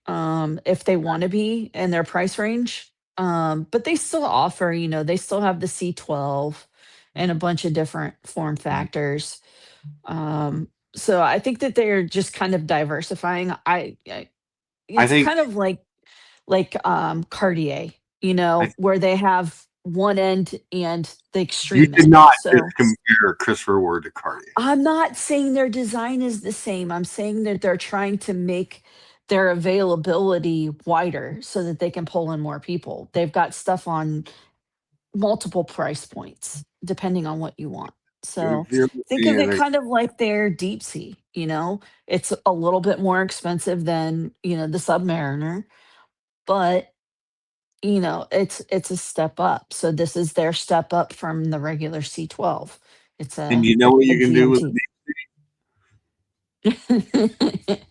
if they want to be in their price range. But they still offer, they still have the C12 and a bunch of different form factors. So I think that they're just kind of diversifying. It's think- kind of like Cartier, where they have one end and the extreme. You did end. not So just compare Christopher Ward to Cartier. I'm not saying their design is the same. I'm saying that they're trying to make their availability wider so that they can pull in more people. They've got stuff on multiple price points depending on what you want. So If you're think of looking it at kind of like their deep sea, it's a little bit more expensive than, the Submariner, but it's a step up. So this is their step up from the regular C12. It's and you know what you can do with GMT.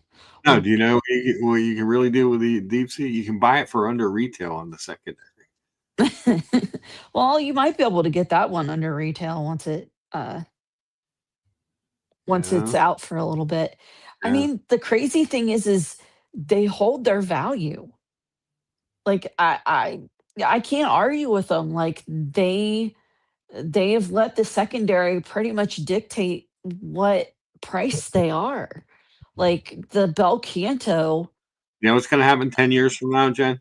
No, do you know what you can really do with the deep sea? You can buy it for under retail on the secondary. Well, you might be able to get that one under retail once it's out for a little bit. I Yeah. mean, the crazy thing is they hold their value. Like I can't argue with them. Like they have let the secondary pretty much dictate what price they are. Like the Bel Canto, You know what's going to happen 10 years from now, Jen?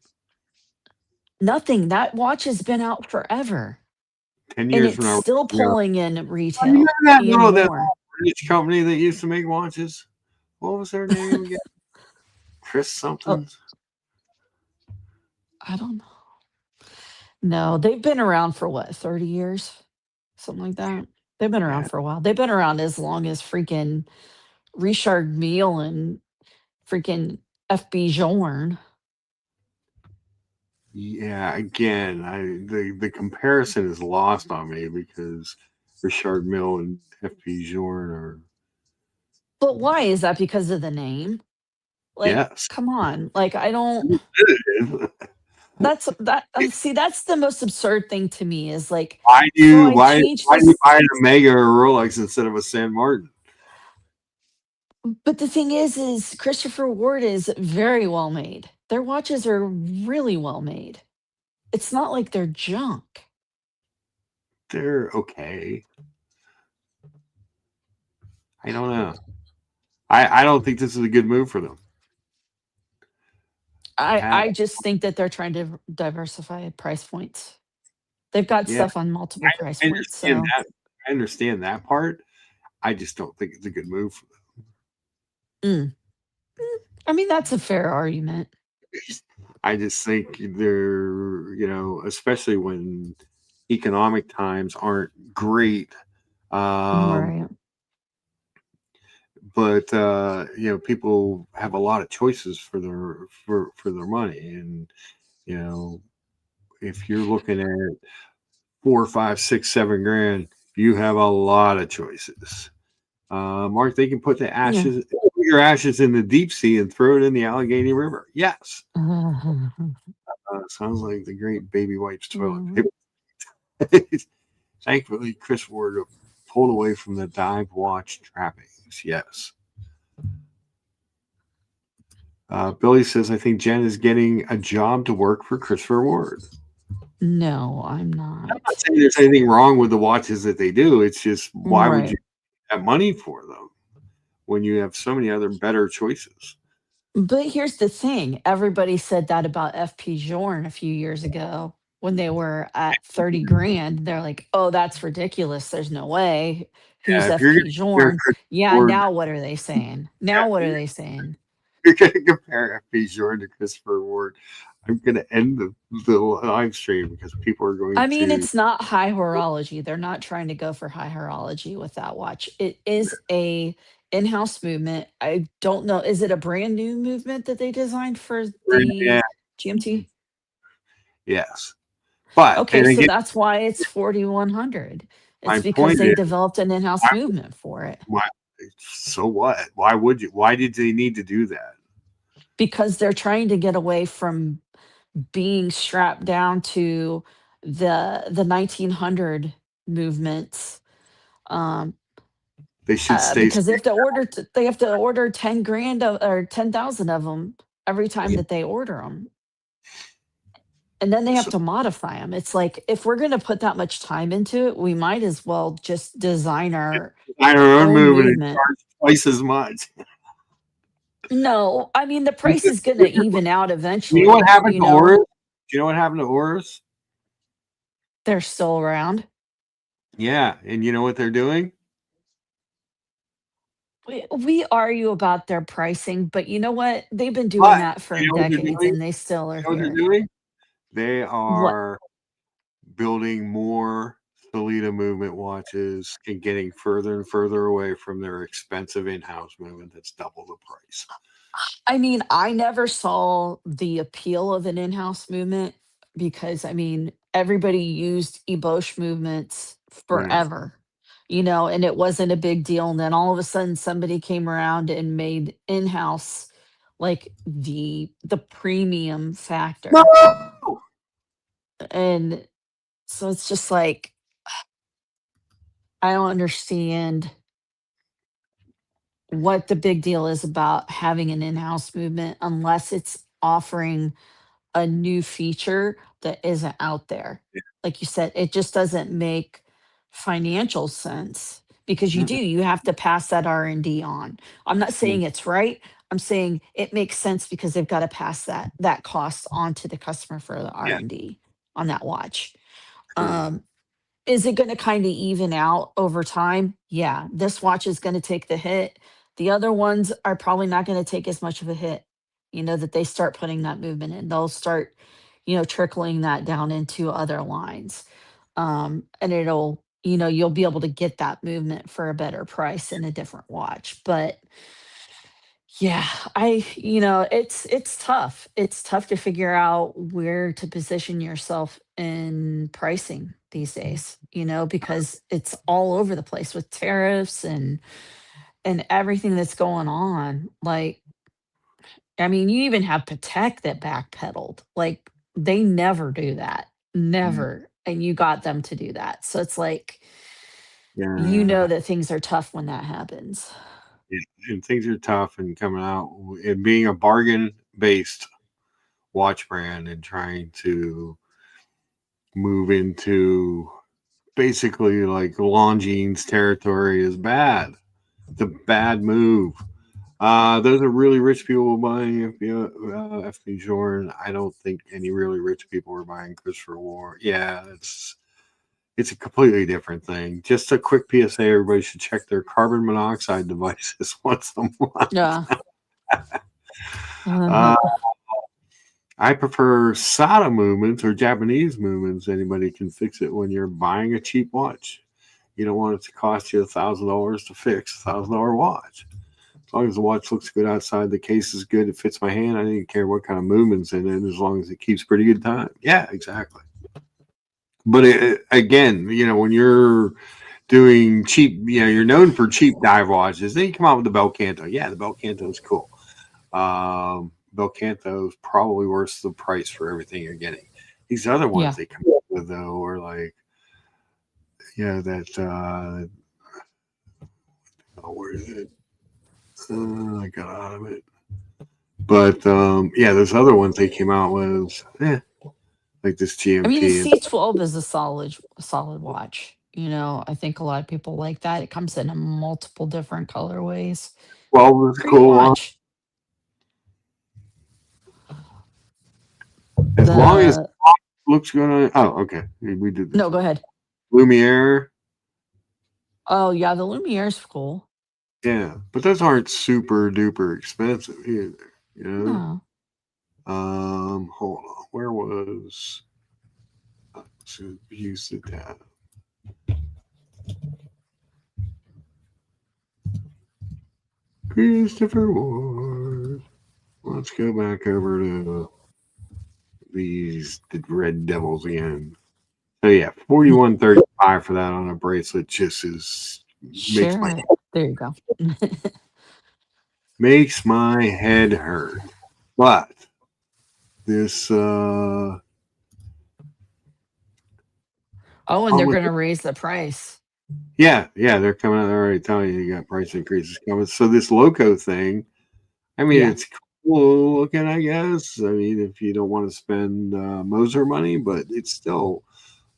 nothing. That watch has been out forever. 10 And years it's from now. still pulling in retail. You know that and little that more. British company that used to make watches? What was their name again? Chris something? I don't know. No, they've been around for what, 30 years? Something like that. They've been around for a while. They've been around as long as freaking Richard Mille and freaking FB Journe. Yeah, again, the comparison is lost on me because Richard Mille and FP Journe are But why? Is that because of the name? Like, Yes. come on. Like, I don't see, that's the most absurd thing to me is like, Why do so you I why changed why do you this. buy an Omega or a Rolex instead of a San Martin? But the thing is Christopher Ward is very well made. Their watches are really well made. It's not like they're junk. They're okay. I don't know. I don't think this is a good move for them. Uh, I just think that they're trying to diversify price points. They've got yeah, stuff on multiple price I points. understand So, that. I understand that part. I just don't think it's a good move for mm, I mean, that's a fair argument. them. I just think they're, especially when economic times aren't great. Um, Right. but people have a lot of choices for their money, and you know, if you're looking at 4, 5, 6, 7 grand, you have a lot of choices. Mark, they can put Yeah. your ashes in the deep sea and throw it in the Allegheny River. Yes. Sounds like the great Baby Wipes toilet paper. Thankfully, Chris Ward pulled away from the dive watch trappings. Yes. Billy says, I think Jen is getting a job to work for Christopher Ward. No, I'm I'm not not. saying there's anything wrong with the watches that they do. It's just, why would you Right. have money for them when you have so many other better choices? But here's the thing, everybody said that about FP Journe a few years ago when they were at 30 grand. They're like, "Oh, that's ridiculous. There's no way. Yeah, Who's if you're going FP to compare Journe?" Chris Yeah, Ward, now what are they saying? yeah, Now what are they saying? you're going to compare FP Jordan to Christopher Ward, I'm going to end the live stream because people are going I mean, to. it's not high horology. They're not trying to go for high horology with that watch. It is a in-house movement. I don't know, is it a brand new movement that they designed for Yeah, the GMT? yes. But, Okay, and so again, that's why it's 4,100. my It's because point they is, developed an why, in-house movement for it why, so what? Why would you? Why did they need to do that? because they're trying to get away from being strapped down to the 1900 movements. Um, They should stay. because they have to order 10 grand or 10,000 of them every time that they order them. And then they have So, to modify them. It's like, if we're going to put that much time into it, we might as well just design our design our own own movement and movement. charge twice as much. No, I mean, the price is going to even out You know what eventually, happened to Oris? Do you know what happened to Oris? they're still around. Yeah, and you know what they're doing? We argue about their pricing, but you know what? They've been doing But that for you know what they're decades doing? and they still are You know what here. they're doing? They What? are building more Solita movement watches and getting further and further away from their expensive in-house movement that's double the price. I mean, I never saw the appeal of an in-house movement because I mean, everybody used Ebosh movements Right. forever, and it wasn't a big deal. And then all of a sudden somebody came around and made in-house like the premium No! factor. And so it's just like, I don't understand what the big deal is about having an in-house movement unless it's offering a new feature that isn't out there. Like you said, it just doesn't make financial sense because you have to pass that R&D on. I'm not saying it's right. I'm saying it makes sense because they've got to pass that cost on to the customer for the Yeah, R&D on that watch. true. Um, is it gonna kinda even out over time? Yeah, this watch is gonna take the hit. The other ones are probably not gonna take as much of a hit, that they start putting that movement in. They'll start, trickling that down into other lines. And you'll be able to get that movement for a better price in a different watch. But yeah, it's tough. It's tough to figure out where to position yourself in pricing these days, because it's all over the place with tariffs and and everything that's going on. Like, I mean, you even have Patek that backpedaled. Like, they never do that. Never. And you got them to do that. So it's like, you Yeah, know that things are tough when that happens. yeah, and things are tough and coming out and being a bargain based watch brand and trying to move into basically like Longines territory is bad. It's a bad move. Those are really rich people buying FP Jordan. I don't think any really rich people are buying Christopher Ward. Yeah, it's a completely different thing. Just a quick PSA: everybody should check their carbon monoxide devices once a month. Yeah. Uh, I prefer SATA movements or Japanese movements. Anybody can fix it when you're buying a cheap watch. You don't want it to cost you $1,000 to fix $1,000 watch. As long as the watch looks good outside, the case is good, it fits my hand. I didn't care what kind of movements in it, as long as it keeps pretty good time. Yeah, exactly. But again, when you're doing cheap, you're known for cheap dive watches. Then you come out with the Belcanto. Yeah, the Belcanto is cool. Belcanto is probably worth the price for everything you're getting. These other ones Yeah. they come up with though are like, that. Where is it? I got out of it. But those other ones they came out with, like this I mean, the GMT. C12 is a solid watch. I think a lot of people like that. It comes in multiple different colorways. 12 was Great cool. watch. As long as it The looks good. Oh, okay. We did this No, go one. ahead. Lumiere. Oh yeah, the Lumiere's cool. Yeah, but those aren't super duper expensive either. No. Hold on. Where was? To use the tab. Christopher Ward. Let's go back over to the Red Devils again. So yeah, 41.35 for that on a bracelet just makes my Sure. There you go. makes my head hurt. But this Oh, and they're going to raise the price. yeah, they're coming out. They're already telling you got price increases coming. So this Loco thing, I mean, Yeah. it's cool looking, I guess. I mean, if you don't want to spend Moser money, but it's still,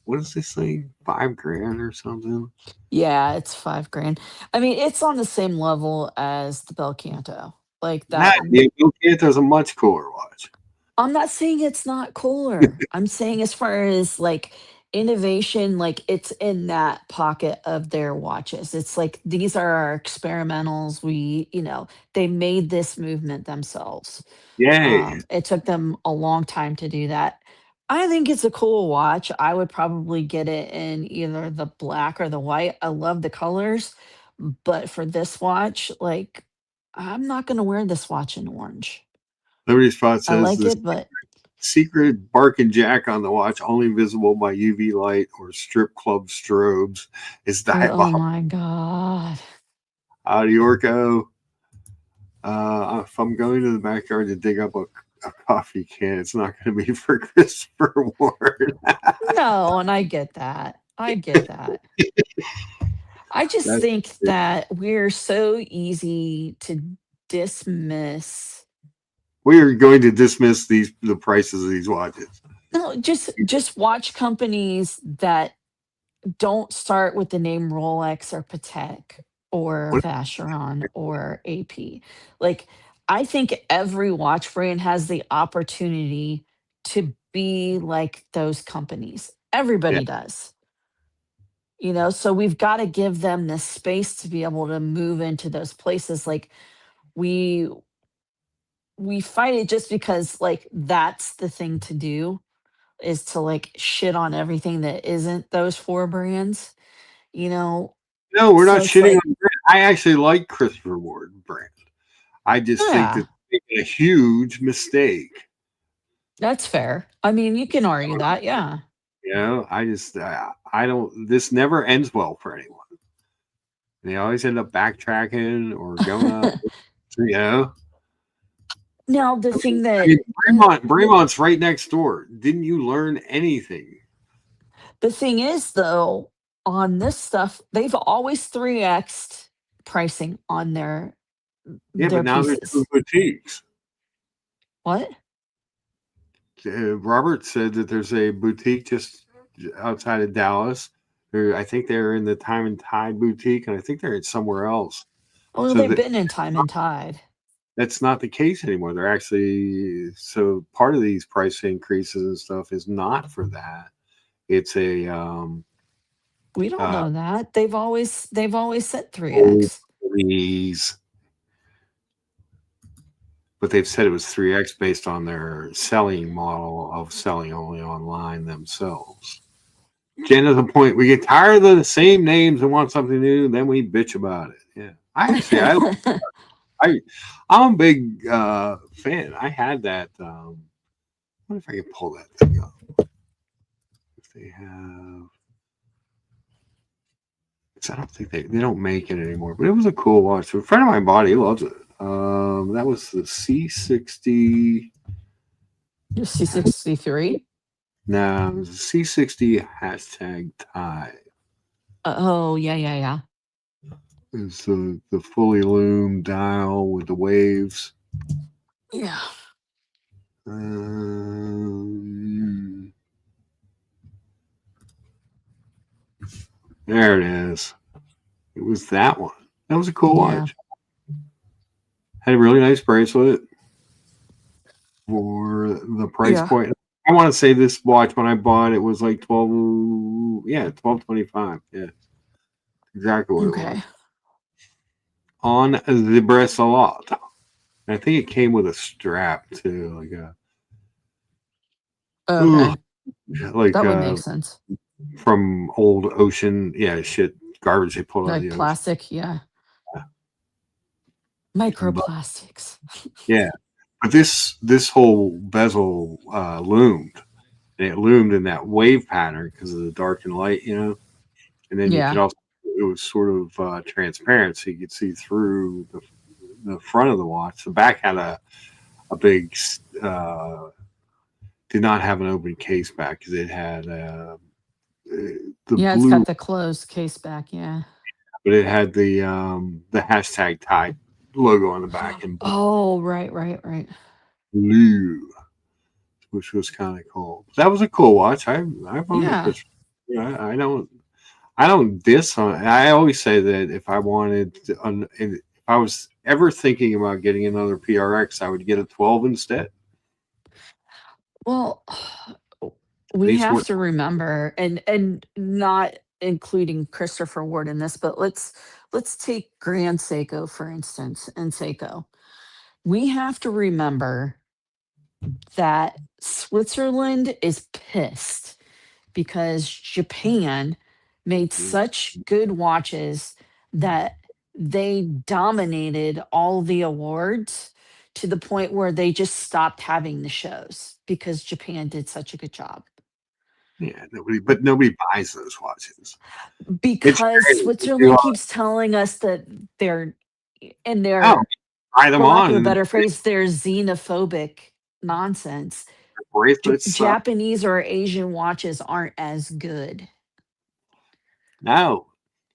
what is this thing? $5,000 or something? Yeah, it's 5 grand. I mean, it's on the same level as the Belcanto. Like Nah, that. the Belcanto's a much cooler watch. I'm not saying it's not cooler. I'm saying as far as like innovation, like it's in that pocket of their watches. It's like these are our experimentals. They made this movement themselves. Yay. It took them a long time to do that. I think it's a cool watch. I would probably get it in either the black or the white. I love the colors, but for this watch, like I'm not going to wear this watch in orange. Liberty Spot I says like the it, but secret bark and jack on the watch, only visible by UV light or strip club strobes, is oh diabolical. my god. Howdy, Orco. If I'm going to the backyard to dig up a coffee can, it's not going to be for Christopher Ward. No, and I get that. I get that. I just That's think that we're so easy to dismiss. We are going to dismiss the prices of these watches. No, just watch companies that don't start with the name Rolex or Patek or What? Vacheron or AP. Like, I think every watch brand has the opportunity to be like those companies. Yeah, Everybody does. So we've got to give them the space to be able to move into those places. Like we we fight it just because like that's the thing to do, is to like shit on everything that isn't those four brands, you know. no, we're not So it's shitting like, on brand. I actually like Christopher Ward brand. I just think yeah, that they made a huge mistake. that's fair. I mean, you can argue that, yeah. I just I don't. This never ends well for anyone. And they always end up backtracking or going up. You know, Now the I thing mean, that Bremont's right next door. Didn't you learn anything? the thing is though, on this stuff, they've always 3x'd pricing on Yeah, but their now they're doing pieces. boutiques. What? Robert said that there's a boutique just outside of Dallas. I think they're in the Time and Tide boutique, and I think they're in somewhere else. Well, So they've been in Time and Tide. that's not the case anymore. They're actually so part of these price increases and stuff is not for that. It's a We don't uh, know that. They've always said oh, 3x. please, but they've said it was 3x based on their selling model of selling only online themselves. Getting to the point we get tired of the same names and want something new, and then we bitch about it. Yeah, I I'm a big fan. I had that. What if I can pull that thing up? If they have, 'cause I don't think they don't make it anymore. But it was a cool watch. A friend of mine bought it. He loves it. That was the C60. Your C63? No, it was the C60 hashtag tie. Oh, yeah, yeah, yeah. It's the fully loomed dial with the waves. Yeah. There it is. It was that one. That was a cool Yeah. watch. Had a really nice bracelet for the price Yeah. point. I want to say this watch when I bought it was like 12, yeah, 12.25. Yeah, exactly what it was. Okay. On the bracelet. I think it came with a strap too, Okay. like That would make sense. from old ocean, yeah, shit, garbage they pulled out of Like the ocean. plastic, yeah. But Microplastics. yeah, but this whole bezel loomed, and it loomed in that wave pattern because of the dark and light, and then you could Yeah. also it was sort of transparent, so you could see through the front of the watch. The back had a big did not have an open case back because it had the Yeah, it's blue, got the closed case back, yeah. but it had the hashtag Tide logo on the back in Oh, right, right, right. blue, which was kind of cool. That was a cool watch. I've owned a Yeah. picture. I don't diss on. I always say that if I wanted, if I was ever thinking about getting another PRX, I would get a 12 instead. Well, we These have were to remember, and not including Christopher Ward in this, but let's take Grand Seiko for instance, and Seiko. We have to remember that Switzerland is pissed because Japan made such good watches that they dominated all the awards to the point where they just stopped having the shows because Japan did such a good job. yeah, nobody buys those watches. It's Because great. If you Switzerland keeps telling us that they're, in oh, their, try them for lack on of a and better phrase, their xenophobic nonsense. bracelets suck. Japanese or Asian watches aren't as good. No,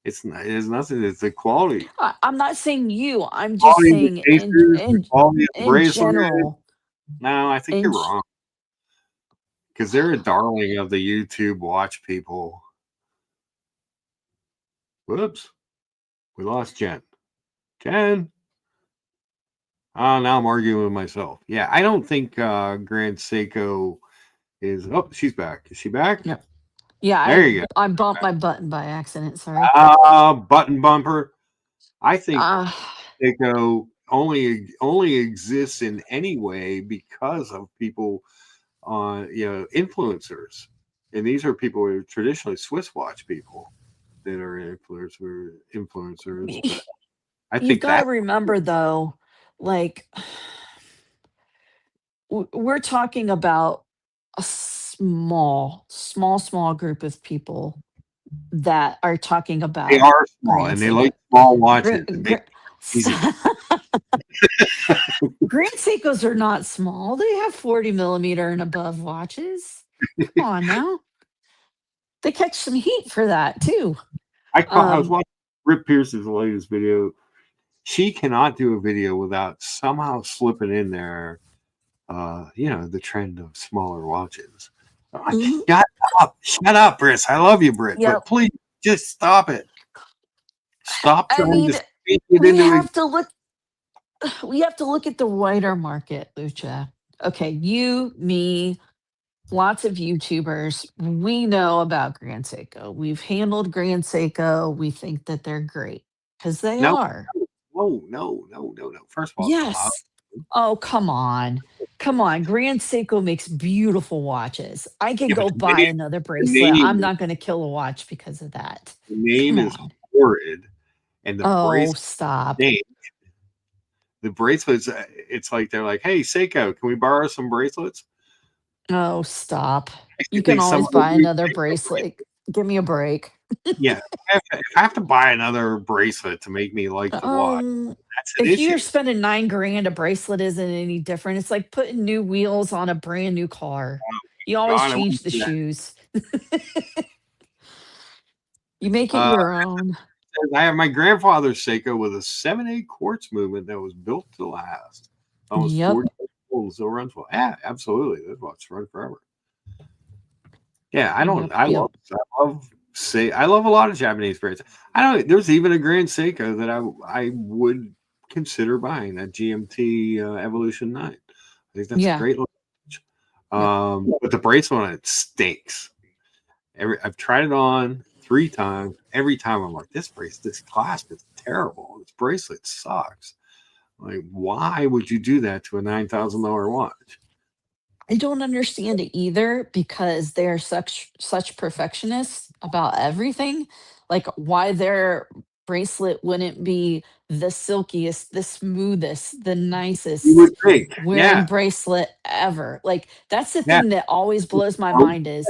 it's not. It's nothing. It's the quality. I'm not saying you. I'm just Quality of the saying chasers, the quality of the in bracelet. general. No, I think In you're g- wrong because they're a darling of the YouTube watch people. Whoops, we lost Jen. Jen. Oh, now I'm arguing with myself. Yeah, I don't think Grand Seiko is. Oh, she's back. Is she back? Yep. Yeah, There you go. I bumped my button by accident. Sorry. Button bumper. I think Uh Seiko only exists in any way because of people, influencers, and these are people who are traditionally Swiss watch people that are influencers. But I you've think got to that remember though, like we're talking about a small group of people that are talking They about are small, Grand and they Seiko. like small Gr- watches. It gr- makes it easy. Grand Seikos are not small. They have 40 millimeter and above watches. Come on now. They catch some heat for that too. I was Um, watching Rip Pierce's latest video. She cannot do a video without somehow slipping in there, the trend of smaller watches. I'm like, mhm. shut up, Britt. I love you, Britt, but Yep. please just stop it. Stop I trying to mean, speak it we into have to look we have to look at the wider market, Lucha. Okay, you, me, lots of YouTubers, we know about Grand Seiko. We've handled Grand Seiko. We think that they're great because they no, are. no. First of all, Yes. Oh, come on. Come on. Grand Seiko makes beautiful watches. I could yeah, but go buy another the bracelet. I'm name not going to kill a watch because of that. the name Come is on. horrid, and the Oh, bracelet stop. name. The bracelets, it's like they're like, "Hey, Seiko, can we borrow some bracelets?" Oh, stop. Makes me You can think always someone would buy use another Seiko bracelets. bracelet. Give me a break. Yeah, if I have to buy another bracelet to make me like the watch, Um, that's an if issue. you're spending 9 grand, a bracelet isn't any different. It's like putting new wheels on a brand new car. You always God, I wouldn't change the do that. shoes. You make it Uh, your own. I have my grandfather's Seiko with a 7/8 quartz movement that was built to last. Almost Yep. 40 years old and still runs well. Yeah, absolutely. This watch run forever. Yeah, Yep. I Yep. love a lot of Japanese brands. I don't there's even a Grand Seiko that I would consider buying, that GMT Evolution 9. I think that's a Yeah. great watch. Yep. But the bracelet on it stinks. I've tried it on 3 times. Every time I'm like, this clasp is terrible. This bracelet sucks. Like, why would you do that to a $9,000 watch? I don't understand it either because they're such perfectionists about everything. Like why their bracelet wouldn't be the silkiest, the smoothest, the You nicest would think, wearing yeah, bracelet ever. Like that's the yeah. thing that always blows my mind is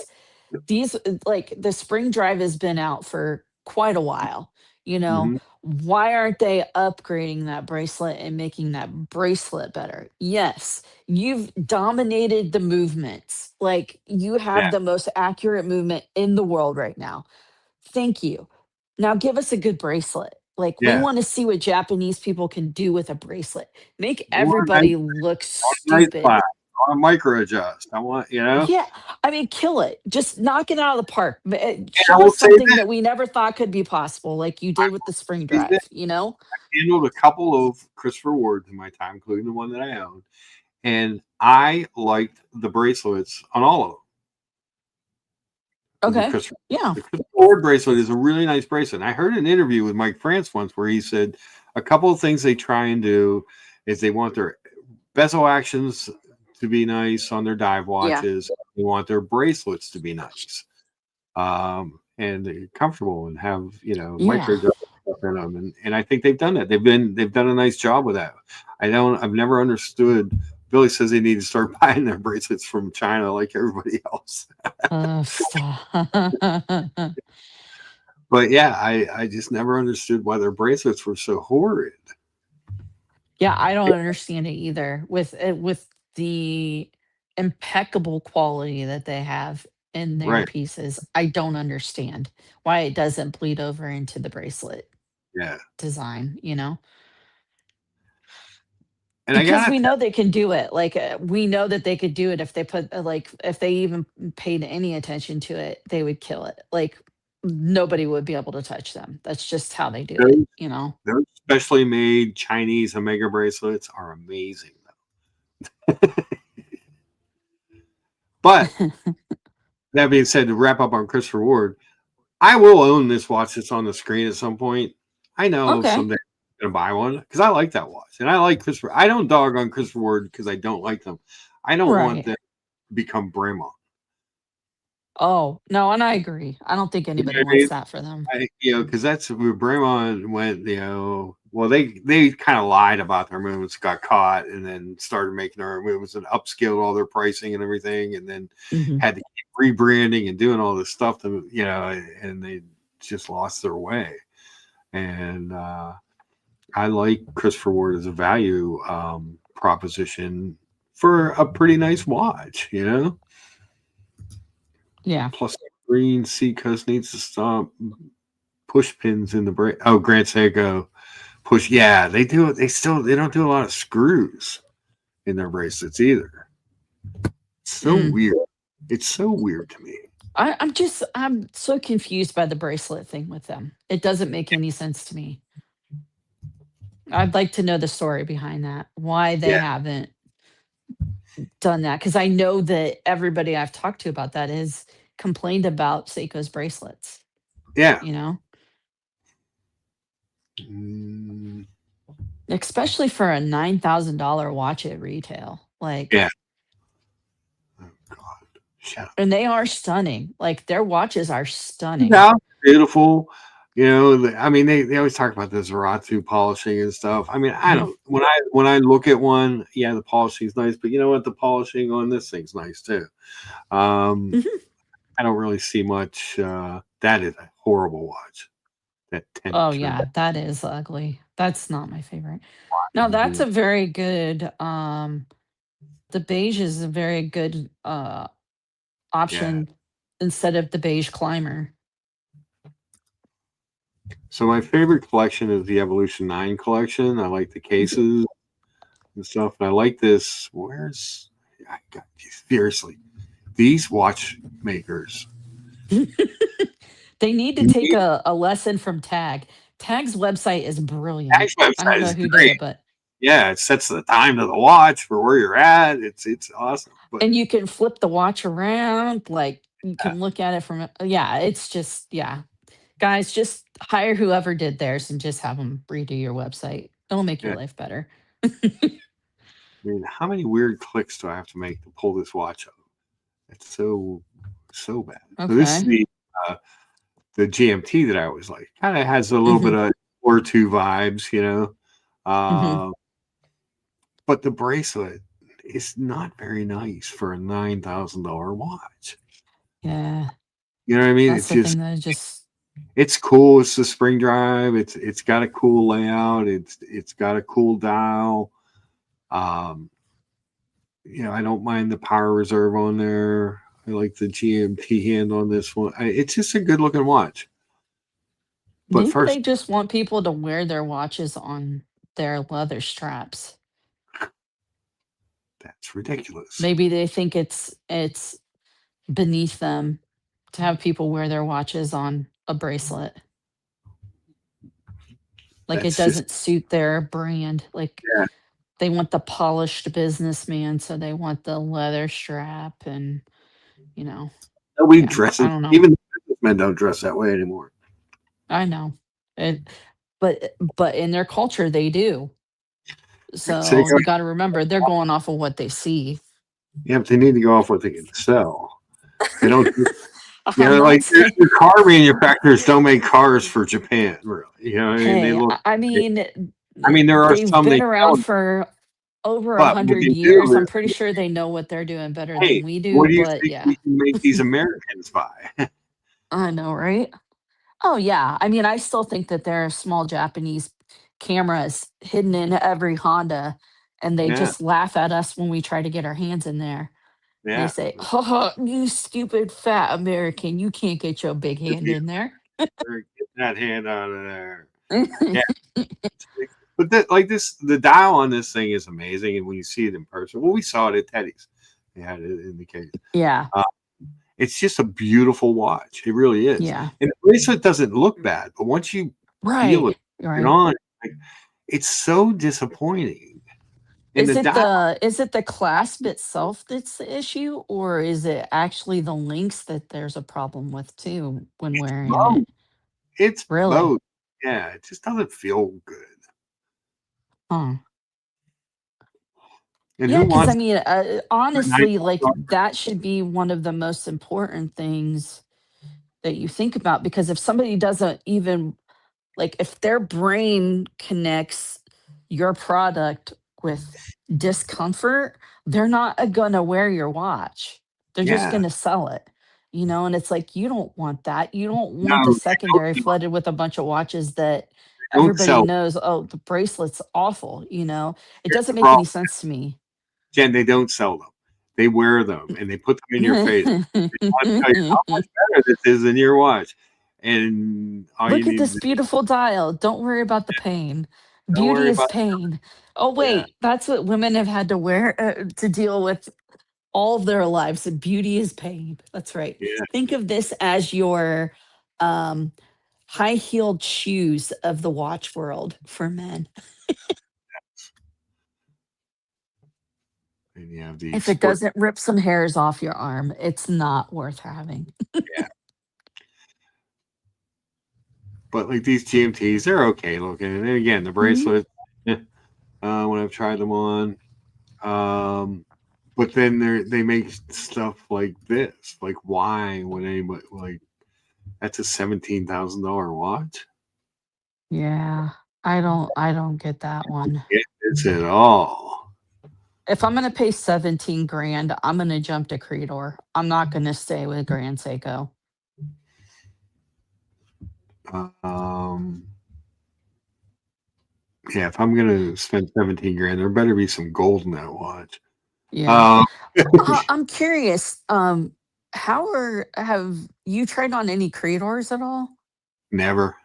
these like the spring drive has been out for quite a while, you know. Mhm. Why aren't they upgrading that bracelet and making that bracelet better? Yes, you've dominated the movements. Like you have Yeah, the most accurate movement in the world right now. Thank you. Now give us a good bracelet. Like we yeah. want to see what Japanese people can do with a bracelet. Make I want a nice, everybody look class. stupid. I want to micro adjust. I want, Yeah, I mean, kill it. Just knock it out of the park. And I Show will us say something this. that we never thought could be possible, like you I did with the spring will say this. drive, you know? Handled a couple of Christopher Wards in my time, including the one that I own, and I liked the bracelets on all of them. The Okay. Christopher, Yeah. the Christopher Ward bracelet is a really nice bracelet. And I heard an interview with Mike France once where he said a couple of things they try and do is they want their bezel actions to be nice on their dive Yeah. watches. They want their bracelets to be nice, and they're comfortable and have Yeah. micro stuff in them. And I think they've done that. They've done a nice job with that. I've never understood. Billy says they need to start buying their bracelets from China like everybody else. Stop. But yeah, I just never understood why their bracelets were so horrid. Yeah, I don't understand it either with the impeccable quality that they have in their Right. pieces. I don't understand why it doesn't bleed over into the bracelet Yeah. design, you know? And I Because got we know they can do it. Like we know that they could do it if they put like if they even paid any attention to it, they would kill it. Like nobody would be able to touch them. That's just how they do it, those, you know? those specially made Chinese Omega bracelets are amazing. But that being said, to wrap up on Christopher Ward, I will own this watch that's on the screen at some point. I know Okay. someday I'm gonna buy one because I like that watch and I like Christopher. I don't dog on Christopher Ward because I don't like them. I don't want Right. them to become Bremont. Oh, no, and I agree. I don't think You know anybody what I wants mean? that for them. Because that's where Braemon went. Well, they kind of lied about their movements, got caught, and then started making their own movements and upscaled all their pricing and everything, and then Mhm. had to keep rebranding and doing all this stuff to and they just lost their way. And I like Christopher Ward as a value proposition for a pretty nice watch. Yeah. Plus green Seacoast needs to stop push pins in the brake. Oh, Grand Seiko push. Yeah, they do. They don't do a lot of screws in their bracelets either. It's so Mm. weird. It's so weird to me. I'm so confused by the bracelet thing with them. It doesn't make any sense to me. I'd like to know the story behind that. Why they Yeah, haven't done that, because I know that everybody I've talked to about that has complained about Seiko's bracelets, yeah. you know? Mm, Especially for a $9,000 watch at retail. Like, yeah. Oh God, shut up. and they are stunning. Like, their watches are stunning. Yeah, beautiful. I mean, they always talk about the Zaratu polishing and stuff. I mean, I Mhm. don't. When I look at one, yeah, the polishing's nice, but you know what? The polishing on this thing's nice too. Um, Mhm. I don't really see much. That is a horrible watch. That Oh, 10-inch ring. yeah, that is ugly. That's not my favorite. Now, You that's do. a very good, the beige is a very good, Yeah. option instead of the beige climber. So my favorite collection is the Evolution 9 collection. I like the cases and stuff. And I like this. I got seriously, these watchmakers. They need to take a lesson from Tag. Tag's website is brilliant. Tag's I don't website know is who did great. it, but Yeah, it sets the time to the watch for where you're at. It's awesome. But and you can flip the watch around, like, you can look at it from yeah, it's just yeah. Guys, just hire whoever did theirs and just have them redo your website. It'll make your yeah, life better. I mean, how many weird clicks do I have to make to pull this watch up? It's so bad. So this is Okay. the GMT that I always like. Kind of has a little bit Mhm, of or two vibes. mhm. Uh, but the bracelet is not very nice for a $9,000 watch. Yeah, You know what I mean? that's the thing that I just It's cool. It's the spring drive. It's got a cool layout. It's got a cool dial. Um, I don't mind the power reserve on there. I like the GMT hand on this one. It's just a good looking watch. But maybe first, they just want people to wear their watches on their leather straps. that's ridiculous. Maybe they think it's beneath them to have people wear their watches on a bracelet. Like, it That's just doesn't suit their brand. Like, yeah. they want the polished businessman, so they want the leather strap and, you know, Nobody yeah, I dresses. don't know. Even the businessmen don't dress that way anymore. I know. It but in their culture, they do. So, So, you gotta remember, they're going off of what they see. yeah, but they need to go off what they can sell. They don't. I'm not Like saying your car manufacturers don't make cars for Japan, really. I mean, they hey, look. I mean, I mean, there are they've some been they around don't, for over a but what 100 they years. do I'm is, pretty sure they know what they're doing better hey, than we do, what do you but think yeah, we can make these Americans buy? I know, right? Oh, yeah. I mean, I still think that there are small Japanese cameras hidden in every Honda, and they Yeah, just laugh at us when we try to get our hands in there. They yeah. say, "Ha, you stupid fat American, you can't get your big hand in there." Get that hand out of there. Yeah, but the dial on this thing is amazing, and when you see it in person, well, we saw it at Teddy's. They had it in the case. Yeah, Uh, it's just a beautiful watch. It really is, yeah. and the bracelet doesn't look bad, but once you feel Right, it, get right. on, like, it's so disappointing. And the dial, Is it the clasp itself that's the issue, or is it actually the links that there's a problem with too when it's wearing it? both. It's Really? both. Yeah, it just doesn't feel good. Huh. And Yeah, who because I wants mean, honestly, like $9? that should be one of the most important things that you think about. Because if somebody doesn't even like, if their brain connects your product with discomfort, they're not gonna wear your watch. They're just Yeah. gonna sell it, and it's like, you don't want that. You don't want the No, secondary they flooded with a bunch of watches that don't everybody sell. knows, oh, the bracelet's awful. It Here's doesn't the make any problem, sense to me. Jen, they don't sell them. They wear them and they put them in your face. I'll tell you how much better this is than your watch. And all you Look at need this to beautiful dial. Don't worry about the pain. don't Beauty worry is about pain. Oh, yeah. wait, that's what women have had to wear to deal with all of their lives. And beauty is pain. That's right. Yeah. Think of this as your um, high heeled shoes of the watch world for men. And you have these If it sport doesn't rip some hairs off your arm, it's not worth having. yeah. But like these GMTs, they're okay looking. And then again, the Mhm. bracelet, when I've tried them on. But then they make stuff like this. Like why would anybody like that's a $17,000 watch? Yeah, I don't get that one. Get this at all. If I'm gonna pay 17 grand, I'm gonna jump to Creedor. I'm not gonna stay with Grand Seiko. Um, yeah, if I'm gonna spend 17 grand, there better be some gold in that watch. Yeah. Um, I'm curious, have you tried on any Creedors at all? never.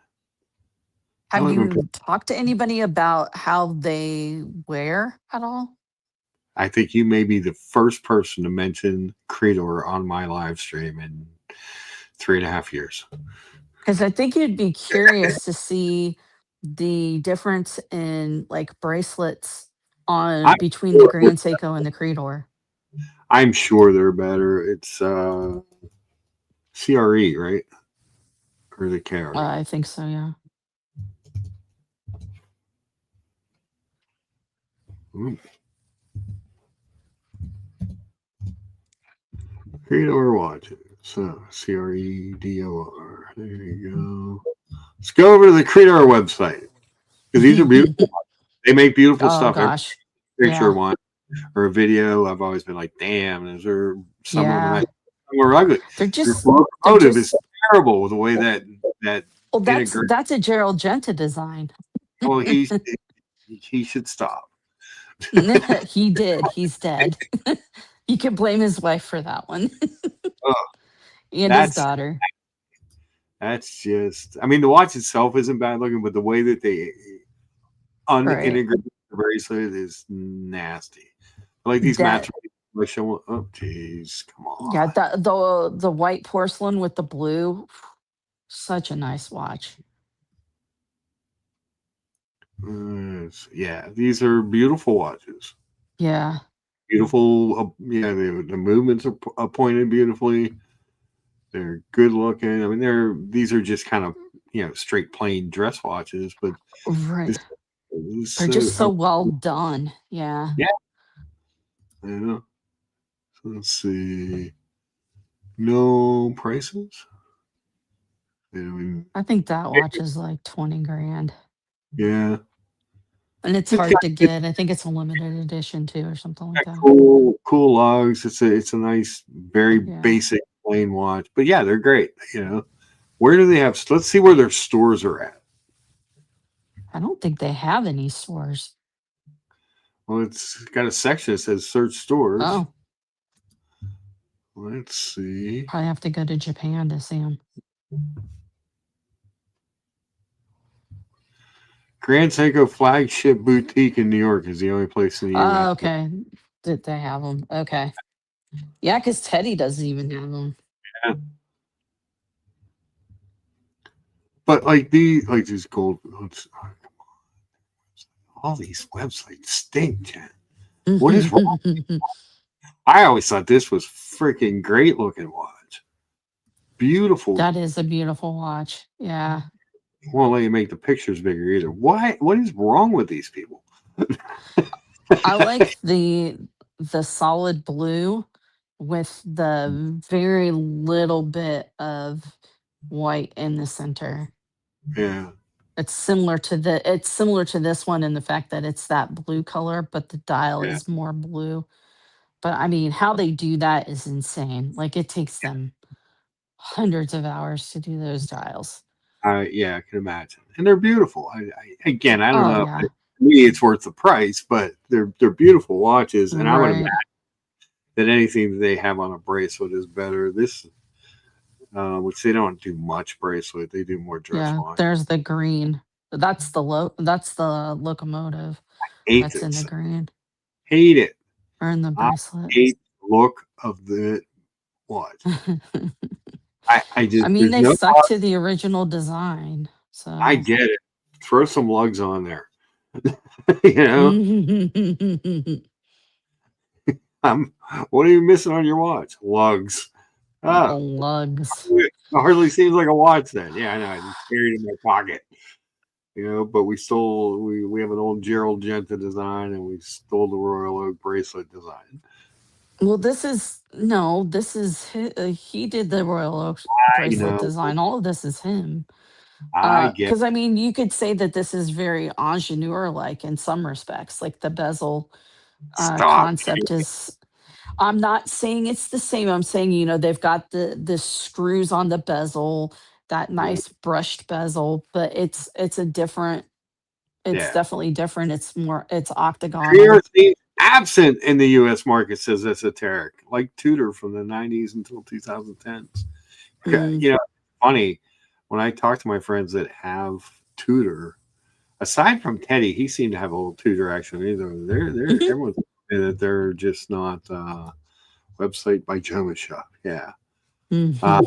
I Have live in. you talked to anybody about how they wear at all? I think you may be the first person to mention Creedor on my live stream in 3.5 years. Because I think you'd be curious to see the difference in like bracelets on I'm between the sure, Grand Seiko and the Creedor. I'm sure they're better. It's CRE, right? Or the KRE. I think so, yeah. Ooh. Creedor watches. So CREDOR. There you go. Let's go over to the Creedor website because these are beautiful. They make beautiful Oh stuff. Every gosh. picture Yeah. one or a video, I've always been like, damn, is there some of them Yeah. nice, some are ugly. They're Your just they're locomotive is just terrible with the way that well, integrates. that's a Gerald Genta design. Well, he should stop. He did. He's dead. You can blame his wife for that one. Oh, And his that's daughter. just. I mean, the watch itself isn't bad looking, but the way that they Right. unintegrated the bracelet is nasty. Like these That match. Oh, jeez, come yeah, on. the white porcelain with the blue, such a nice watch. Yeah, these are beautiful watches. Yeah. Beautiful. Yeah, the movements are pointed beautifully. They're good looking. I mean, these are just kind of straight plain dress watches, but Right. this is They're just so well done. Yeah. yeah. Yeah. So let's see. No prices. I think that watch is like 20 grand. Yeah. And it's It's hard got to get. I think it's a limited edition too, or something like that. cool logs. It's a nice, very Yeah. basic plain watch, but yeah, they're great. Where do they have? Let's see where their stores are at. I don't think they have any stores. Well, it's got a section that says search stores. Oh, Let's see. probably have to go to Japan to see them. Grand Seiko Flagship Boutique in New York is the only place in the U.S. Oh, okay. Did they have them? Okay. Yeah, because Teddy doesn't even have them. Yeah. But like these gold, all these websites stink, Jen. What is wrong? I always thought this was freaking great looking watch. Beautiful. That is a beautiful watch. Yeah. Won't let you make the pictures bigger either. Why? What is wrong with these people? I like the solid blue with the very little bit of white in the center. Yeah, It's similar to this one in the fact that it's that blue color, but the dial yeah. is more blue. But I mean, how they do that is insane. Like it takes them hundreds of hours to do those dials. Yeah, I can imagine, and they're beautiful. Again, I don't Oh know. yeah. To me, it's worth the price, but they're beautiful watches, and I would imagine Right. that anything that they have on a bracelet is better. This, which they don't do much bracelet, they do more dress Yeah. watch. There's the green. That's the locomotive Hate that's in the it, green hate it. or in the I bracelet. hate the look of the watch. I I just mean, there's they no. stuck to the original design. I So get it. Throw some lugs on there. you know, I'm. What are you missing on your watch? Lugs. the Ah, lugs. it hardly seems like a watch then. Yeah, I know. I just carried it in my pocket. But we have an old Gerald Genta design and we stole the Royal Oak bracelet design. Well, this is no, this is he did the Royal Oak I bracelet know. design. All of this is him. I get Because I mean, you could say that this is very ingenue like in some respects. Like the bezel stop. concept is. I'm not saying it's the same. I'm saying they've got the screws on the bezel, that nice brushed bezel, but it's a different. It's Yeah. definitely different. It's Career octagonal. seems absent in the US market, says Esoteric, like Tudor from the 90s until 2010s. Yeah, Mm. funny when I talk to my friends that have Tudor, aside from Teddy, he seemed to have a little Tudor action. Either everyone's saying that they're just not website by Joma Shop. Yeah, selling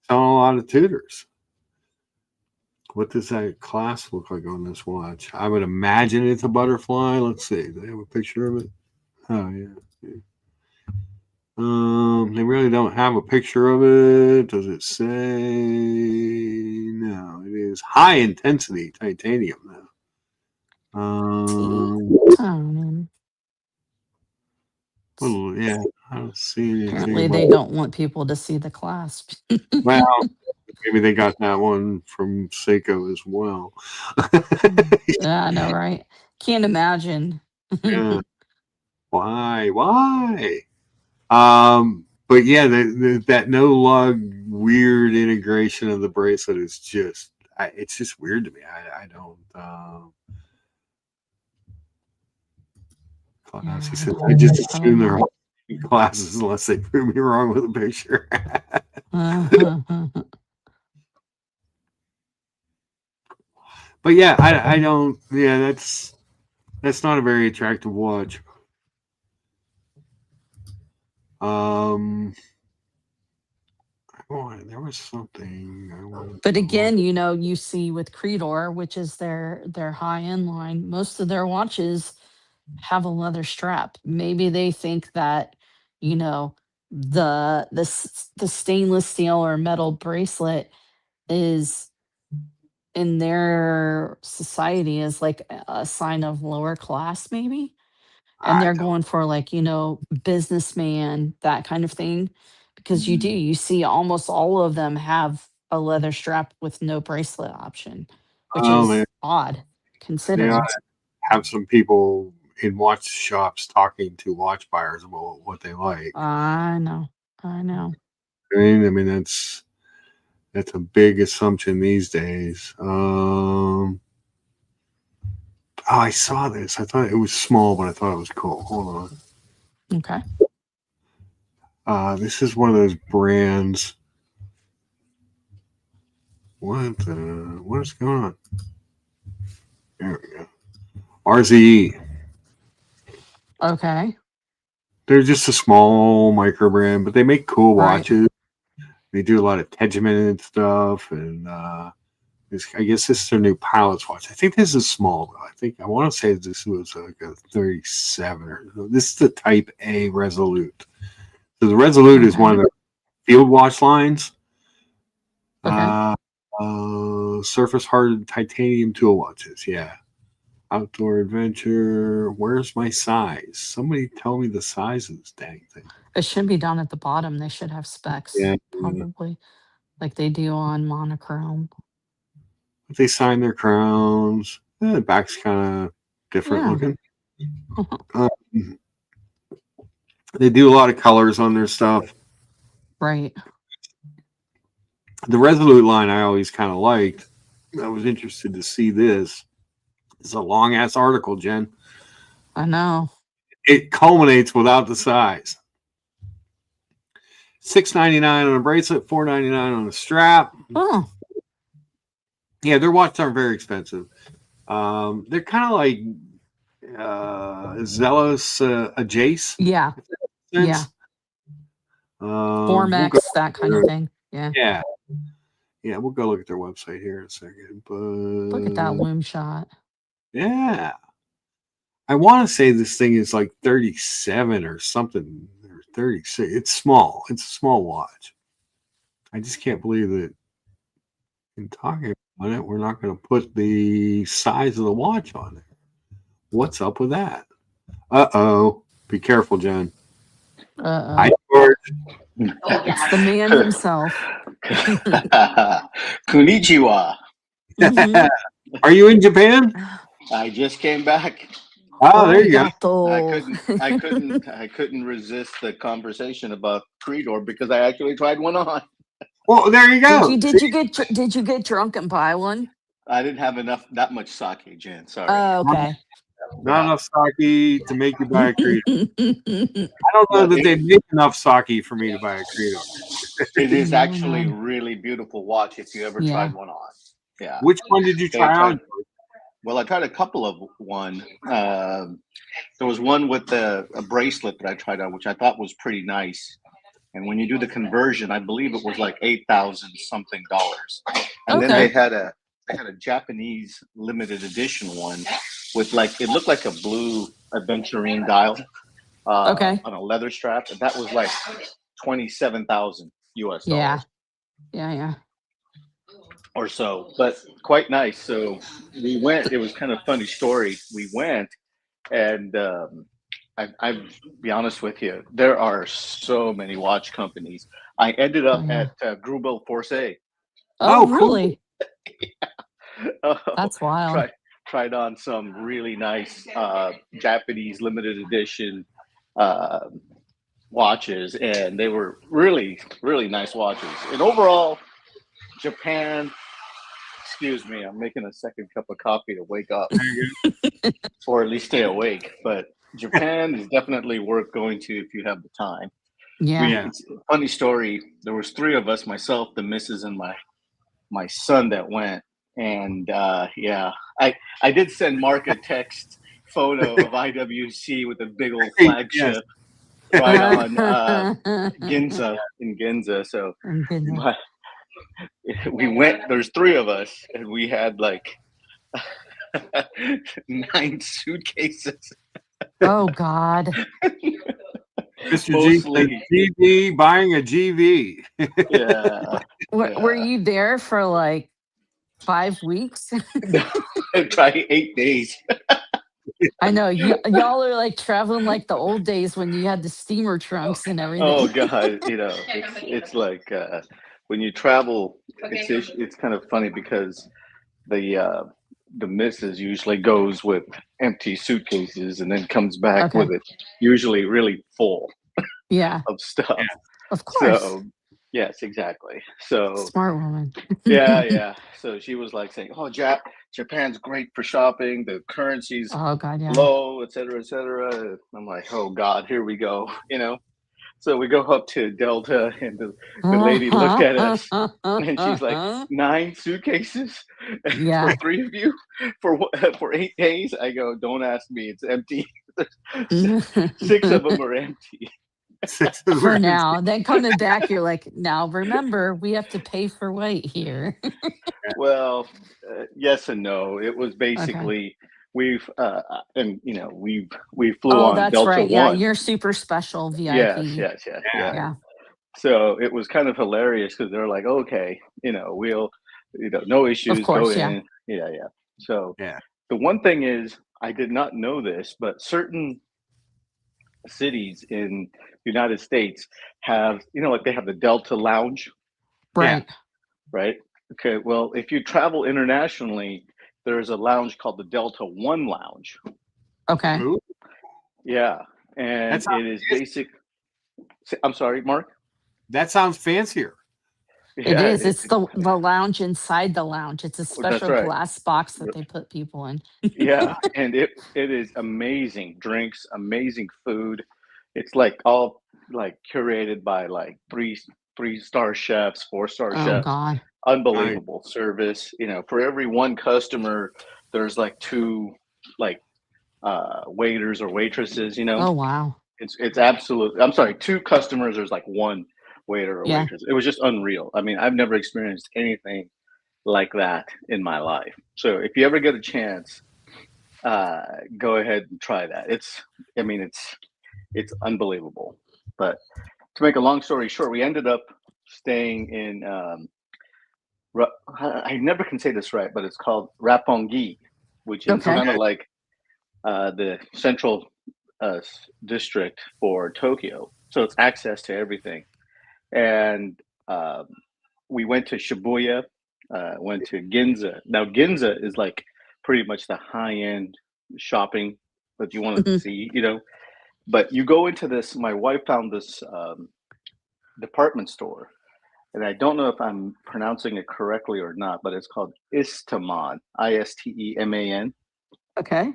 a lot of Tudors. What does that clasp look like on this watch? I would imagine it's a butterfly. Let's see. Do they have a picture of it? Oh yeah. They really don't have a picture of it. Does it say? No, it is high intensity titanium though. Titanium. Well, yeah, I don't see anything Apparently, about. they don't want people to see the clasp. Well, maybe they got that one from Seiko as well. Yeah, I know, right? Can't imagine. Yeah. Why? Why? But yeah, that no lug weird integration of the bracelet is just, it's just weird to me. I don't. Class. He Yeah, said, I just I don't assume they're know. all classes unless they prove me wrong with a picture. But yeah, I don't. Yeah, that's not a very attractive watch. Um, there was something I wanted But to look. again, you see with Creedor, which is their high end line, most of their watches have a leather strap. Maybe they think that, you know, the stainless steel or metal bracelet is in their society is like a sign of lower class, maybe. And I they're don't. going for like, businessman, that kind of thing. Because Mm. you see almost all of them have a leather strap with no bracelet option, which Oh man, is odd they ought considering. to have some people in watch shops talking to watch buyers about what they like. I know. I know. I mean that's a big assumption these days. Oh, I saw this. I thought it was small, but I thought it was cool. Hold on. Okay. This is one of those brands. What is going on? There we go. RZE. Okay. They're just a small micro brand, but they make cool Right. watches. They do a lot of tegimented stuff, and I guess this is their new pilot's watch. I think this is small though. I want to say this was like a 37 or so. This is the Type A Resolute. So the Resolute is one Okay. of the field watch lines. Okay. Uh, surface hardened titanium tool watches. Yeah. Outdoor adventure. Where's my size? Somebody tell me the size of this dang thing. It should be down at the bottom. They should have specs, Yeah. probably, like they do on monochrome. But they sign their crowns. The back's kind of different Yeah. looking. They do a lot of colors on their stuff. Right. The Resolute line I always kind of liked. I was interested to see this. It's a long ass article, Jen. I know. It culminates without the size. $6.99 on a bracelet, $4.99 on a strap. Oh, Yeah, their watches aren't very expensive. They're kind of like Zealous a Jace. yeah. Sense. Yeah. We'll Formex, go that kind of thing. Yeah. Yeah. Yeah, we'll go look at their website here in a second. But Look at that loom shot. yeah. I want to say this thing is like 37 or something, or 36. It's small. It's a small watch. I just can't believe that in talking about it, we're not going to put the size of the watch on there. What's up with that? Uh-oh. Be careful, Jen. Uh-oh. Hi, George. It's the man himself. Konnichiwa. Mhm. Are you in Japan? I just came back. Oh, there you go. Arigato. I couldn't resist the conversation about Creedor because I actually tried one on. Well, there you go. Did you get drunk and buy one? I didn't have that much sake, Jen. Sorry. Oh, okay. Not enough sake to make you buy a Credo. it I don't know that they make enough sake for me to buy a Credo. It is No, actually no. really beautiful watch if you ever Yeah. tried one on. Yeah. Which one did you Okay, try I on? Well, I tried a couple of one. There was one with a bracelet that I tried on, which I thought was pretty nice. And when you do the conversion, I believe it was like $8,000 something. And then Okay. they had a Japanese limited edition one with it looked like a blue aventurine dial Okay. on a leather strap, and that was like $27,000 US. Yeah. Yeah. Or so, but quite nice. So we went. It was kind of a funny story. We went, and I'll be honest with you. There are so many watch companies. I ended up Oh, yeah. at Grubel Force. Oh, cool. really? That's wild. Tried on some really nice Japanese limited edition watches, and they were really, really nice watches. And overall, Japan. Excuse me, I'm making a second cup of coffee to wake up, or at least stay awake. But Japan is definitely worth going to if you have the time. Yeah. It's a funny story. There was three of us: myself, the missus, and my son that went. And I did send Mark a text photo of IWC with a big old flagship right on Ginza in Ginza. So we went. There's three of us, and we had like 9 suitcases. Oh, God. Mr. G, Mostly. GV buying a GV. Yeah. Were you there for like 5 weeks? Try 8 days. I know. Y'all are like traveling like the old days when you had the steamer trunks and everything. Oh God, it's like when you travel, it's kind of funny because the missus usually goes with empty suitcases and then comes back with it usually really full of stuff. Of course. So yes, exactly. So smart woman. yeah. So she was like saying, "Oh, Japan's great for shopping. The currency's Oh, God, yeah. low, et cetera, et cetera." I'm like, "Oh God, here we go." So we go up to Delta, and the lady looked at us, and she's like, 9 suitcases for 3 of you for 8 days. I go, "Don't ask me. It's empty. 6 of them are empty." For now. Then coming back, you're like, now remember, we have to pay for weight here. Well, yes and no. It was basically we flew on that's Delta right. 1. Yeah, you're super special VIP. Yes. Yeah. So it was kind of hilarious because they're like, "Okay, we'll, no issues, Of course, go in." Yeah. So Yeah. the one thing is, I did not know this, but certain cities in the United States have, like they have the Delta Lounge, Right. right? Okay, well, if you travel internationally, there's a lounge called the Delta One Lounge. Okay. Ooh, Yeah, and That's it is basic. I'm sorry, Mark. that sounds fancier. It Yeah, is. It's the lounge inside the lounge. It's a that's special right. glass box that they put people in. Yeah, and it is amazing drinks, amazing food. It's like all like curated by like three-star chefs, four-star Oh chefs. God. Unbelievable service. For every one customer, there's like two like waiters or waitresses. Oh wow. It's absolute. I'm sorry, two customers. There's like one waiter or Yeah. waitress. It was just unreal. I mean, I've never experienced anything like that in my life. So if you ever get a chance, go ahead and try that. I mean, it's unbelievable. But to make a long story short, we ended up staying in. I never can say this right, but it's called Roppongi, which is Okay. kind of like the central district for Tokyo. So it's access to everything. And we went to Shibuya, went to Ginza. Now Ginza is like pretty much the high end shopping that you want to Mhm. see, But you go into this. My wife found this department store, and I don't know if I'm pronouncing it correctly or not, but it's called Isteman, Isteman, Okay.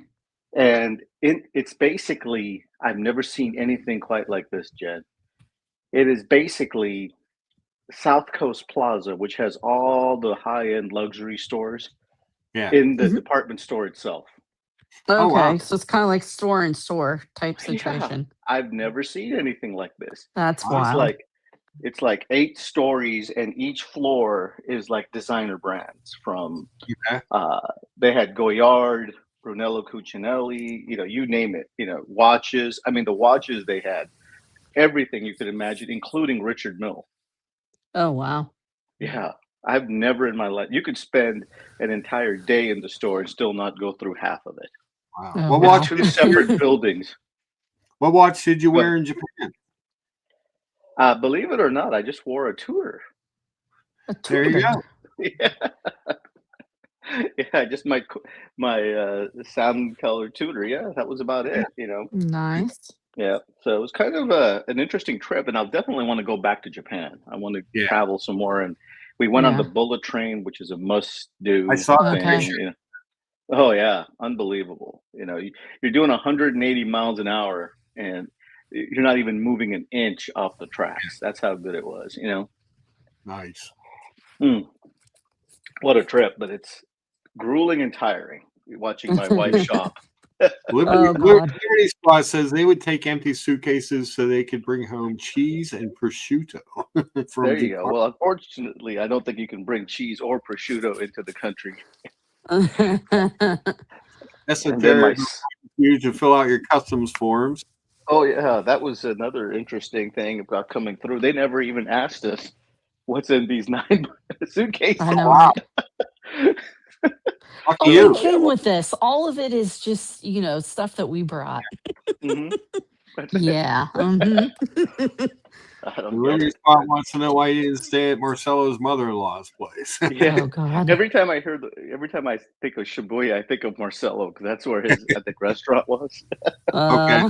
and it's basically, I've never seen anything quite like this, Jen. It is basically South Coast Plaza, which has all the high end luxury stores Yeah. in the Mhm. department store itself. Oh, wow. Okay. So it's kind of like store in store type Yeah, situation. I've never seen anything like this. That's Wow. wild. It's like 8 stories, and each floor is like designer brands from Okay. they had Goyard, Brunello Cucinelli, you name it, watches. I mean, the watches they had, everything you could imagine, including Richard Mille. Oh wow. Yeah. I've never in my life, you could spend an entire day in the store and still not go through half of it. Wow. Oh, What wow. watch? Two separate buildings. What watch did you But wear in Japan? believe it or not, I just wore a Tudor. A There you Tudor. go. Yeah. Yeah, just my salmon color Tudor. Yeah, that was about it. Nice. Yeah, so it was kind of an interesting trip, and I'll definitely want to go back to Japan. I want to Yeah. travel some more, and we went on the Yeah. bullet train, which is a I must-do saw that Okay. thing. picture. Oh yeah, unbelievable. You're doing 180 miles an hour, and you're not even moving an inch off the tracks. That's how good it was. Nice. Mm, what a trip, but it's grueling and tiring watching my wife shop. Oh God. Liberty Spa says they would take empty suitcases so they could bring home cheese and prosciutto from There you go. Department. Well, unfortunately, I don't think you can bring cheese or prosciutto into the country. That's a And then very huge to fill out your customs forms. oh yeah, that was another interesting thing about coming through. They never even asked us what's in these 9 suitcases. I know, Wow. right? Lucky Oh, you. we came with this. All of it is just, stuff that we brought. Mhm. Yeah. Mhm. I The don't get Liberty it. Spot wants to know why you didn't stay at Marcelo's mother-in-law's place. Yeah. Oh God. Every time I think of Shibuya, I think of Marcelo because that's where his I think restaurant was. Okay.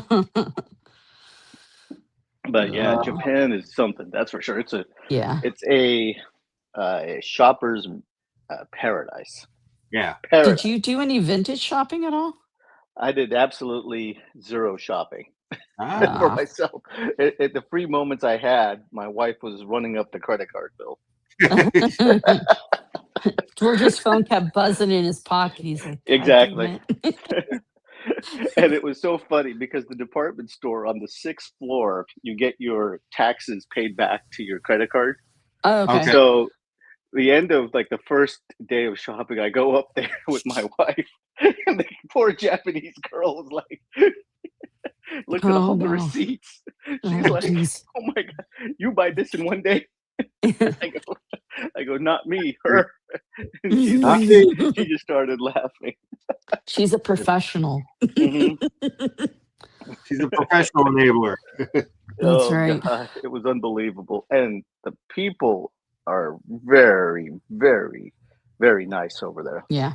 But yeah, Uh, Japan is something, that's for sure. Yeah. It's a shopper's paradise. yeah. Did Paradise. you do any vintage shopping at all? I did absolutely zero shopping Ah, for myself. At the free moments I had, my wife was running up the credit card bill. George's phone kept buzzing in his pocket. He's like, God Exactly. damn it. And it was so funny because the department store on the 6th floor, you get your taxes paid back to your credit card. Oh, okay. Okay. So the end of like the first day of shopping, I go up there with my wife, and the poor Japanese girl was like, look at all Oh the no. receipts. Oh She's like, jeez. oh my God, you buy this in one day? I go, not me, her. And she's Not like, me. she just started laughing. She's a professional. Mhm. She's a professional enabler. That's Oh right. god, it was unbelievable, and the people are very, very, very nice over there. Yeah.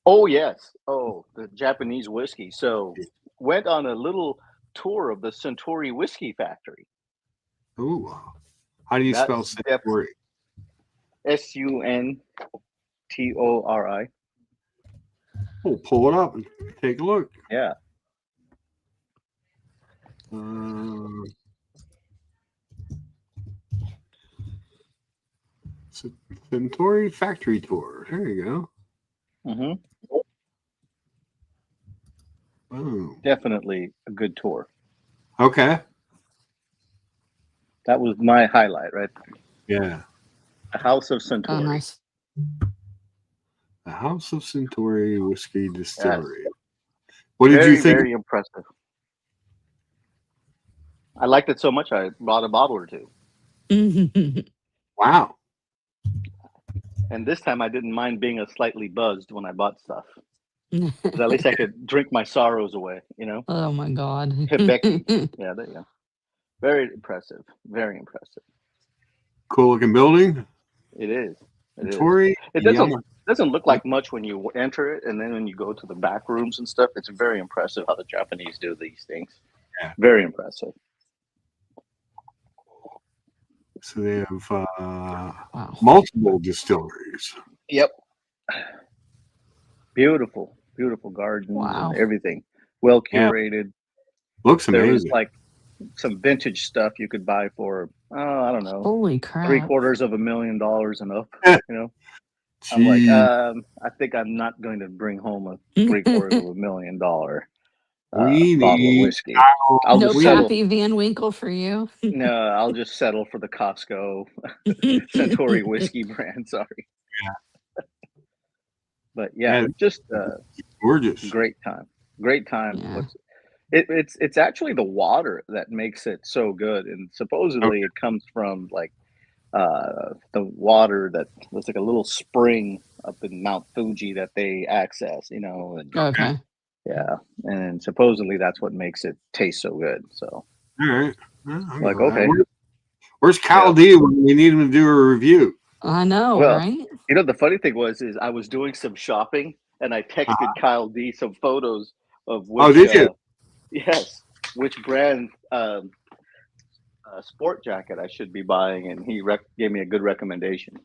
Oh yes. Oh, the Japanese whiskey. So went on a little tour of the Suntory whiskey factory. Ooh. How do you spell That's def Suntory? Suntori. We'll pull it up and take a look. Yeah. Suntory factory tour. There you go. Hmm. Boom. Definitely a good tour. Okay. That was my highlight, right? Yeah. The House of Oh, Suntory. nice. The House of Suntory Whiskey Yes. Distillery. What did Very, you think? very impressive. I liked it so much I bought a bottle or two. Wow. And this time I didn't mind being a slightly buzzed when I bought stuff. 'Cause at least I could drink my sorrows away, you know? Oh my God. Hibeki. Yeah, there you go. Very impressive. Very impressive. Cool looking building. It is. It is. Suntory. It doesn't look like much when you enter it, and then when you go to the back rooms and stuff, it's very impressive how the Japanese do these things. Yeah. Very impressive. So they have Wow. multiple distilleries. Yep. Beautiful, beautiful gardens Wow. and everything. Well Yeah. curated. Looks There was amazing. like some vintage stuff you could buy for, I don't know, Holy crap. $750,000 and up. You know, I'm like, Gee, I think I'm not going to bring home a $750,000 we bottle of need whiskey. I'll No just we- settle. Pappy Van Winkle for you. No, I'll just settle for the Costco Suntory whiskey brand. Sorry. But yeah, Yeah. just gorgeous. great time. Great time. Yeah. It's actually the water that makes it so good, and supposedly it comes from like the water that was like a little spring up in Mount Fuji that they access, you know, and Okay. yeah, and supposedly that's what makes it taste so good. So All right. Well, I'll like, go with that. okay. Where's Cal D when we need him to do a review? I know, Well, right? you know, the funny thing is I was doing some shopping and I texted Kyle D some photos of which, Oh, did you? yes, which brand sport jacket I should be buying, and he gave me a good recommendation.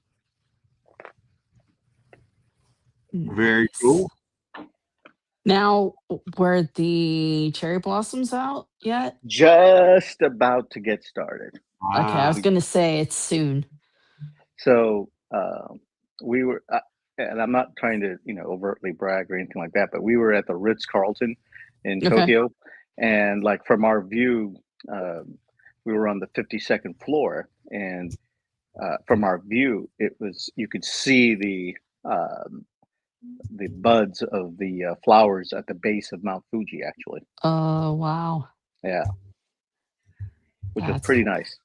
Very Nice. cool. Now, were the cherry blossoms out yet? Just about to get started. Okay, I was Ah, gonna say it's soon. So we were, and I'm not trying to, you know, overtly brag or anything like that, but we were at the Ritz-Carlton in Okay. Tokyo, and like from our view, we were on the 52nd floor, and from our view, you could see the buds of the flowers at the base of Mount Fuji, actually. Oh, wow. Yeah, which was That's pretty cool. nice.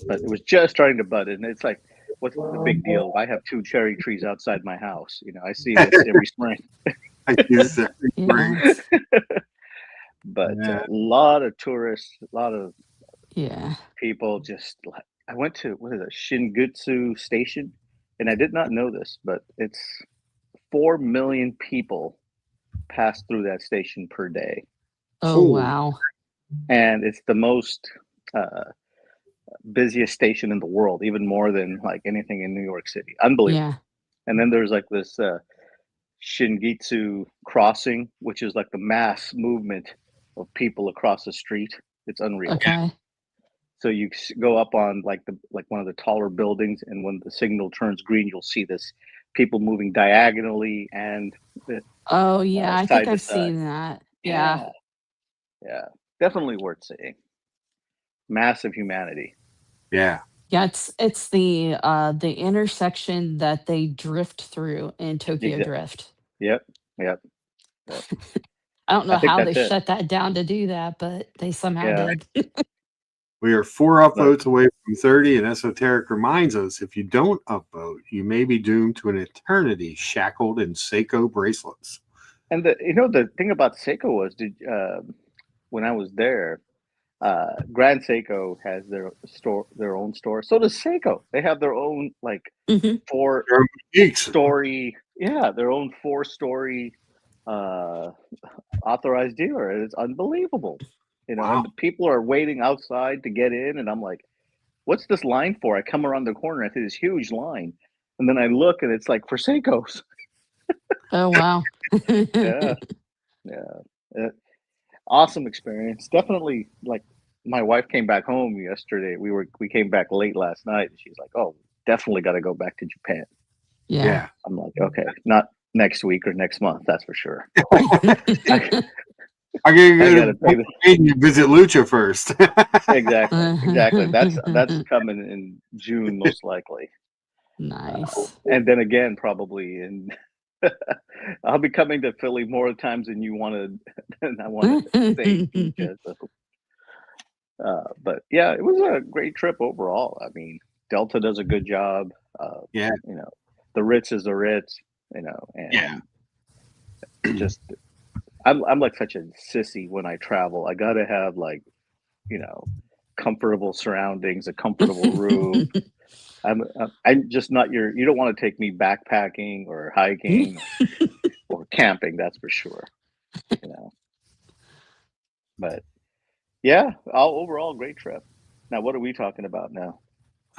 But it was just starting to bud, and it's like, what's the big deal? I have 2 cherry trees outside my house. You know, I see this every spring. I guess that- Yes. But Yeah. a lot of tourists, a lot of Yeah. people. Just like I went to, what is it, Shingutsu Station, and I did not know this, but it's 4 million people pass through that station per day, Oh, Holy- wow. and it's the most busiest station in the world, even more than like anything in New York City. Unbelievable. Yeah. And then there's like this Shingitsu crossing, which is like the mass movement of people across the street. It's unreal. Okay. So you go up on like one of the taller buildings, and when the signal turns green, you'll see this people moving diagonally and Oh, yeah. I side think to I've side. seen that. Yeah. Yeah, definitely worth seeing. Massive humanity. Yeah. Yeah, it's the intersection that they drift through in Tokyo Exact- Drift. Yep. I don't know I think how they that's it. shut that down to do that, but they somehow Yeah. did. We are 4 No. upvotes away from 30, and Esoteric reminds us if you don't upvote, you may be doomed to an eternity shackled in Seiko bracelets. And the thing about Seiko was, when I was there, Grand Seiko has their own store. So does Seiko. They have their own Mhm. Geeks. their own 4-story authorized dealer. It's unbelievable. Wow. And the people are waiting outside to get in, and I'm like, what's this line for? I come around the corner, I see this huge line, and then I look, and it's like for Seiko's. Oh wow. Yeah. Awesome experience. Definitely, like, my wife came back home yesterday. We came back late last night, and she's like, "Oh, definitely got to go back to Japan." Yeah. Yeah. I'm like, "Okay, not next week or next month, that's for sure." I I gotta gotta pay the visit Lucha first. exactly. That's coming in June most likely, Nice. and then again probably in. I'll be coming to Philly more times than you wanted, than I want to stay in Lucha. So. But yeah, it was a great trip overall. I mean, Delta does a good job. Yeah. The Ritz is the Ritz. And Yeah. just I'm like such a sissy when I travel. I gotta have comfortable surroundings, a comfortable room. I'm just not you don't want to take me backpacking or hiking or camping, that's for sure. But yeah, overall great trip. Now what are we talking about now?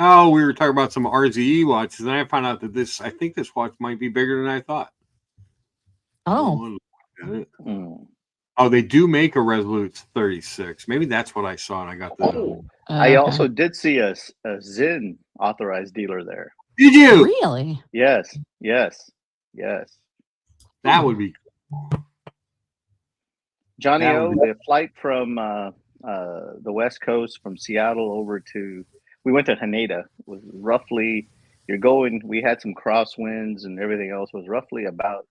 Oh, we were talking about some RZE watches, and I found out that I think this watch might be bigger than I thought. Oh. Oh, they do make a Resolute 36. Maybe that's what I saw, and I got the. I Okay. also did see a Zinn authorized dealer there. Did you? Really? Yes. That would be. Johnny That O, would be- the flight from the West Coast from Seattle over to, we went to Haneda, was roughly, we had some crosswinds and everything else, was roughly about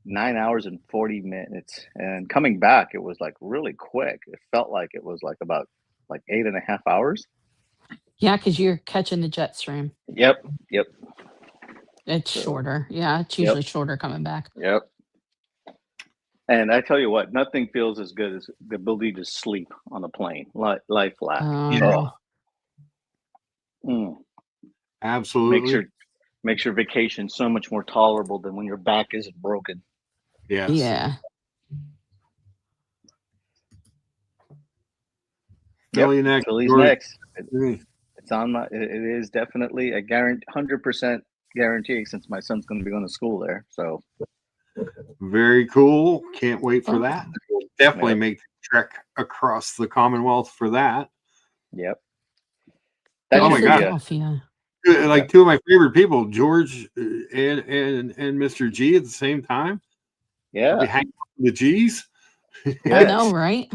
9 hours and 40 minutes. And coming back, it was like really quick. It felt like it was like about 8.5 hours. Yeah, because you're catching the jet stream. Yep. It's shorter. Yeah, it's usually shorter coming back. Yep. And I tell you what, nothing feels as good as the ability to sleep on a plane, lie flat. Oh. Absolutely. Makes your vacation so much more tolerable than when your back isn't broken. Yes. Yeah. Philly next. Philly's George. next. It's on my. It is definitely a 100% guarantee since my son's going to be going to school there. So very cool. Can't wait for Oh. that. We'll definitely make the trek across the Commonwealth for that. Yep. Oh my God. Philadelphia. Like two of my favorite people, George and Mr. G at the same time. Yeah. I'll be hanging out with the G's. I know, right?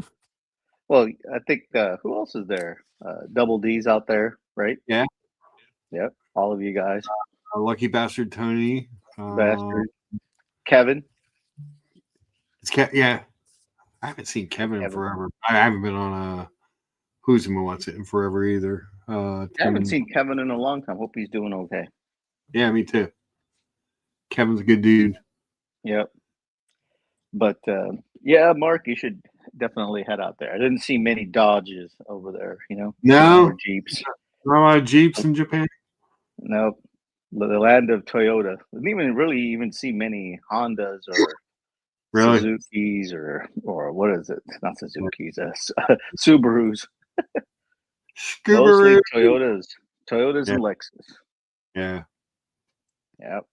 Well, I think who else is there? Double D's out there, right? Yeah. Yep. All of you guys. Lucky Bastard Tony. Bastard. Kevin. Yeah. I haven't seen Kevin in forever. I haven't been on a Who's and What's It in forever either. I haven't seen Kevin in a long time. Hope he's doing okay. Yeah, me too. Kevin's a good dude. Yep. But yeah, Mark, you should definitely head out there. I didn't see many Dodges over there, No. Or Jeeps. Not a lot of Jeeps in Japan. No. The land of Toyota. Didn't even see many Hondas or Really? Suzukis or what is it? Not Suzukis, Subarus. Mostly Toyotas and Lexus. Yeah. Yep.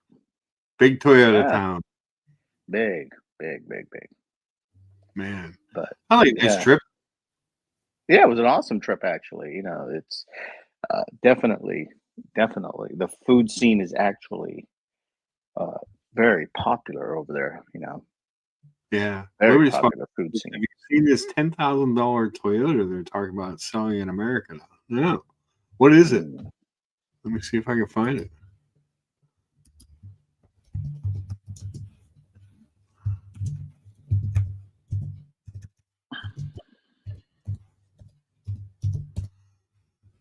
Big Toyota town. Big. Man. But I like this trip. Yeah, it was an awesome trip actually. It's definitely the food scene is actually very popular over there, Yeah. Very popular food scene. Have you seen this $10,000 Toyota they're talking about selling in America now? No. What is it? Let me see if I can find it.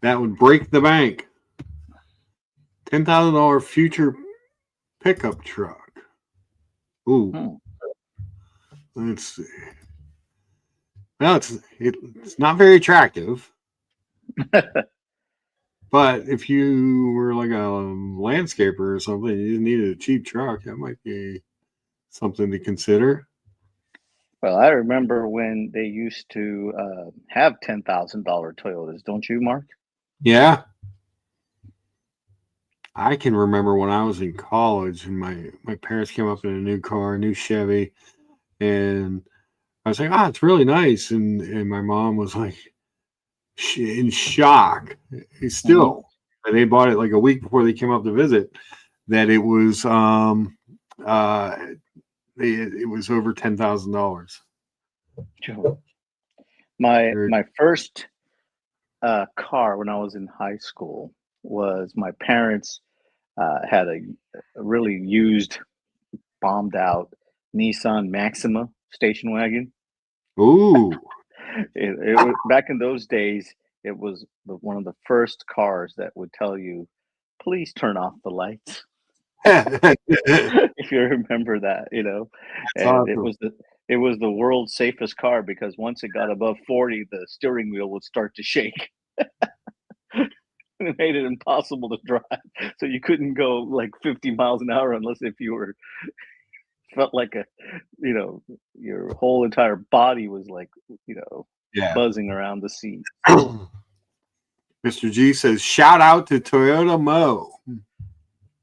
That would break the bank. $10,000 future pickup truck. Ooh. Let's see. Well, it's not very attractive. But if you were like a landscaper or something, you needed a cheap truck, that might be something to consider. Well, I remember when they used to have $10,000 Toyotas, don't you, Mark? Yeah. I can remember when I was in college and my parents came up in a new car, a new Chevy, and I was like, "Ah, it's really nice." And my mom was like in shock. Still, and they bought it like a week before they came up to visit. That it was it was over $10,000. Sure. My first car when I was in high school was my parents had a really used, bombed out Nissan Maxima station wagon. Ooh. It was back in those days. It was one of the first cars that would tell you, "Please turn off the lights." If you remember that, you know, That's and awesome. it was the world's safest car because once it got above 40, the steering wheel would start to shake. It made it impossible to drive. So you couldn't go like 50 miles an hour unless if you were felt like your whole entire body was like, Yeah. buzzing around the seat. Mr. G says, shout out to Toyota Mo.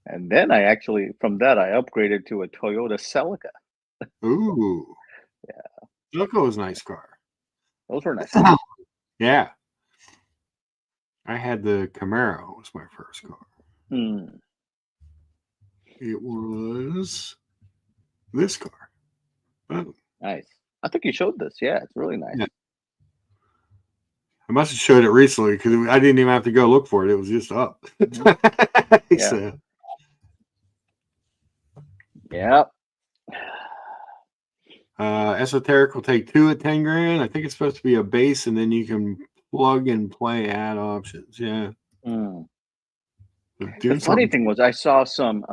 And then from that, I upgraded to a Toyota Celica. Ooh. Yeah. Celica was a nice car. Those were nice. Yeah. I had the Camaro was my first car. It was this car. Oh. Nice. I think you showed this. Yeah, it's really nice. Yeah. I must have showed it recently because I didn't even have to go look for it. It was just up. Yeah. So. Yep. Esoteric will take 2 at 10 grand. I think it's supposed to be a base, and then you can plug and play add options. Yeah. The funny thing was, I saw some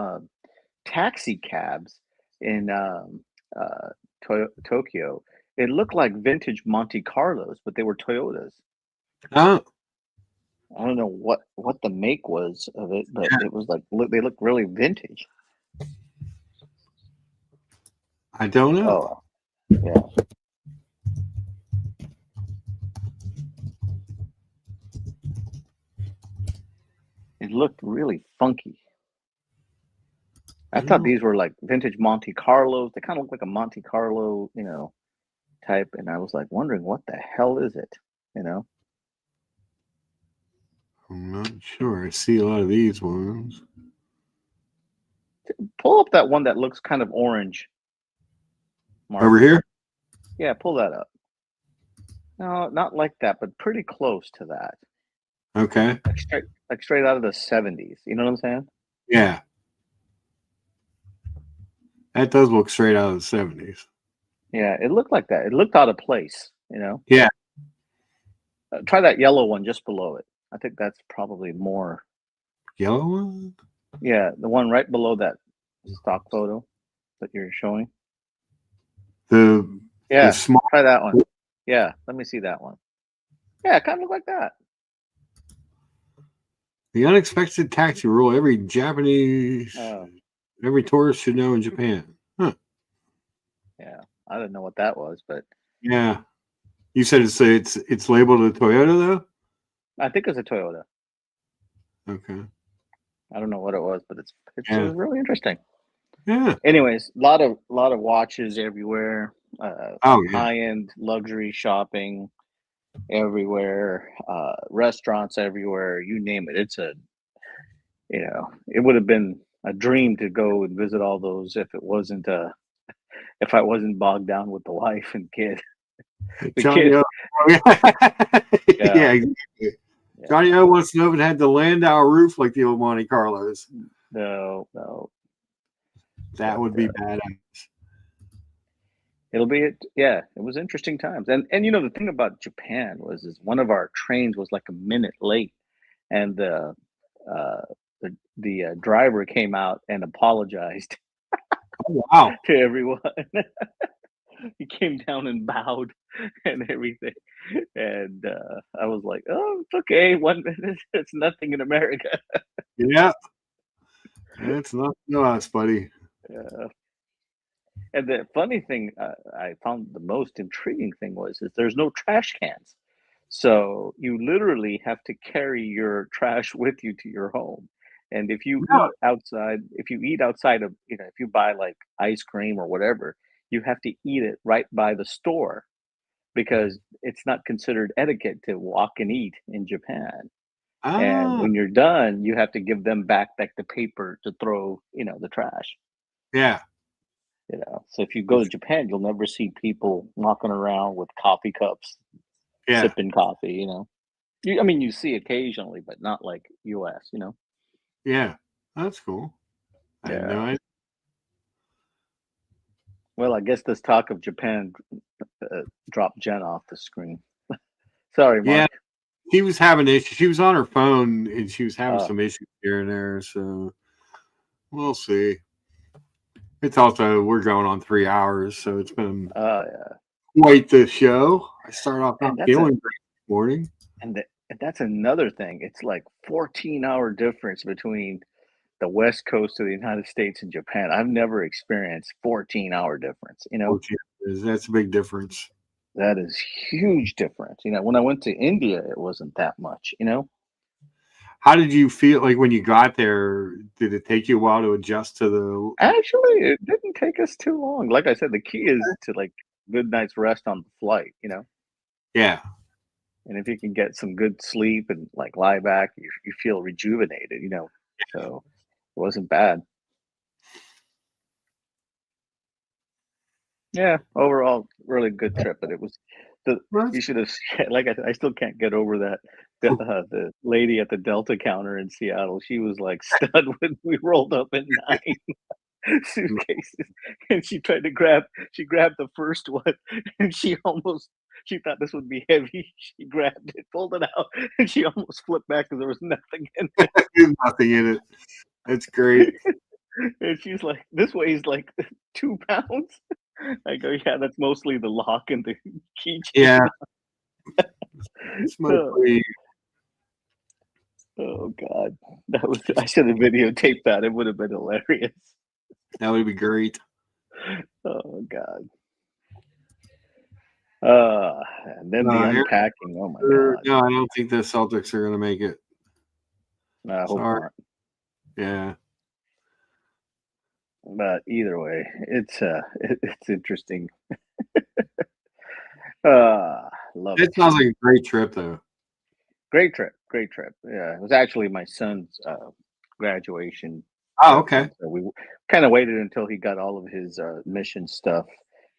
taxi cabs in Tokyo. It looked like vintage Monte Carlos, but they were Toyotas. Oh. I don't know what the make was of it, but it was like they look really vintage. I don't know. Oh, yeah. It looked really funky. I thought these were like vintage Monte Carlos. They kind of look like a Monte Carlo, type. And I was like wondering what the hell is it, I'm not sure. I see a lot of these ones. Pull up that one that looks kind of orange. Mark. Over here? Yeah, pull that up. No, not like that, but pretty close to that. Okay. Like straight out of the 70s. You know what I'm saying? Yeah. That does look straight out of the 70s. Yeah, it looked like that. It looked out of place, Yeah. Try that yellow one just below it. I think that's probably more. Yellow one? Yeah, the one right below that stock photo that you're showing. The small. Try that one. Yeah, let me see that one. Yeah, it kind of look like that. The unexpected taxi rule every Japanese, every tourist should know in Japan. Huh. Yeah, I didn't know what that was, but yeah, you said it's labeled a Toyota though. I think it's a Toyota. Okay. I don't know what it was, but it's really interesting. Yeah. Anyways, a lot of watches everywhere. Yeah. High-end luxury shopping everywhere. Restaurants everywhere. You name it. It's it would have been a dream to go and visit all those if I wasn't bogged down with the wife and kid. Johnny O. Yeah, exactly. Yeah. Johnny O wants to know if it had the Landau roof like the old Monte Carlos. No. That would be badass. It'll be it. Yeah, it was interesting times. And the thing about Japan is one of our trains was like a minute late. and uh, the driver came out and apologized Oh, wow. to everyone. He came down and bowed and everything, and I was like, "Oh, it's okay. One minute, it's nothing in America." Yeah. It's not us, buddy. Uh, and the funny thing I found the most intriguing thing was is there's no trash cans, so you literally have to carry your trash with you to your home. And if you eat outside of, if you buy like ice cream or whatever, you have to eat it right by the store because it's not considered etiquette to walk and eat in Japan. And Ah, when you're done, you have to give them back like the paper to throw, the trash. yeah. So if you go to Japan, you'll never see people walking around with coffee cups, Yeah. sipping coffee. I mean, you see occasionally, but not like US. Yeah. That's cool. I had no Yeah. idea. Well, I guess this talk of Japan dropped Jen off the screen. Sorry, Yeah. Mark. She was having issues. She was on her phone and she was having Oh, some issues here and there. So we'll see. It's also, we're going on 3 hours. So it's been yeah. quite the show. I started off And not that's feeling great this morning. and that's another thing. It's like 14-hour difference between the West Coast of the United States and Japan. I've never experienced 14-hour difference. That's a big difference. That is huge difference. When I went to India, it wasn't that much. How did you feel like when you got there? Did it take you a while to adjust to the? Actually, it didn't take us too long. Like I said, the key is to like good night's rest on the flight. Yeah. And if you can get some good sleep and like lie back, you feel rejuvenated. So it wasn't bad. Yeah, overall, really good trip. But it was the Well, you should have like I still can't get over that the lady at the Delta counter in Seattle. She was like stunned when we rolled up at 9 suitcases, and she grabbed the first one, and she thought this would be heavy. She grabbed it, pulled it out, and she almost flipped back because there was nothing in it. There's nothing in it. That's great. And she's like, "This weighs like 2 pounds." I go, "Yeah, that's mostly the lock and the keychain." Yeah. It's Oh, mostly. oh God, I should have videotaped that. It would have been hilarious. That would be great. Oh God. And then the No, unpacking. Oh my God. no, I don't think the Celtics are going to make it. No, I hope Sorry. not. Yeah. But either way, it's interesting. Love It it. sounds like a great trip, though. Great trip. Great trip. Yeah, it was actually my son's graduation Oh, trip, okay. and so we kind of waited until he got all of his mission stuff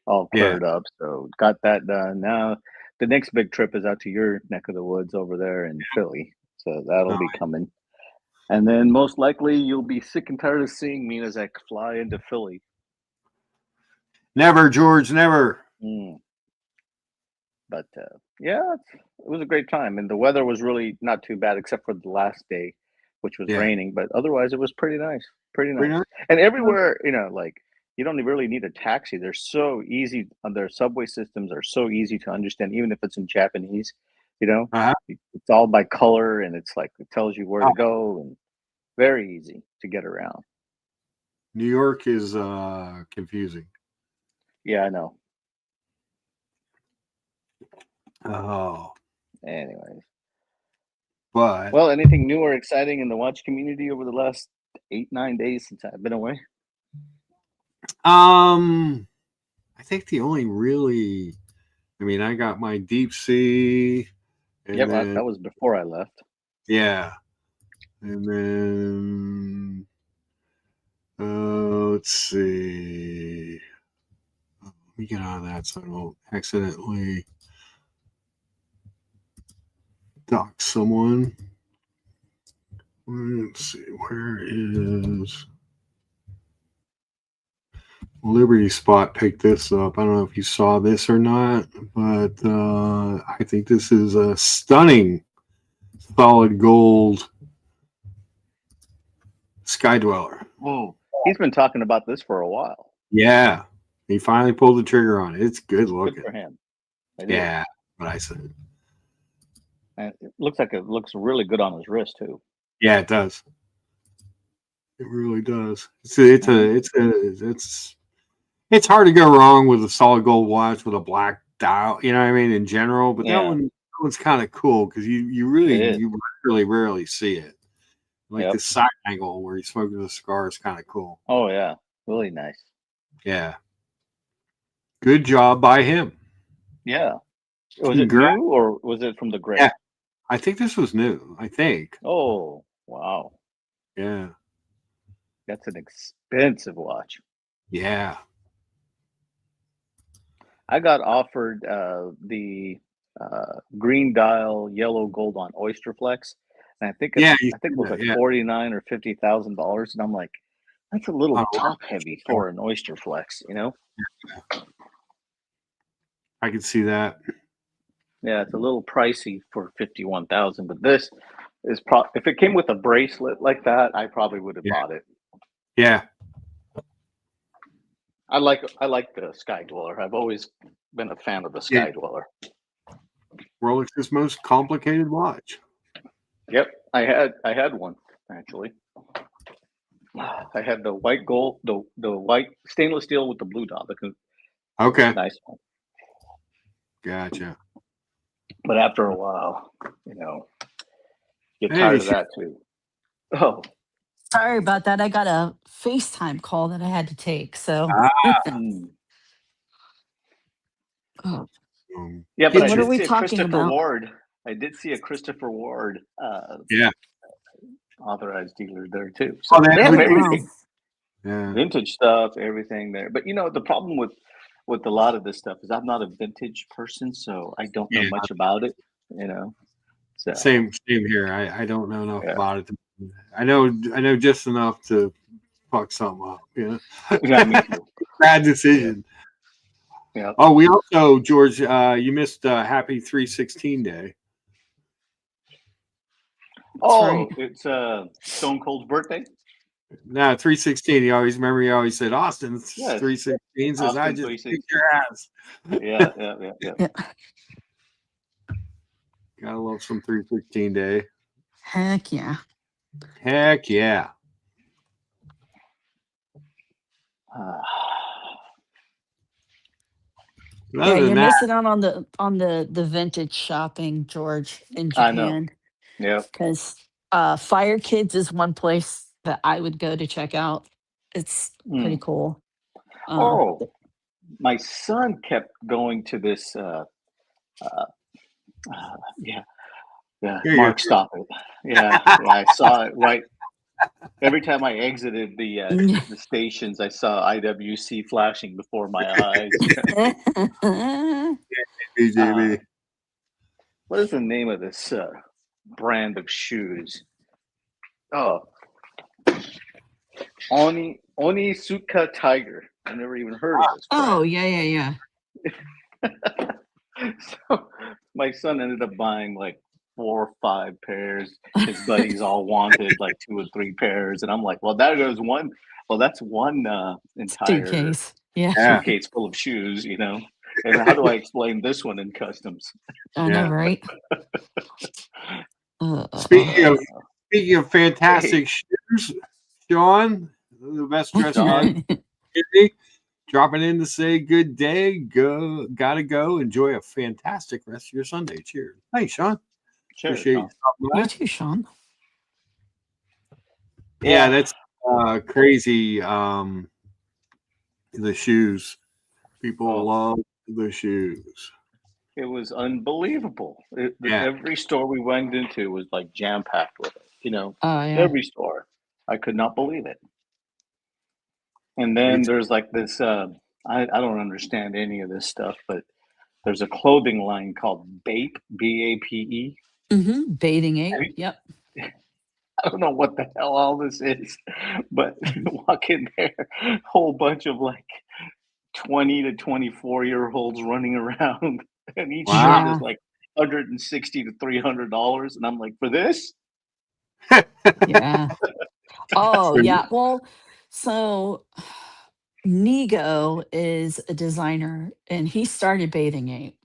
all Yeah. cleared up. So got that done. Now the next big trip is out to your neck of the woods over there in Philly. So that'll No, be coming. And then most likely you'll be sick and tired of seeing me as I fly into Philly. never, George, never. Mm. But yeah, it was a great time, and the weather was really not too bad, except for the last day, which was Yeah. raining. But otherwise, it was pretty nice, pretty Pretty nice. nice. And everywhere, like you don't really need a taxi. They're so easy. Their subway systems are so easy to understand, even if it's in Japanese. Uh-huh. It's all by color, and it's like it tells you where Oh, to go, and very easy to get around. New York is confusing. Yeah, I know. Oh, Anyways, but well, anything new or exciting in the watch community over the last 8-9 days since I've been away? I think the only really, I mean, I got my deep sea, and Yep, then that was before I left. yeah, and then let's see. Let me get out of that so I don't accidentally dock someone. Let's see, where is Liberty Spot picked this up. I don't know if you saw this or not, but I think this is a stunning solid gold Sky Dweller. Whoa, he's been talking about this for a while. Yeah, he finally pulled the trigger on it. It's good Good looking. for him. It is. Yeah, what I said. And it looks like it looks really good on his wrist too. Yeah, it does. It really does. It's hard to go wrong with a solid gold watch with a black dial. You know what I mean? In general, but Yeah. that one's kind of cool because you It is. really rarely see it. Like Yep. the side angle where he's smoking the cigar is kind of cool. Oh yeah, really nice. Yeah. Good job by him. Yeah. Was it Congrats. new or was it from the grave? Yeah. I think this was new. I think. Oh wow, Yeah. that's an expensive watch. Yeah. I got offered the green dial yellow gold on Oyster Flex, and I think Yeah. I think it was like $49,000 or $50,000, and I'm like, that's a little Oh, top heavy for an Oyster Flex, you know? I can see that. Yeah, it's a little pricey for 51,000, but this is if it came with a bracelet like that, I probably would have Yeah. bought it. Yeah. I like the Sky Dweller. I've always been a fan of the Sky Dweller. Rolex's most complicated watch. Yep, I had one actually. I had the white gold, the white stainless steel with the blue dot. Okay. Nice one. Gotcha. But after a while, get tired of that too. Oh, Sorry about that. I got a FaceTime call that I had to take. So Oh, yeah, but I what are did we see a talking Christopher about? Ward. I did see a Christopher Ward Yeah. authorized dealer there too. So Oh, they have wow. everything, Yeah. vintage stuff, everything there. But the problem with a lot of this stuff is I'm not a vintage person, so I don't know Yeah. much about it. So Same here. I don't know enough Yeah. about it. I know just enough to fuck something up. Yeah. yeah, me too. Bad decision. Yeah. Oh, we also, George, you missed Happy 316 Day. Oh, it's Stone Cold's birthday. No, 316. He always said Austin's Yes. 316 says I Austin just 316. kicked your ass. Yeah. Gotta love some 316 Day. Heck yeah. Heck yeah. Yeah, you're missing out on the vintage shopping, George, in I know. Japan. Yeah. Because Fire Kids is one place that I would go to check out. It's pretty cool. My son kept going to this. Yeah. Mark, stop it. Yeah, I saw it right. Every time I exited the stations, I saw IWC flashing before my eyes. BJB. What is the name of this brand of shoes? Oh, Onitsuka Tiger. I've never even heard of this brand. Oh, yeah. So my son ended up buying like 4 or 5 pairs. His buddies all wanted like 2 or 3 pairs, and I'm like, well, that goes one. Well, that's one entire suitcase. Yeah. suitcase full of shoes, And how do I explain this one in customs? I know, right? Speaking of fantastic shoes, Sean, the best dressed man, dropping in to say good day. Gotta go. Enjoy a fantastic rest of your Sunday. Cheers. Hey, Sean. Cheers, Appreciate Sean. you stopping by. You too, Sean. Yeah, that's crazy. The shoes. People love the shoes. It was unbelievable. Every store we went into was like jam packed with it. Oh, yeah. Every store. I could not believe it. And then there's like this. I don't understand any of this stuff, but there's a clothing line called BAPE, BAPE. Mm-hmm. Bathing Ape. Yep. I don't know what the hell all this is, but walk in there, whole bunch of like 20 to 24-year-olds running around, and each shirt is like $160 to $300, and I'm like, for this? Yeah. Oh, So yeah. Well, so Nigo is a designer and he started Bathing Ape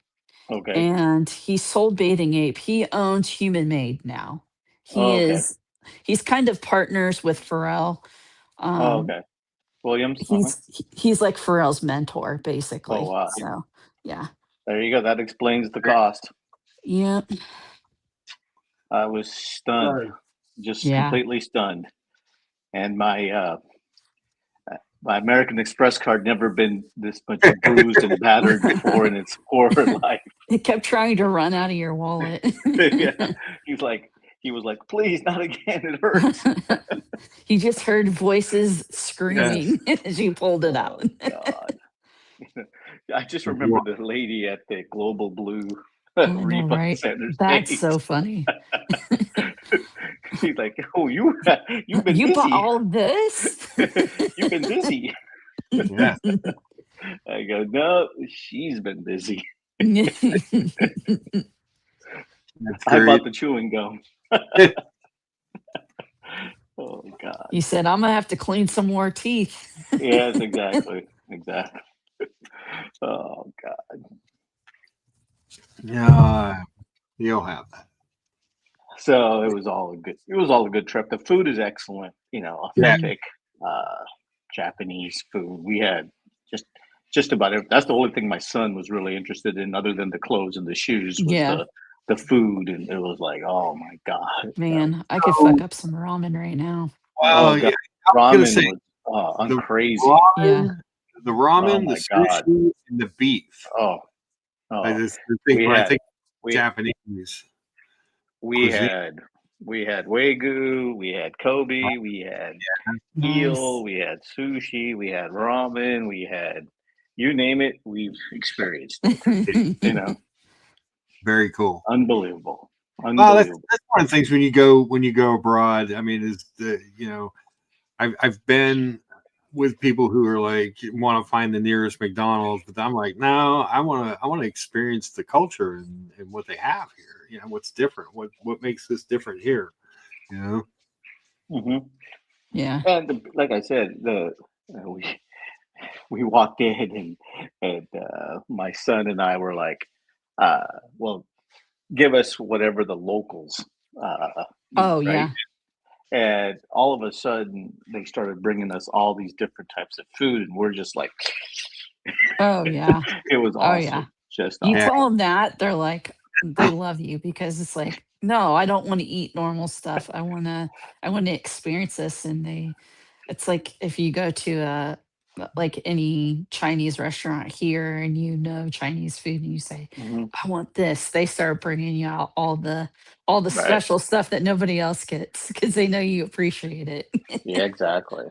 Okay. and he sold Bathing Ape. He owns Human Made now. Oh, okay. He's kind of partners with Pharrell. Oh, Um, okay. Williams. he's like Pharrell's mentor, Oh, basically. wow. So yeah. There you go. That explains the cost. Yeah. I was stunned, just Yeah. completely stunned. And my American Express card never been this much bruised and battered before in its poor life. It kept trying to run out of your wallet. Yeah. He was like, please, not again. It hurts. You just heard voices screaming as you pulled it out. God. I just remember the lady at the Global Blue I know, refund right? center's That's face. so funny. She's like, "Oh, you've been You bought busy. all of this? You've been busy." Yeah. I go, "No, she's been busy. That's I great. bought the chewing gum." Oh God. You said, I'm gonna have to clean some more teeth. Yes, exactly. Oh God. Yeah, you'll have that. So it was all a good trip. The food is excellent, Yeah. authentic Japanese food. We had just about everything. That's the only thing my son was really interested in, other than the clothes and the shoes, was Yeah. the food, and it was like, oh my God. Man, I could fuck up some ramen right now. Well, Oh, yeah, God. I was gonna Ramen say was the crazy. Yeah. the Oh ramen, my the God. sushi, and the beef. Oh, Like, oh. this the thing We when I had think we Japanese we cuisine. had Wagyu, we had Kobe, we had eel, Nice. we had sushi, we had ramen, we had you name it, we've experienced it. Very cool. Unbelievable. Well, that's Unbelievable. one of the things when you go abroad. I mean, is I've been with people who are like want to find the nearest McDonald's, but I'm like, no, I want to experience the culture and what they have here. What's different, what makes this different here. hmm Yeah. And like I said, we walked in, and my son and I were like, well, give us whatever the locals eat, Oh, right? yeah. And all of a sudden, they started bringing us all these different types of food, and we're just like, Oh, yeah. it was Oh, yeah. awesome, just You Yeah. awesome. tell them that, they're like, they love you because it's like, no, I don't want to eat normal stuff. I want to experience this. And it's like if you go to like any Chinese restaurant here and Chinese food and you say, hmm I want this, they start bringing you out all the Right? special stuff that nobody else gets because they know you appreciate it. Yeah, exactly,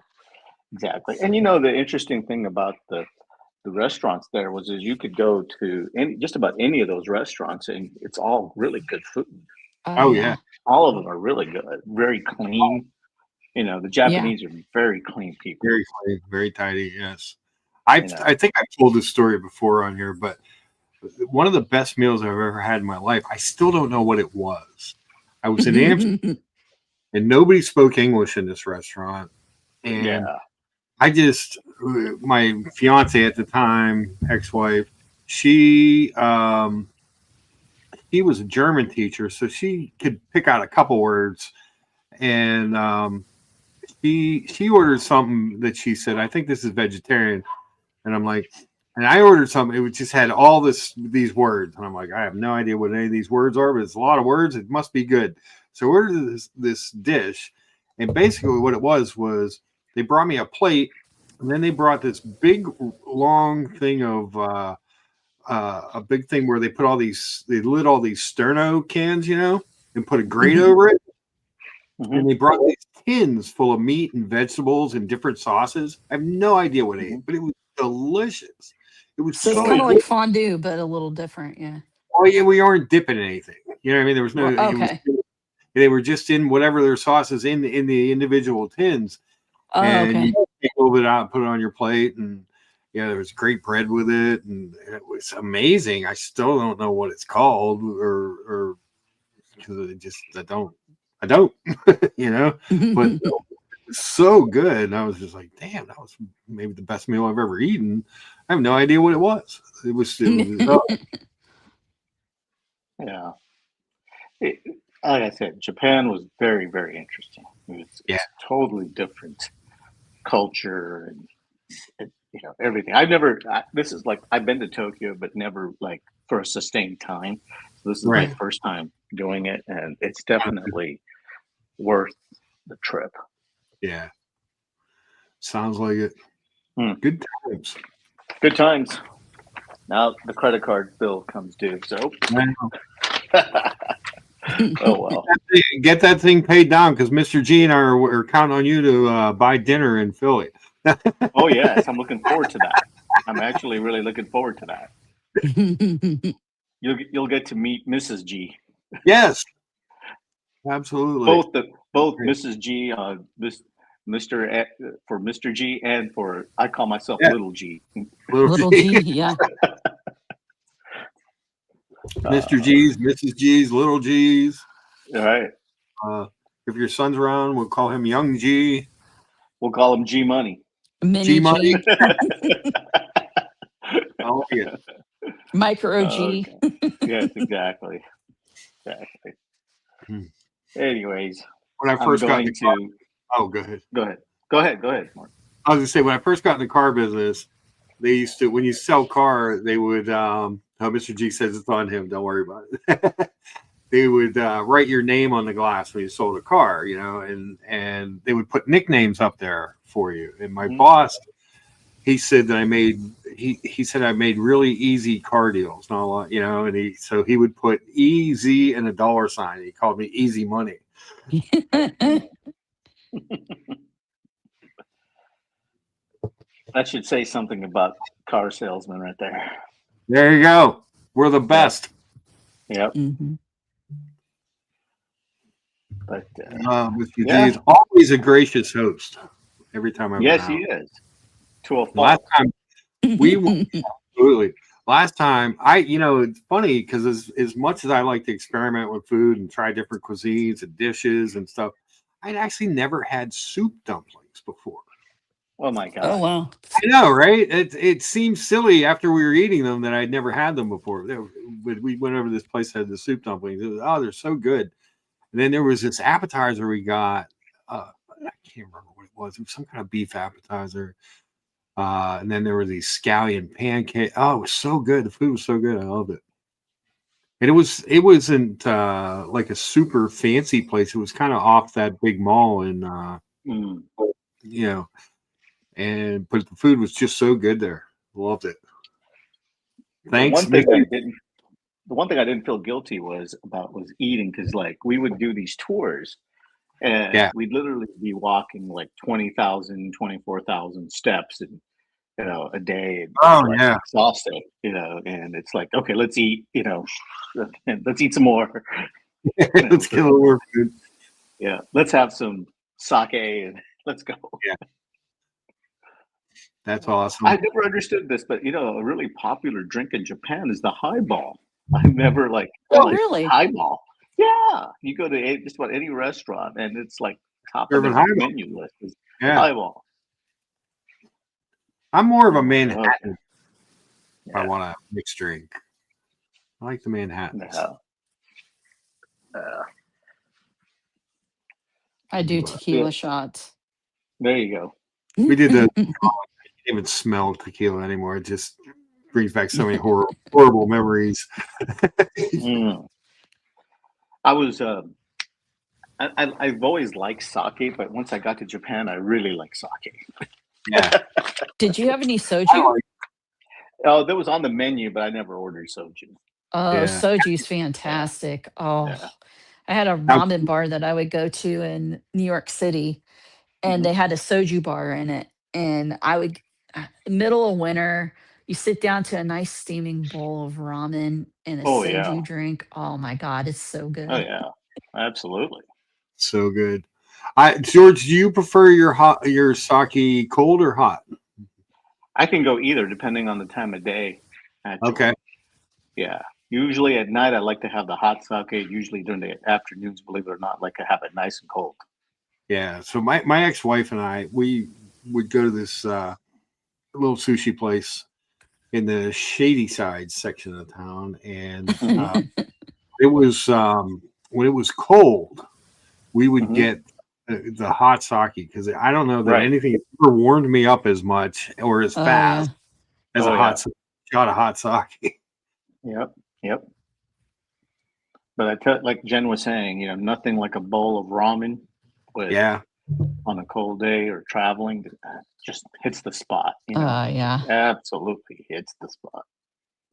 exactly. And the interesting thing about the restaurants there is you could go to just about any of those restaurants, and it's all really good food. Oh Oh yeah. yeah. All of them are really good, very clean. The Yeah. Japanese are very clean people. Very clean, very tidy. Yes. You know. I think I've told this story before on here, but one of the best meals I've ever had in my life, I still don't know what it was. I was in Amsterdam and nobody spoke English in this restaurant. And Yeah. my fiance at the time, ex-wife, she was a German teacher, so she could pick out a couple words. And she ordered something that she said, I think this is vegetarian. And I'm like, and I ordered something. It just had all these words, and I'm like, I have no idea what any of these words are, but it's a lot of words. It must be good. So I ordered this dish, and basically what it was they brought me a plate, and then they brought this big long thing of a big thing where they lit all these Sterno cans, and put a grate over it, and they brought these tins full of meat and vegetables and different sauces. I have no idea what it is, but it was delicious. It was So it's so kind of good. like fondue, but a little different. Yeah. Oh yeah, we aren't dipping anything. You know what I mean? There was no. Okay. They were just in whatever their sauces in the individual tins, Oh, and okay. you take a little bit out, put it on your plate, and Yeah, there was great bread with it, and it was amazing. I still don't know what it's called, or because I don't, you know. But it was so good, and I was just like, damn, that was maybe the best meal I've ever eaten. I have no idea what it was. It was Yeah. It, like I said, Japan was very, very interesting. Yeah. It's totally different culture and everything. I've never. This is like I've been to Tokyo, but never like for a sustained time. So this is my Right. first time doing it, and it's definitely worth the trip. Yeah. Sounds like it. Hmm. Good times. Good times. Now the credit card bill comes due, so oh well. Get that thing paid down because Mr. G and I are counting on you to buy dinner in Philly. Oh yes, I'm looking forward to that. I'm actually really looking forward to that. You'll get to meet Mrs. G. Yes, absolutely. Both Mrs. G, this Mr. For Mr. G, and for I call myself Little G. Little G, yeah. Mr. G's, Mrs. G's, Little G's. All right. If your son's around, we'll call him Young G. We'll call him G Money. Mini G Money. G. Oh yeah. Micro G. Okay. Yes, exactly. Anyways, When I first got going into to. oh, go ahead. Go ahead, Mark. I was gonna say when I first got in the car business, they used to when you sell car, they would Mr. G says it's on him, don't worry about it. They would write your name on the glass when you sold a car, and they would put nicknames up there for you. And my boss, he said that I made really easy car deals, not a lot, and he would put easy and a dollar sign. He called me Easy Money. That should say something about car salesmen right there. There you go. We're the best. Yep. Mm-hmm. But Mr. G is always a gracious host. Every time I yes, he is. To a fault. Last time absolutely. Last time it's funny because as much as I like to experiment with food and try different cuisines and dishes and stuff, I'd actually never had soup dumplings before. Oh my God. Oh wow. I know, right? It seems silly after we were eating them that I'd never had them before. We went over to this place that had the soup dumplings. They're so good. And then there was this appetizer we got. I can't remember what it was. It was some kind of beef appetizer. And then there were these scallion pancakes. Oh, it was so good. The food was so good. I loved it. And it wasn't like a super fancy place. It was kind of off that big mall and but the food was just so good there. Loved it. Thanks. The one thing I didn't feel guilty was eating because like we would do these tours and we'd literally be walking like 20,000, 24,000 steps and a day and exhausted, and it's like, okay, let's eat, let's eat some more. Let's get a little more food. Yeah, let's have some sake and let's go. Yeah. That's awesome. I never understood this, but a really popular drink in Japan is the highball. I never really highball. Yeah, you go to just about any restaurant, and it's like top of the menu list is highball. I'm more of a Manhattan. If I want a mixed drink, I like the Manhattan. I do tequila shots. There you go. We did the. I can't even smell tequila anymore. It just brings back so many horrible memories. I was. I've always liked sake, but once I got to Japan, I really like sake. Yeah. Did you have any soju? Oh, that was on the menu, but I never ordered soju. Oh, soju's fantastic. Oh, I had a ramen bar that I would go to in New York City, and they had a soju bar in it. And I would, middle of winter, you sit down to a nice steaming bowl of ramen and a soju drink. Oh my God, it's so good. Oh yeah, absolutely. So good. George, do you prefer your sake cold or hot? I can go either depending on the time of day. Actually. Okay. Yeah. Usually at night, I like to have the hot sake. Usually during the afternoons, believe it or not, I like to have it nice and cold. Yeah. So my ex-wife and I, we would go to this little sushi place in the shady side section of town, and it was when it was cold, we would Mhm. get the hot sake because I don't know that Right. anything ever warmed me up as much or as Oh fast yeah. as Oh, a yeah. shot of hot sake. Yep. Yep. But I tell, like Jen was saying, nothing like a bowl of ramen with Yeah. on a cold day or traveling just hits the spot. Yeah. Absolutely hits the spot.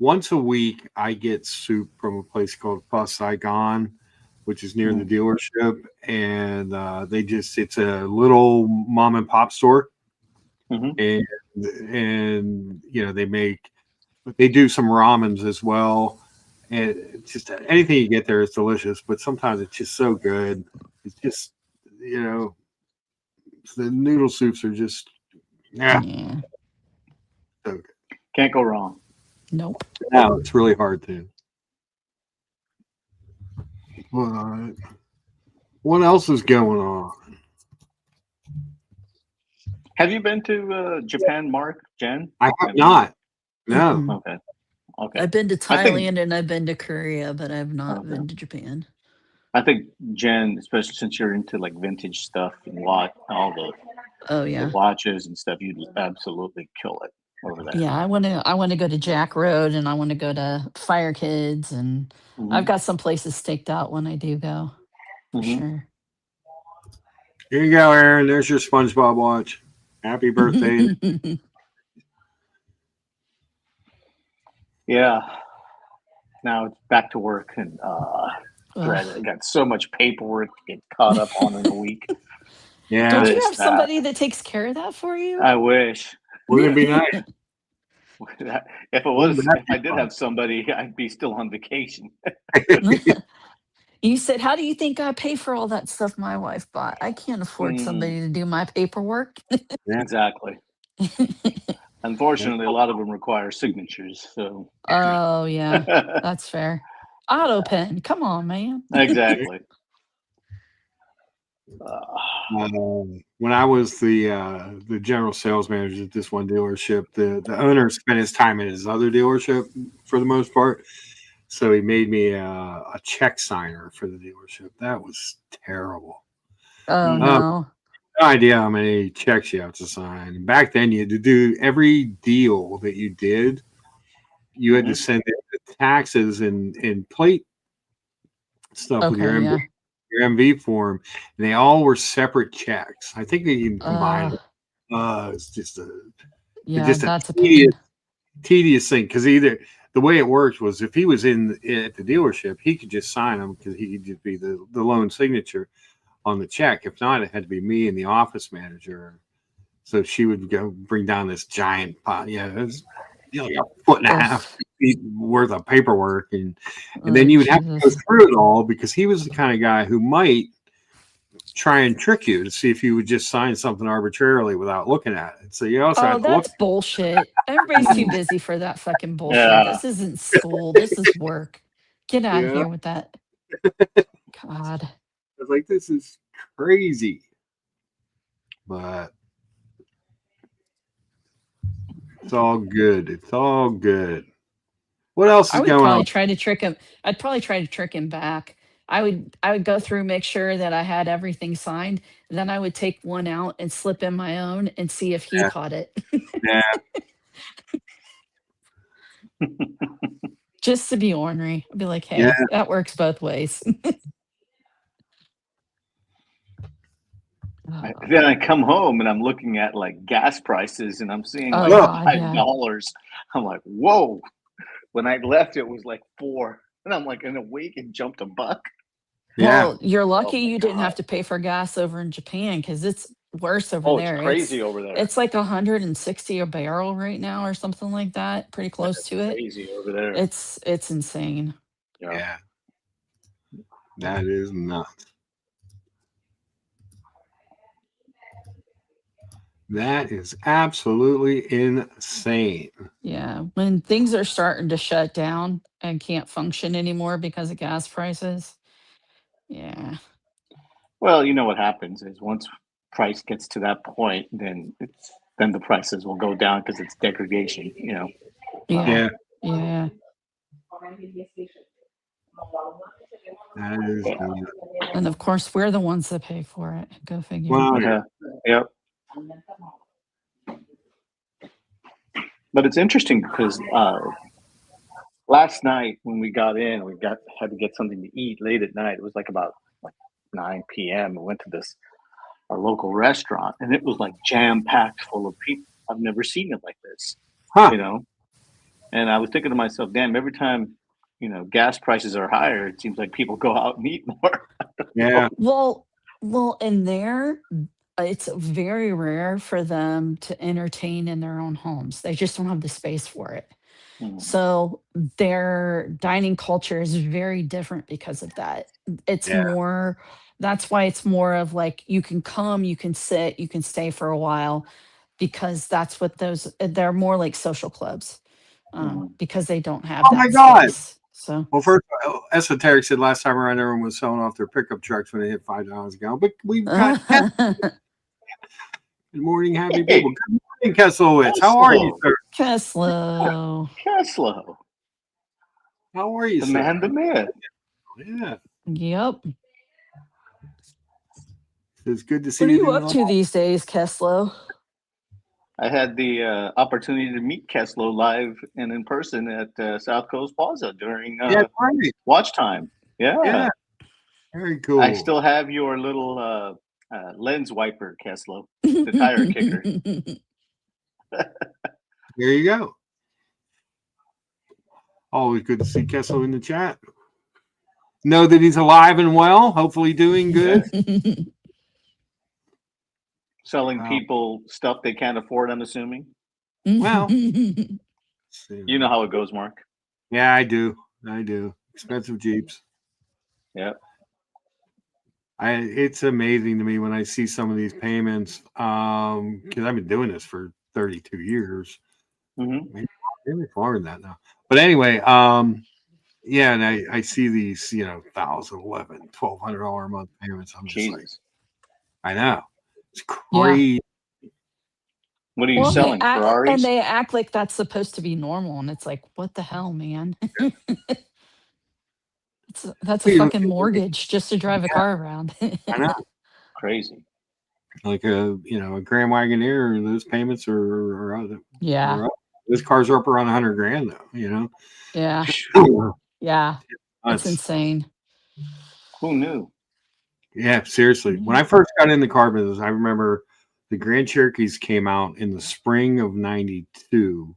Once a week, I get soup from a place called Fuss Saigon, which is near the dealership, and it's a little mom and pop store, Mhm. and they do some ramens as well, and it's just anything you get there is delicious, but sometimes it's just so good. It's just the noodle soups are just Yeah. so good. Can't go wrong. Nope. Now it's really hard to. But what else is going on? Have you been to Japan, Mark, Jen? I have not. No. Mm-mm. Okay. Okay. I've been to I think- Thailand and I've been to Korea, but I've not Okay. been to Japan. I think Jen, especially since you're into like vintage stuff and all Oh the yeah. watches and stuff, you'd absolutely kill it over there. Yeah, I want to go to Jack Road and I want to go to Fire Kids, and Mhm. I've got some places staked out when I do go. For Mhm. sure. Here you go, Aaron. There's your SpongeBob watch. Happy birthday. Yeah. Now it's back to work and I got so much paperwork to get caught up on in a week. Yeah. Don't you This, have somebody that takes care of that for you? I wish. Wouldn't it be nice? If I did have somebody, I'd be still on vacation. You said, how do you think I pay for all that stuff my wife bought? I can't afford Mm. somebody to do my paperwork. Yeah. Exactly. Unfortunately, a lot of them require signatures. So Oh, yeah, that's fair. Auto pen. Come on, man. exactly. When I was the general sales manager at this one dealership, the owner spent his time at his other dealership for the most part. So he made me a check signer for the dealership. That was terrible. Oh, Mhm. no. No idea how many checks you have to sign. And back then, you had to do every deal that you did. You had to send in the taxes and plate stuff with your Okay, yeah. MV form, and they all were separate checks. I think they even combined. It's just Yeah, just a that's a pain. tedious thing because either the way it worked was if he was at the dealership, he could just sign them because he could just be the lone signature on the check. If not, it had to be me and the office manager. So she would go bring down this giant pot. Yeah, it was like a foot and a half feet worth of paperwork, and then you would have to go through it all because he was the kind of guy who might try and trick you to see if you would just sign something arbitrarily without looking at it. So you also have to look. That's bullshit. Everybody's too busy for that fucking bullshit. Yeah. This isn't school. This is work. Get out of Yeah. here with that. God. I was like, this is crazy. But it's all good. It's all good. What else I is would going probably on? try to trick him. I'd probably try to trick him back. I would go through, make sure that I had everything signed. Then I would take one out and slip in my own and see if he Yeah. caught it. Yeah. Just to be ornery. I'd be like, hey, Yeah. that works both ways. Then I come home and I'm looking at like gas prices and I'm seeing Oh, like God, yeah. $5. I'm like, whoa. When I left, it was like $4. And I'm like, in a week, it jumped $1. Yeah. Well, you're lucky my you didn't have God. to pay for gas over in Japan because it's worse over Oh, there. it's crazy over there. It's like 160 a barrel right now or something like that. Pretty close to it. Crazy over there. It's insane. Yeah. That is nuts. That is absolutely insane. Yeah. When things are starting to shut down and can't function anymore because of gas prices. Yeah. Well, you know what happens is once price gets to that point, then the prices will go down because it's degradation. Yeah. Yeah, Yeah. that is. Yeah. And of course, we're the ones that pay for it. Go figure. Well, yeah. Yep. But it's interesting because last night when we got in, had to get something to eat late at night. It was like about like 9 p.m. We went to this our local restaurant, and it was like jam packed full of people. I've never seen it like this, Huh. you know. And I was thinking to myself, damn, every time gas prices are higher, it seems like people go out and eat more. Yeah. Well, in there, it's very rare for them to entertain in their own homes. They just don't have the space for it. Hmm. So their dining culture is very different because of that. It's Yeah. more, that's why it's more of like you can come, you can sit, you can stay for a while because that's what they're more like social clubs Mhm. because they don't have Oh my that God. space. So, Well, first, Esoteric said last time around, everyone was selling off their pickup trucks when they hit $5 a gallon. But we've got Good morning, happy people. Good morning, Kesselowitz. How are you, sir? Keslow. Keslow, How are you, the sir? man, the myth. Yeah, Yep. it's good to see What are you you doing up all. to these days, Keslow? I had the opportunity to meet Keslow live and in person at South Coast Plaza during Yeah, great. watch time. Yeah, Yeah, very I cool. still have your little lens wiper, Keslow, the tire kicker. There you go. Always good to see Kessel in the chat. Know that he's alive and well, hopefully doing good. Selling Wow. people stuff they can't afford, I'm assuming. Well, You know how it goes, Mark. yeah, I do. Expensive Jeeps. Yeah. It's amazing to me when I see some of these payments. Because I've been doing this for 32 years. Hmm. Maybe longer than that now. But anyway, yeah, and I see these, $1,000, $1,100, $1,200 a month payments. I'm just like, Jesus. I know. It's Yeah. crazy. What are you Well, selling? Ferraris? they act like that's supposed to be normal, and it's like, what the hell, man? That's a fucking mortgage just to drive a car around. I know. Crazy. Like a Grand Wagoneer, those payments are Yeah, up. Those cars are up around 100 grand though, yeah, yeah. It's Nuts. insane. Who knew? Yeah, seriously. When I first got in the car business, I remember the Grand Cherokees came out in the spring of '92,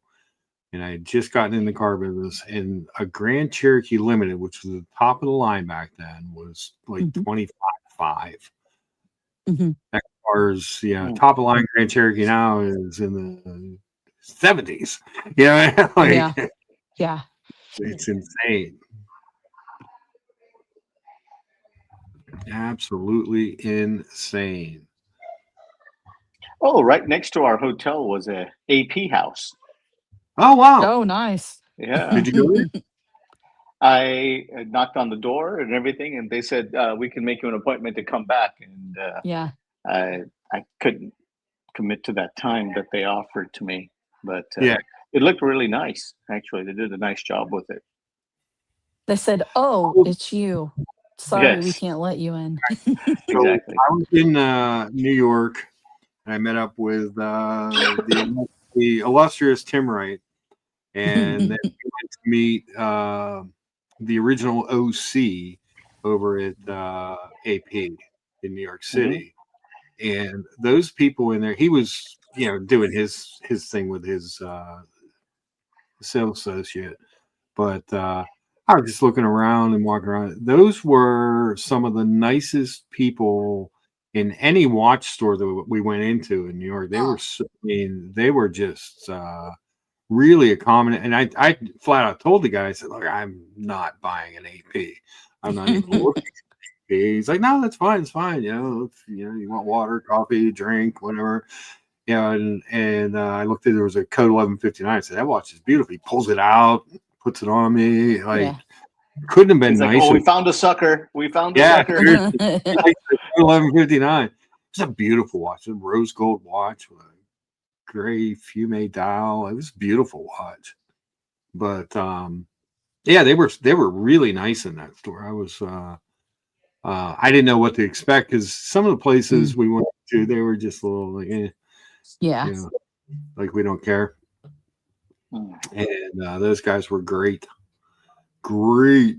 and I had just gotten in the car business, and a Grand Cherokee Limited, which was the top of the line back then, was like Mhm. 25.5. Mhm. That car's top of the line Grand Cherokee now is in the 70s. Like Yeah, yeah. it's insane. Absolutely insane. Oh, right next to our hotel was a AP house. Oh wow. Oh, nice. Yeah. Did you go there? I knocked on the door and everything, and they said we can make you an appointment to come back. And Yeah. I couldn't commit to that time that they offered to me, but Yeah. it looked really nice. Actually, they did a nice job with it. They said, "Oh, it's you. Sorry, we Yes, can't let you in." exactly. I was in New York, and I met up with the illustrious Tim Wright, and then we went to meet the original OC over at AP in New York City. And those people in there, he was doing his thing with his sales associate, but I was just looking around and walking around. Those were some of the nicest people in any watch store that we went into in New York. They were, they were just really accommodating. And I flat out told the guy, I said, "Look, I'm not buying an AP. I'm not even looking." He's like, "No, that's fine. It's fine. If, you want water, coffee, drink, whatever." Yeah, and I looked at there was a code 1159. I said that watch is beautiful. He pulls it out, puts it on me. Like Yeah. couldn't have been He's like, nicer. "Oh, we found a sucker. We found a Yeah, sucker." seriously. Like the 1159. It's a beautiful watch, a rose gold watch with a gray fume dial. It was a beautiful watch. But yeah, they were really nice in that store. I was I didn't know what to expect because some of the places we went to, they were just a little like, Yeah. you know, like we don't care. Hmm. And those guys were great. Great.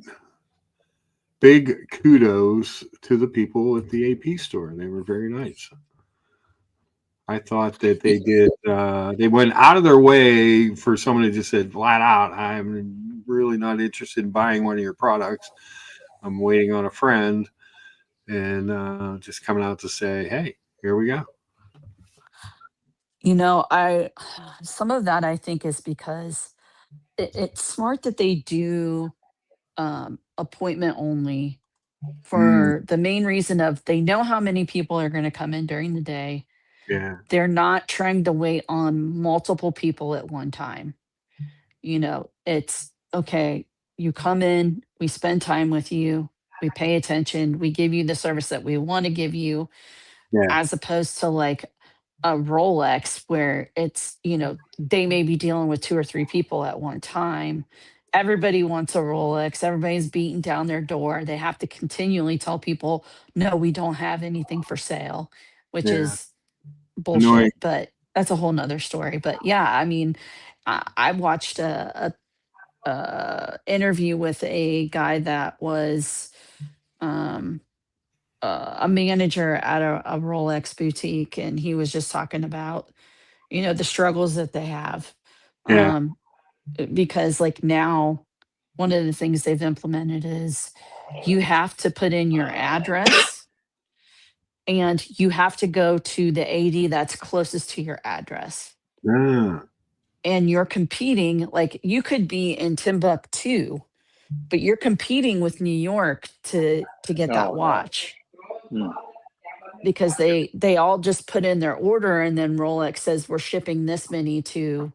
Big kudos to the people at the AP store. They were very nice. I thought that they did. They went out of their way for someone to just said flat out, "I'm really not interested in buying one of your products. I'm waiting on a friend," and just coming out to say, "Hey, here we go." You know, some of that I think is because it's smart that they do appointment only Mm, for the main reason of they know how many people are going to come in during the day. yeah, They're not trying to wait on multiple people at one time. You know, it's okay. You come in, we spend time with you, we pay attention, we give you the service that we want to give you, yeah, as opposed to like a Rolex where it's, they may be dealing with two or three people at one time. Everybody wants a Rolex. Everybody's beating down their door. They have to continually tell people, no, we don't have anything for sale, which yeah. is Annoying. bullshit. But that's a whole nother story. But yeah, I mean, I watched a interview with a guy that was um, a manager at a Rolex boutique, and he was just talking about the struggles that they have, Yeah, um, because like now one of the things they've implemented is you have to put in your address and you have to go to the AD that's closest to your address. yeah, And you're competing, like you could be in Timbuktu, but you're competing with New York to get that Oh no. watch Hmm. because they all just put in their order and then Rolex says we're shipping this many to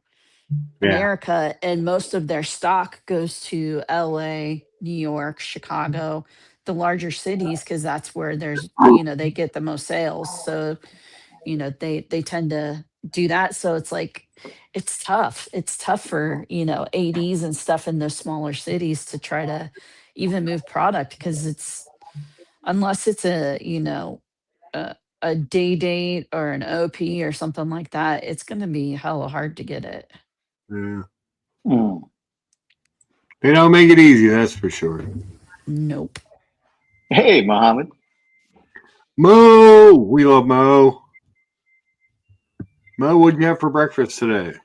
yeah, America, and most of their stock goes to LA, New York, Chicago, the larger cities, because that's where they get the most sales. So, they tend to do that. So it's like it's tough. It's tough for, ADs and stuff in those smaller cities to try to even move product because it's unless it's a, a day date or an OP or something like that, it's gonna be hella hard to get it. yeah. Hmm. They don't make it easy, that's for sure. Nope. Hey, Mohammed. Mo, we love Mo. Mo, what'd you have for breakfast today?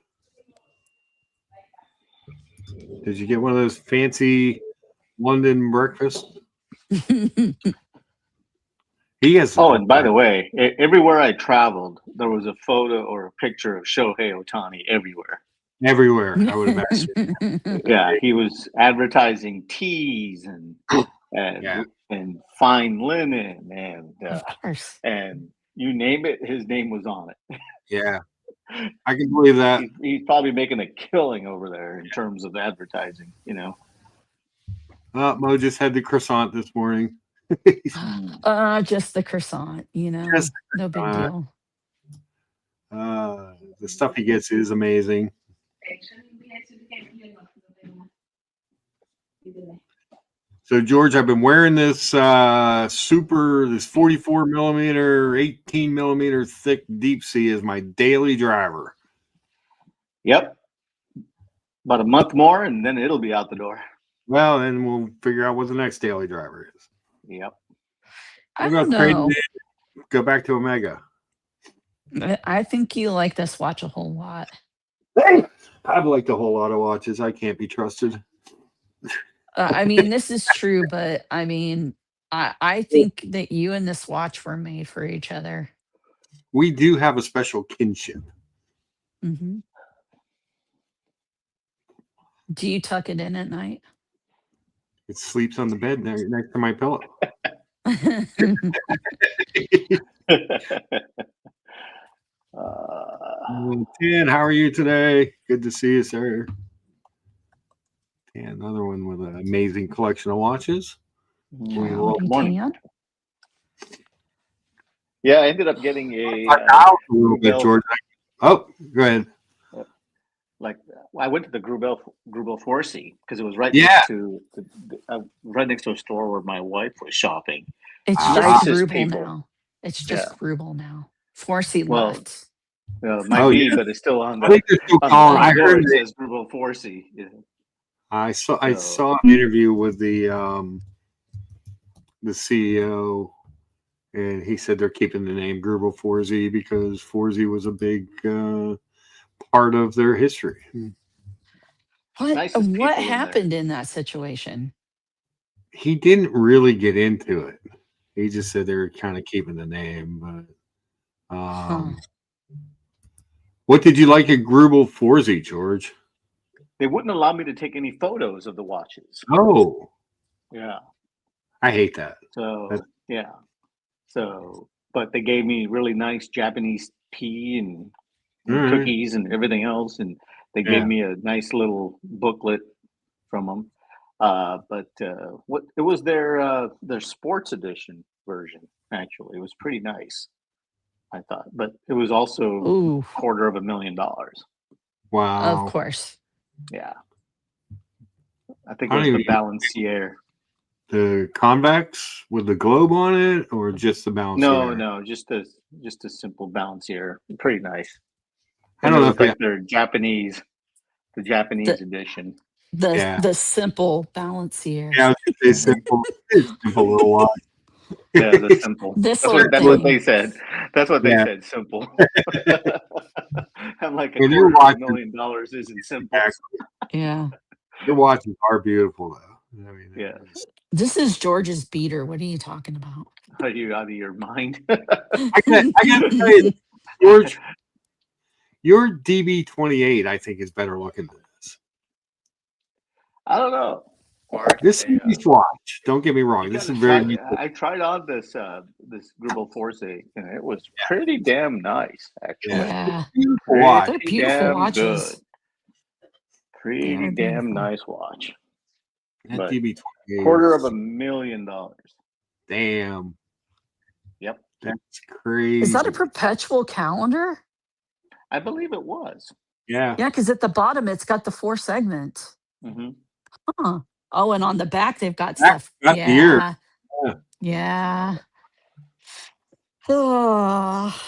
Did you get one of those fancy London breakfasts? He has Oh, and by the way, everywhere I traveled, there was a photo or a picture of Shohei Otani everywhere. everywhere, I would imagine. Yeah, he was advertising teas Yeah, and fine linen Of course. and you name it, his name was on it. yeah, I can believe that. He's probably making a killing over there in terms of advertising. Mo just had the croissant this morning. Just the croissant, Just no big uh, deal. the stuff he gets is amazing. So George, I've been wearing this this 44 millimeter, 18 millimeter thick deep sea as my daily driver. Yep. About a month more, and then it'll be out the door. Well, then we'll figure out what the next daily driver is. Yep. I Maybe don't I'll trade know. it, go back to Omega. I think you like this watch a whole lot. I've liked a whole lot of watches. I can't be trusted. I mean, this is true, but I mean, I think that you and this watch were made for each other. We do have a special kinship. Hmm. Do you tuck it in at night? It sleeps on the bed next to my pillow. Dan, how are you today? Good to see you, sir. Dan, another one with an amazing collection of watches. yeah, love- Howdy, morning. Tan. Yeah, I ended up getting a a little bit, Grubel- George. Oh, go ahead. like I went to the Grubel Forsey because it was right Yeah. next to right next to a store where my wife was shopping. It's Ah. just Nicest Grubel people. now. It's just Yeah. Grubel now. Forsey Well, left. Might Oh, be, yeah. but it's still on I the think they're still on calling. the I door. heard It that. says Grubel Forsey. Yeah. I saw So- an interview with the CEO, and he said they're keeping the name Grubel Forsey because Forsey was a big part of their history. Nicest people What in there. happened in that situation? He didn't really get into it. He just said they're kind of keeping the name. But what did you like at Grubel Forsey, George? They wouldn't allow me to take any photos of the watches. Oh, Yeah. I hate that. So That's- yeah. So, but they gave me really nice Japanese tea and All right. cookies and everything else, and they Yeah. gave me a nice little booklet from them. But what it was their sports edition version. Actually, it was pretty nice. I thought, but it was also Ooh, $250,000. Wow. of course. Yeah, I think I it was don't the even- Balancier. The convex with the globe on it, or just the balance? No, just a simple Balancier. Pretty nice. I And don't it know was if they like their Japanese, the Japanese edition. The Yeah. the simple balancier. Yeah, it's simple. It's simple little watch. Yeah, the simple. This That's little what thing. they said. That's what they Yeah. said. Simple. I'm like, When you're $250,000 isn't simple. Exactly. Yeah. Your watches are beautiful, though. I mean, Yeah. This is George's beater. What are you talking about? Are you out of your mind? I gotta tell you, George, your DB28, I think, is better looking than this. I don't know. Mark. This is a nice watch. Don't get me wrong. You This is gotta very. try- I tried on this Grubel Forsey, and it was pretty damn nice, actually. Yeah. Beautiful watch. They're Pretty beautiful damn watches. good. Pretty are damn beautiful. nice watch. That but DB28. $250,000. Damn. Yep, That's crazy. Is that a perpetual calendar? I believe it was. Yeah. Yeah, because at the bottom it's got the 4 segment. Hmm. Huh. Oh, and on the back they've got Back- stuff. back here. Yeah. Yeah. Yeah. Oh,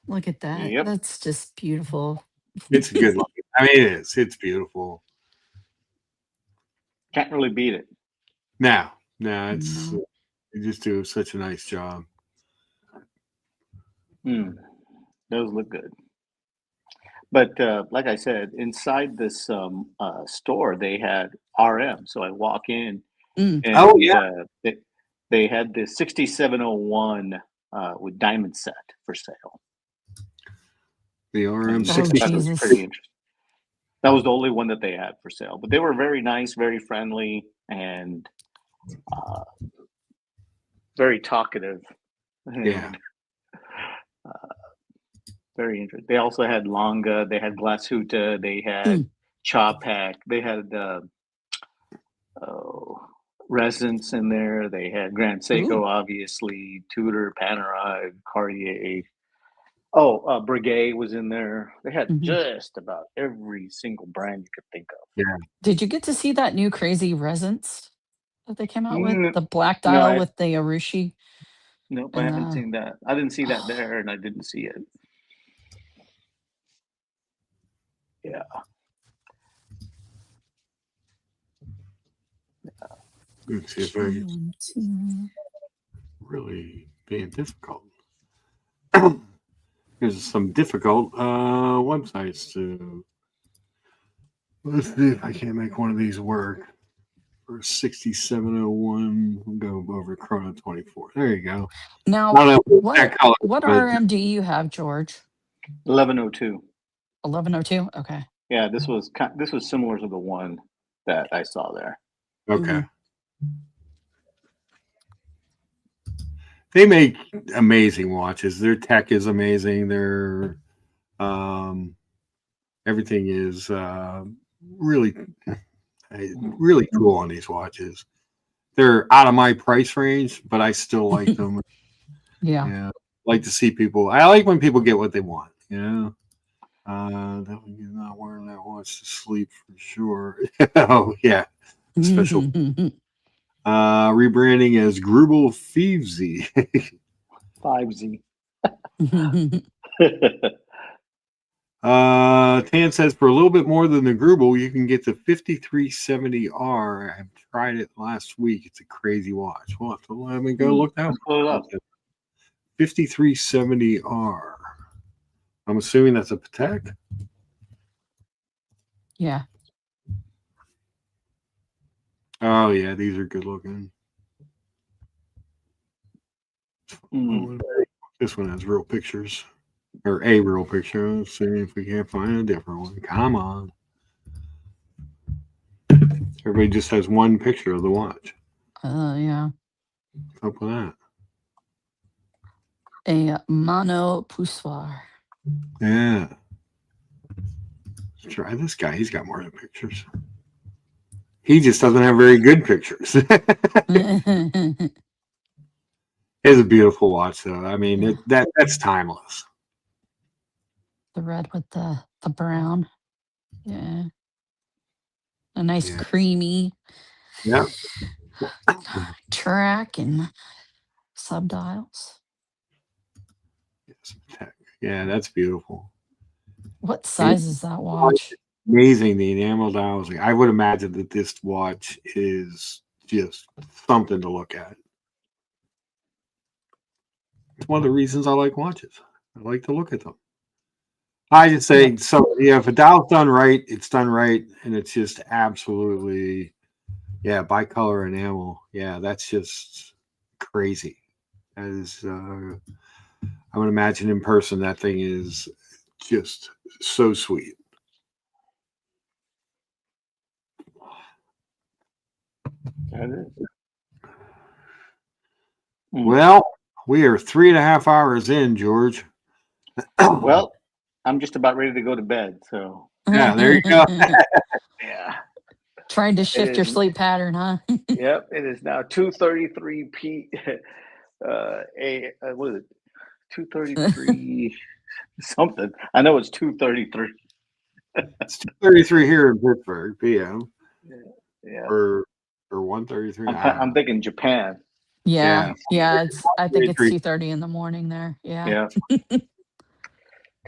look at that. Yep. That's just beautiful. It's good looking. I mean, it is. It's beautiful. Can't really beat it. No, it's No. you just do such a nice job. Those look good. But like I said, inside this store, they had RM. So I walk in, Mm. and Oh, yeah. they had the 6701 with diamond set for sale. The Oh, RM60. That was Jesus. pretty interesting. That was the only one that they had for sale, but they were very nice, very friendly, and very talkative. Yeah. Very interesting. They also had Longa, they had Glashütte, they had Chapac, they had Resonance in there, they had Grand Seiko, obviously, Tudor, Panerai, Cartier. Breguet was in there. They had Mhm. just about every single brand you could think of. Did you get to see that new crazy Resonance that they came out Mm, with? The black no, dial I- with the Arushi? Nope, I And, haven't seen that. I didn't see that there, and I didn't see it. Yeah. Let's see if I really being difficult. There's some difficult websites to. Let's see if I can't make one of these work. For 6701, we'll go over Chrono 24. There you go. Now, I don't know what that color, what but RM do you have, George? 1102. 1102? Okay. Yeah, this was similar to the one that I saw there. okay. they make amazing watches. Their tech is amazing. Their everything is really really cool on these watches. They're out of my price range, but I still like them. Yeah. Yeah, like to see people. I like when people get what they want. You know, definitely not wearing that watch to sleep for sure. Oh yeah, special rebranding as Grubel Thievesy. 5Z. Tan says for a little bit more than the Grubel, you can get the 5370R. I tried it last week. It's a crazy watch. We'll have to let me go look that Pull it up. 5370R. I'm assuming that's a Patek. Yeah. Oh yeah, these are good looking. Mm. This one has real pictures. Or a real picture. Let's see if we can't find a different one. Come on. Everybody just has one picture of the watch. Yeah. What's up with that? A Mono Poussoir. Yeah. Let's try this guy. He's got more than pictures. He just doesn't have very good pictures. It's a beautiful watch, though. I mean, that's timeless. The red with the brown. Yeah. A nice Yeah. creamy Yeah. track and subdials. Yeah, that's beautiful. What size is that watch? Amazing, the enamel dials. I would imagine that this watch is just something to look at. It's one of the reasons I like watches. I like to look at them. I just say, so yeah, if a dial's done right, it's done right, and it's just absolutely, yeah, bicolor enamel. Yeah, that's just crazy. That is, I would imagine in person that thing is just so sweet. That is. Well, we are 3.5 hours in, George. Well, I'm just about ready to go to bed. So yeah, there you go. yeah. Trying to shift your is- sleep pattern, huh? Yep. It is now 2:33 p. What is it? 2:33 something. I know it's 2:33. It's 2:33 here in Pittsburgh p.m. Yeah. or 1:33. I'm thinking Japan. Yeah. Yeah. I think it's 2:33. 2:30 in the morning there. Yeah. Yeah.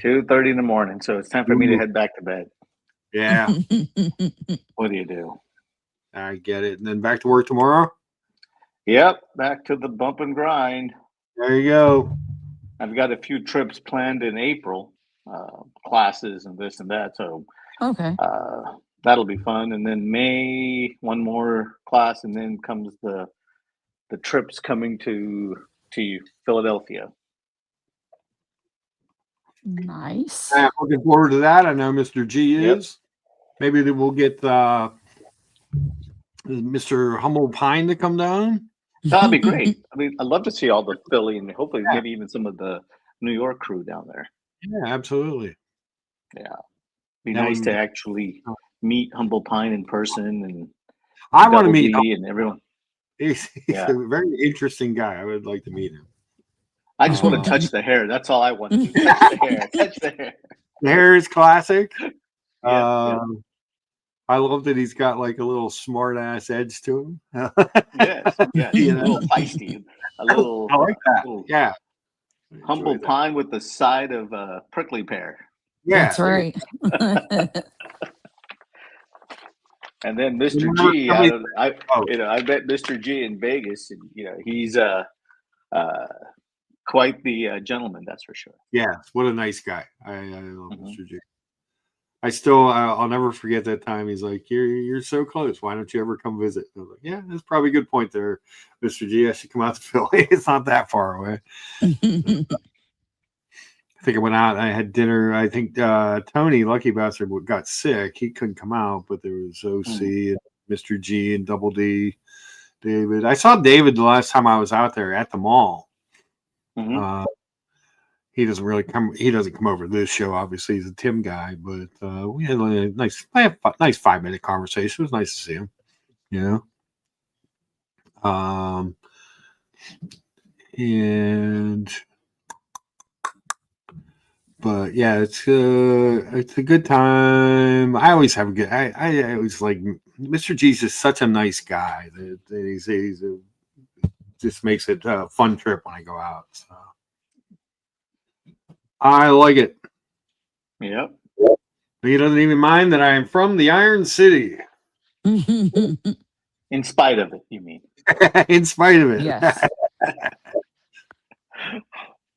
2:30 in the morning. So it's time for me to head back to bed. Yeah, What do you do? I get it. And then back to work tomorrow. Yep. Back to the bump and grind. There you go. I've got a few trips planned in April, classes and this and that. So Okay. that'll be fun. And then May, one more class, and then comes the trips coming to Philadelphia. Nice. I'm looking forward to that. I know Mr. G is. Maybe that we'll get Mr. Humble Pine to come down. That'd be great. I mean, I'd love to see all the Philly and hopefully maybe even some of the New York crew down there. Yeah, absolutely. Yeah. Be That nice would to be- actually meet Humble Pine in person and I want to Double meet. D and everyone. He's Yeah. a very interesting guy. I would like to meet him. I just want to touch the hair. That's all I want to do. Touch the hair. Touch the hair. The hair is classic. Yeah. I love that he's got like a little smart ass edge to him. Yes. Yes. You A know? little feisty. A little I like that. little Yeah. Humble Enjoy that. Pine with the side of a prickly pear. Yeah, That's right. And then Mr. Remember G, somebody- I met Mr. G in Vegas, and he's quite the gentleman, that's for sure. Yeah, what a nice guy. I love Mhm. Mr. G. I still, I'll never forget that time. He's like, "You're so close. Why don't you ever come visit?" I was like, "Yeah, that's probably a good point there, Mr. G. I should come out to Philly. It's not that far away." I think I went out. I had dinner. I think Tony Lucky Bastard got sick. He couldn't come out, but there was OC and Mr. G and Double D, David. I saw David the last time I was out there at the mall. Mhm. He doesn't really come. He doesn't come over to this show. Obviously, he's a Tim guy, but we had a nice 5-minute conversation. It was nice to see him. You know, and but yeah, it's a good time. I always have a good. I always like Mr. G's just such a nice guy that he's just makes it a fun trip when I go out. So I like it. Yep. He doesn't even mind that I am from the Iron City, In spite of it, you mean? in spite of it. Yes.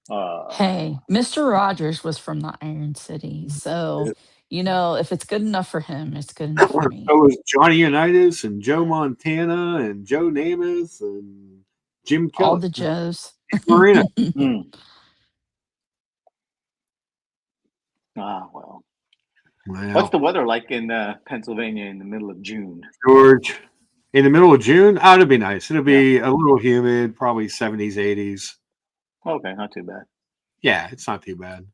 Uh, Hey, Mr. Rogers was from the Iron City. So, if it's good enough for him, it's good enough for me. So was Johnny Unitas and Joe Montana and Joe Namath and Jim All Kelly. the Joes. Marina. well. Wow. What's the weather like in Pennsylvania in the middle of June? George? In the middle of June? Oh, it'll be nice. It'll be a little humid, probably 70s, 80s. Okay, not too bad. Yeah, it's not too bad.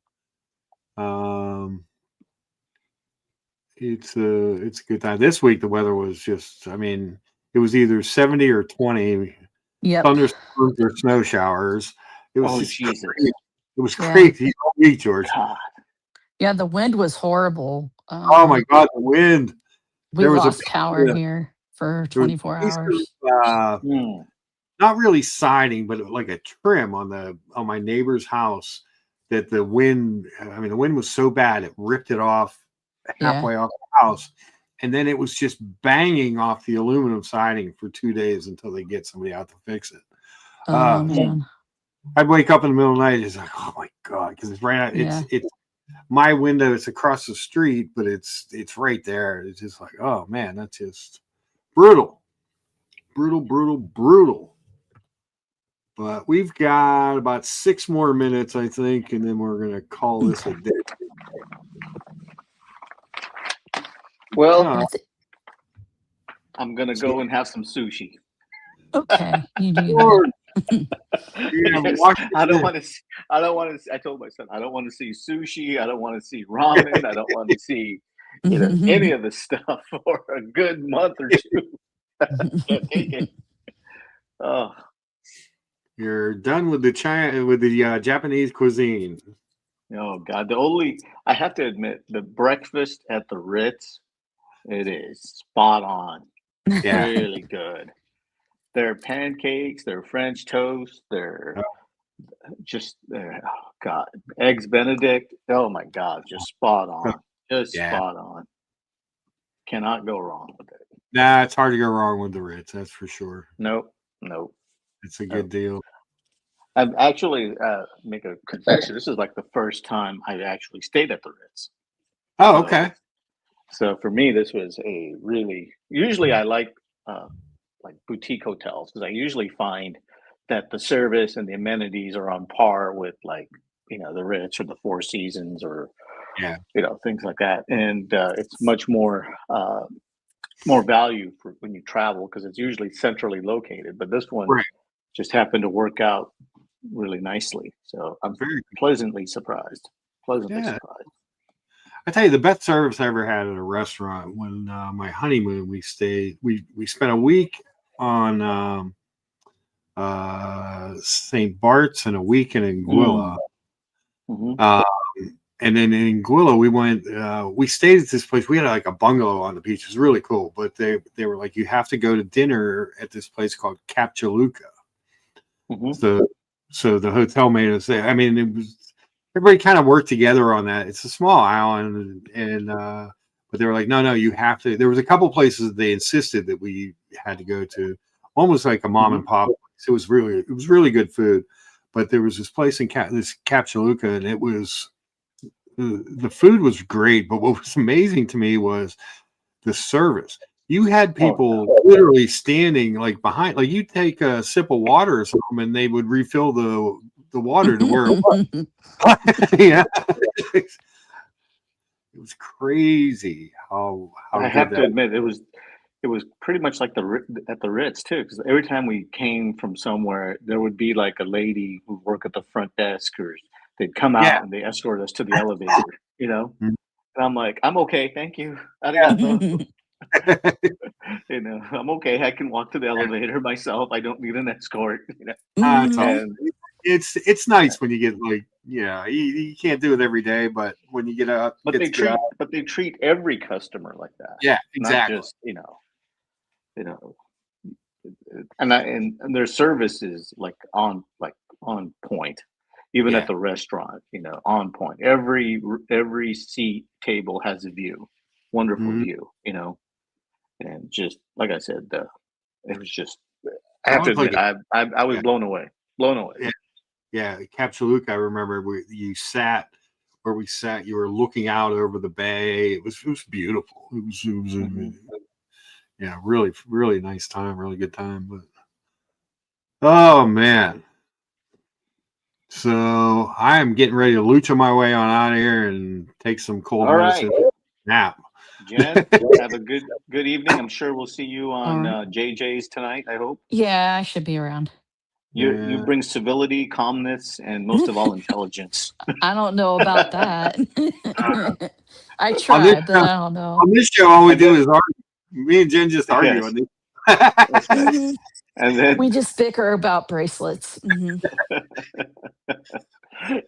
It's a good time. This week the weather was just, it was either 70 or 20. Yep. Thunderstorms or snow showers. It was just Jesus. crazy. It was Yeah. crazy all week, George. God. Yeah, the wind was horrible. Oh my God, the wind. We there was a lost power piece of- here for There was a 24 piece hours. of, not really siding, but like a trim on my neighbor's house that the wind was so bad it ripped it off halfway off the house. And then it was just banging off the aluminum siding for 2 days until they get somebody out to fix it. Oh, man. I'd wake up in the middle of the night, it's like, oh my God, because it's right out, it's my window, it's across the street, but it's right there. It's just like, oh man, that's just brutal. But we've got about 6 more minutes, I think, and then we're gonna call this a day. Well, I'm gonna go and have some sushi. Okay, you do that. I don't want to. I told my son I don't want to see sushi. I don't want to see ramen. I don't want to see any of this stuff for a good month or two. Can't take it. Oh, You're done with the Japanese cuisine. oh God! I have to admit, the breakfast at the Ritz, it is spot on. Yeah. Really good. Their pancakes, their French toast, their eggs Benedict. Oh my God, just spot on. Spot on. Cannot go wrong with it. Nah, it's hard to go wrong with the Ritz, that's for sure. Nope. It's a good deal. I've actually make a confession. This is like the first time I've actually stayed at the Ritz. Oh, okay. So for me, this was a really. Usually, I like boutique hotels because I usually find that the service and the amenities are on par with the Ritz or the Four Seasons or things like that, and it's much more value for when you travel because it's usually centrally located. But this one just happened to work out really nicely, so I'm very pleasantly surprised. I tell you, the best service I ever had at a restaurant when my honeymoon, we spent a week on St. Bart's and a week in Anguilla. And then in Anguilla, we went, we stayed at this place. We had like a bungalow on the beach. It was really cool, but they were like, you have to go to dinner at this place called Capchaluca. So the hotel made us there. It was, everybody kind of worked together on that. It's a small island, and but they were like, no, you have to. There was a couple places that they insisted that we had to go to. One was like a mom and pop place. It was really good food, but there was this place in this Capchaluca, and it was the food was great. But what was amazing to me was the service. You had people literally standing like behind, like you take a sip of water or something, and they would refill the water to where it was. Yeah. It was crazy how I have to admit it was it was pretty much like at the Ritz too, because every time we came from somewhere, there would be like a lady who work at the front desk, or they'd come Yeah. out and they escort us to the elevator, you know. Mhm. And I'm like, I'm okay, thank you, arigato. You know, I'm okay. I can walk to the elevator myself. I don't need an escort. You know, It's all- and it's nice when you get like, you can't do it every day, but when you get out, but they treat every customer like that. yeah, Not exactly. just you know, and their service is like on point, even Yeah. at the restaurant. On point. Every seat table has a view, wonderful Mhm. view. And just like I said, it was just. I I have to was like, admit, I was yeah. blown away. Blown away. Yeah. Yeah, Capsuluca, I remember you sat where we sat. You were looking out over the bay. It was beautiful. It was Mhm. yeah, really, really nice time, really good time. But oh man, so I am getting ready to lucha my way on out of here and take some cold All right, medicine nap. Jen, have a good evening. I'm sure we'll see you on All right. JJ's tonight. I hope Yeah, I should be around. you Yeah. bring civility, calmness, and most of all, intelligence. I don't know about that. I On this try, but show, I don't know. on this show, all we And do then, is argue. Me and Jen just argue yes, on this. that's right. Mhm. And We then, just bicker about bracelets. Mhm.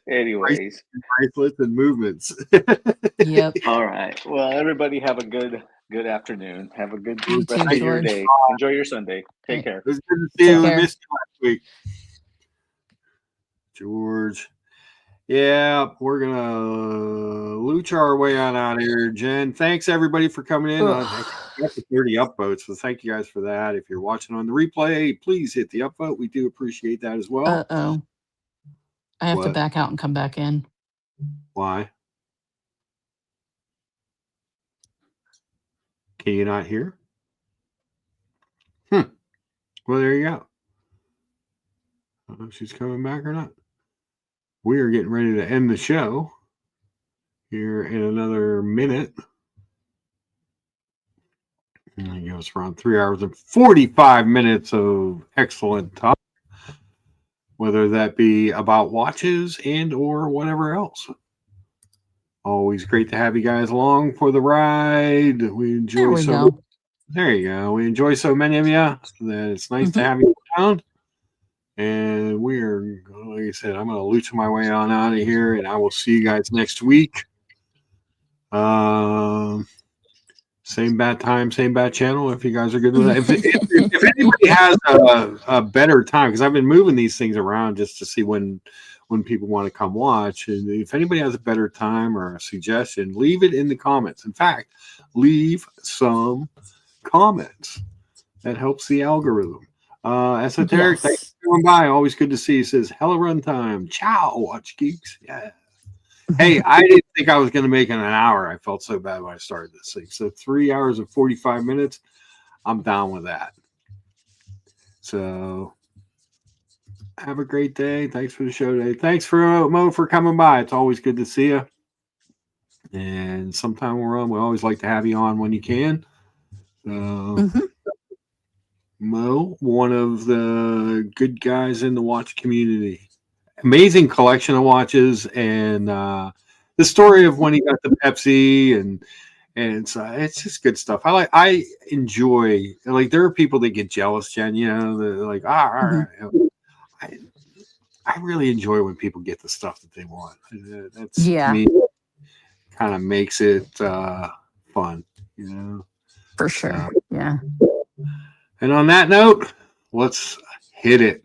anyways, Bracelets and movements. Yep. all right. Well, everybody have a good afternoon. Have a good You rest too, of your George. day. Enjoy your Sunday. Take Right. care. It was good to see Take you. We care. missed you last week, George. Yeah, we're gonna lucha our way on out of here. Jen, thanks everybody for coming in. Ugh. Got the 30 upvotes, so thank you guys for that. If you're watching on the replay, please hit the upvote. We do appreciate that as well. Uh-oh. I have to What? back out and come back in. Why? Can you not hear? Well, there you go. I don't know if she's coming back or not. We are getting ready to end the show here in another minute. And it goes around 3 hours and 45 minutes of excellent talk, whether that be about watches and or whatever else. Always great to have you guys along for the ride. We There enjoy we so. go. There you go. We enjoy so many of you that it's nice to Mhm. have you around. And we are, like I said, I'm going to lucha my way on out of here, and I will see you guys next week. Same bad time, same bad channel. If you guys are good with that, if anybody has a better time, because I've been moving these things around just to see when people want to come watch, and if anybody has a better time or a suggestion, leave it in the comments. In fact, leave some comments. That helps the algorithm. Esoteric, thanks Yes. for coming by. Always good to see you. Says hello, runtime. Ciao, watch geeks. Yeah. Hey, I didn't think I was going to make it an hour. I felt so bad when I started this thing. So 3 hours and 45 minutes, I'm down with that. So have a great day. Thanks for the show today. Thanks for Mo for coming by. It's always good to see you. And sometime we're on. We always like to have you on when you can. Mhm. Mo, one of the good guys in the watch community. Amazing collection of watches, and the story of when he got the Pepsi, and it's just good stuff. I enjoy, like, there are people that get jealous, Jen. They're like, I really enjoy when people get the stuff that they want. That's to Yeah, me kind of makes it fun, for sure. So, Yeah. and on that note, let's hit it.